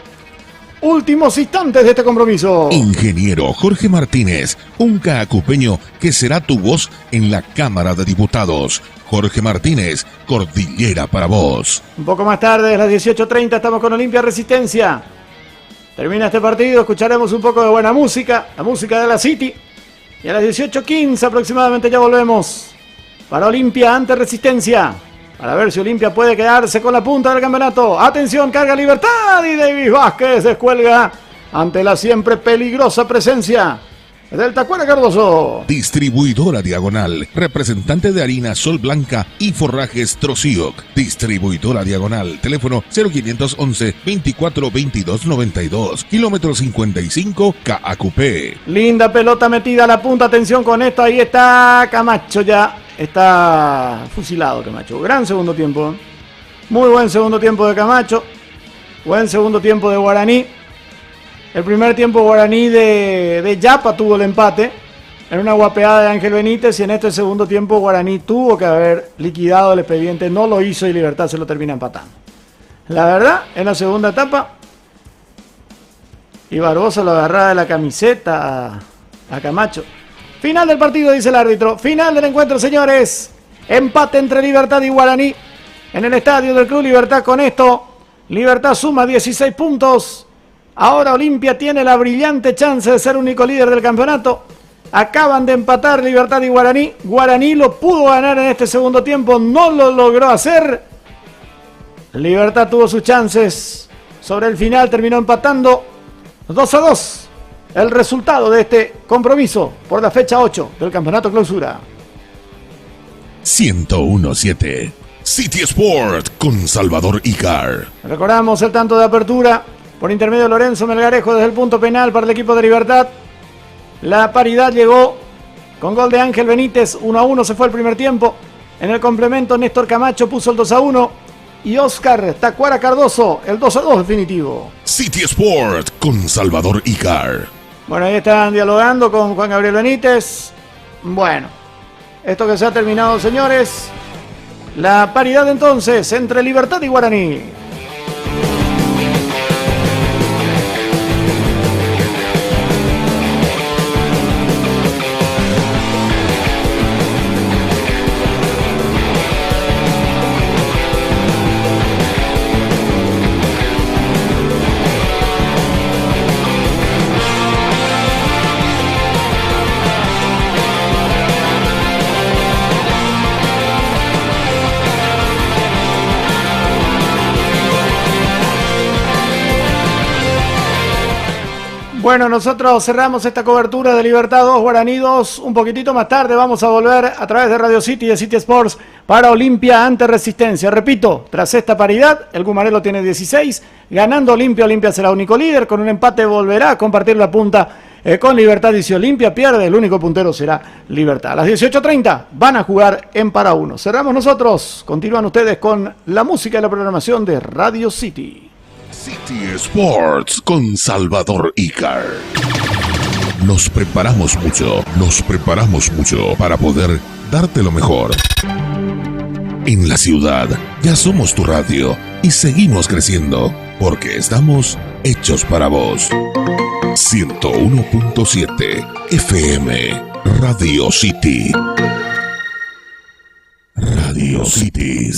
Últimos instantes de este compromiso. Ingeniero Jorge Martínez, un caacupeño que será tu voz en la Cámara de Diputados. Jorge Martínez, Cordillera para vos. Un poco más tarde, a las 18:30, estamos con Olimpia Resistencia. Termina este partido, escucharemos un poco de buena música, la música de la City. Y a las 18:15 aproximadamente ya volvemos para Olimpia ante Resistencia, para ver si Olimpia puede quedarse con la punta del campeonato. Atención, carga Libertad y Davis Vázquez descuelga ante la siempre peligrosa presencia del Tacuara Cardoso. Distribuidora Diagonal, representante de harina Sol Blanca y forrajes Trocioc. Distribuidora Diagonal, teléfono 0511 24 22 92, kilómetro 55, KAQP. Linda pelota metida a la punta, atención con esto, ahí está Camacho ya. Está fusilado Camacho. Gran segundo tiempo. Muy buen segundo tiempo de Camacho. Buen segundo tiempo de Guaraní. El primer tiempo Guaraní de Yapa tuvo el empate. En una guapeada de Ángel Benítez. Y en este segundo tiempo Guaraní tuvo que haber liquidado el expediente. No lo hizo y Libertad se lo termina empatando. La verdad, en la segunda etapa, y Barbosa lo agarraba de la camiseta a Camacho. Final del partido, dice el árbitro. Final del encuentro, señores. Empate entre Libertad y Guaraní en el estadio del Club Libertad. Con esto, Libertad suma 16 puntos. Ahora Olimpia tiene la brillante chance de ser único líder del campeonato. Acaban de empatar Libertad y Guaraní. Guaraní lo pudo ganar en este segundo tiempo. No lo logró hacer. Libertad tuvo sus chances. Sobre el final terminó empatando 2-2. El resultado de este compromiso por la fecha 8 del Campeonato Clausura. 101.7 City Sport con Salvador Icar. Recordamos el tanto de apertura por intermedio de Lorenzo Melgarejo desde el punto penal para el equipo de Libertad. La paridad llegó con gol de Ángel Benítez. 1-1 se fue el primer tiempo. En el complemento Néstor Camacho puso el 2-1. Y Oscar Tacuara Cardoso el 2-2 definitivo. City Sport con Salvador Icar. Bueno, ahí están dialogando con Juan Gabriel Benítez. Bueno, esto que se ha terminado, señores. La paridad entonces entre Libertad y Guaraní. Bueno, nosotros cerramos esta cobertura de Libertad 2, Guaraní 2. Un poquitito más tarde vamos a volver a través de Radio City y de City Sports para Olimpia ante Resistencia. Repito, tras esta paridad, el Gumarelo tiene 16. Ganando Olimpia, Olimpia será único líder. Con un empate volverá a compartir la punta con Libertad. Y si Olimpia pierde, el único puntero será Libertad. A las 18:30 van a jugar en para uno. Cerramos nosotros. Continúan ustedes con la música y la programación de Radio City. City Sports con Salvador Icar. Nos preparamos mucho para poder darte lo mejor. En la ciudad ya somos tu radio y seguimos creciendo porque estamos hechos para vos. 101.7 FM Radio City. Radio City.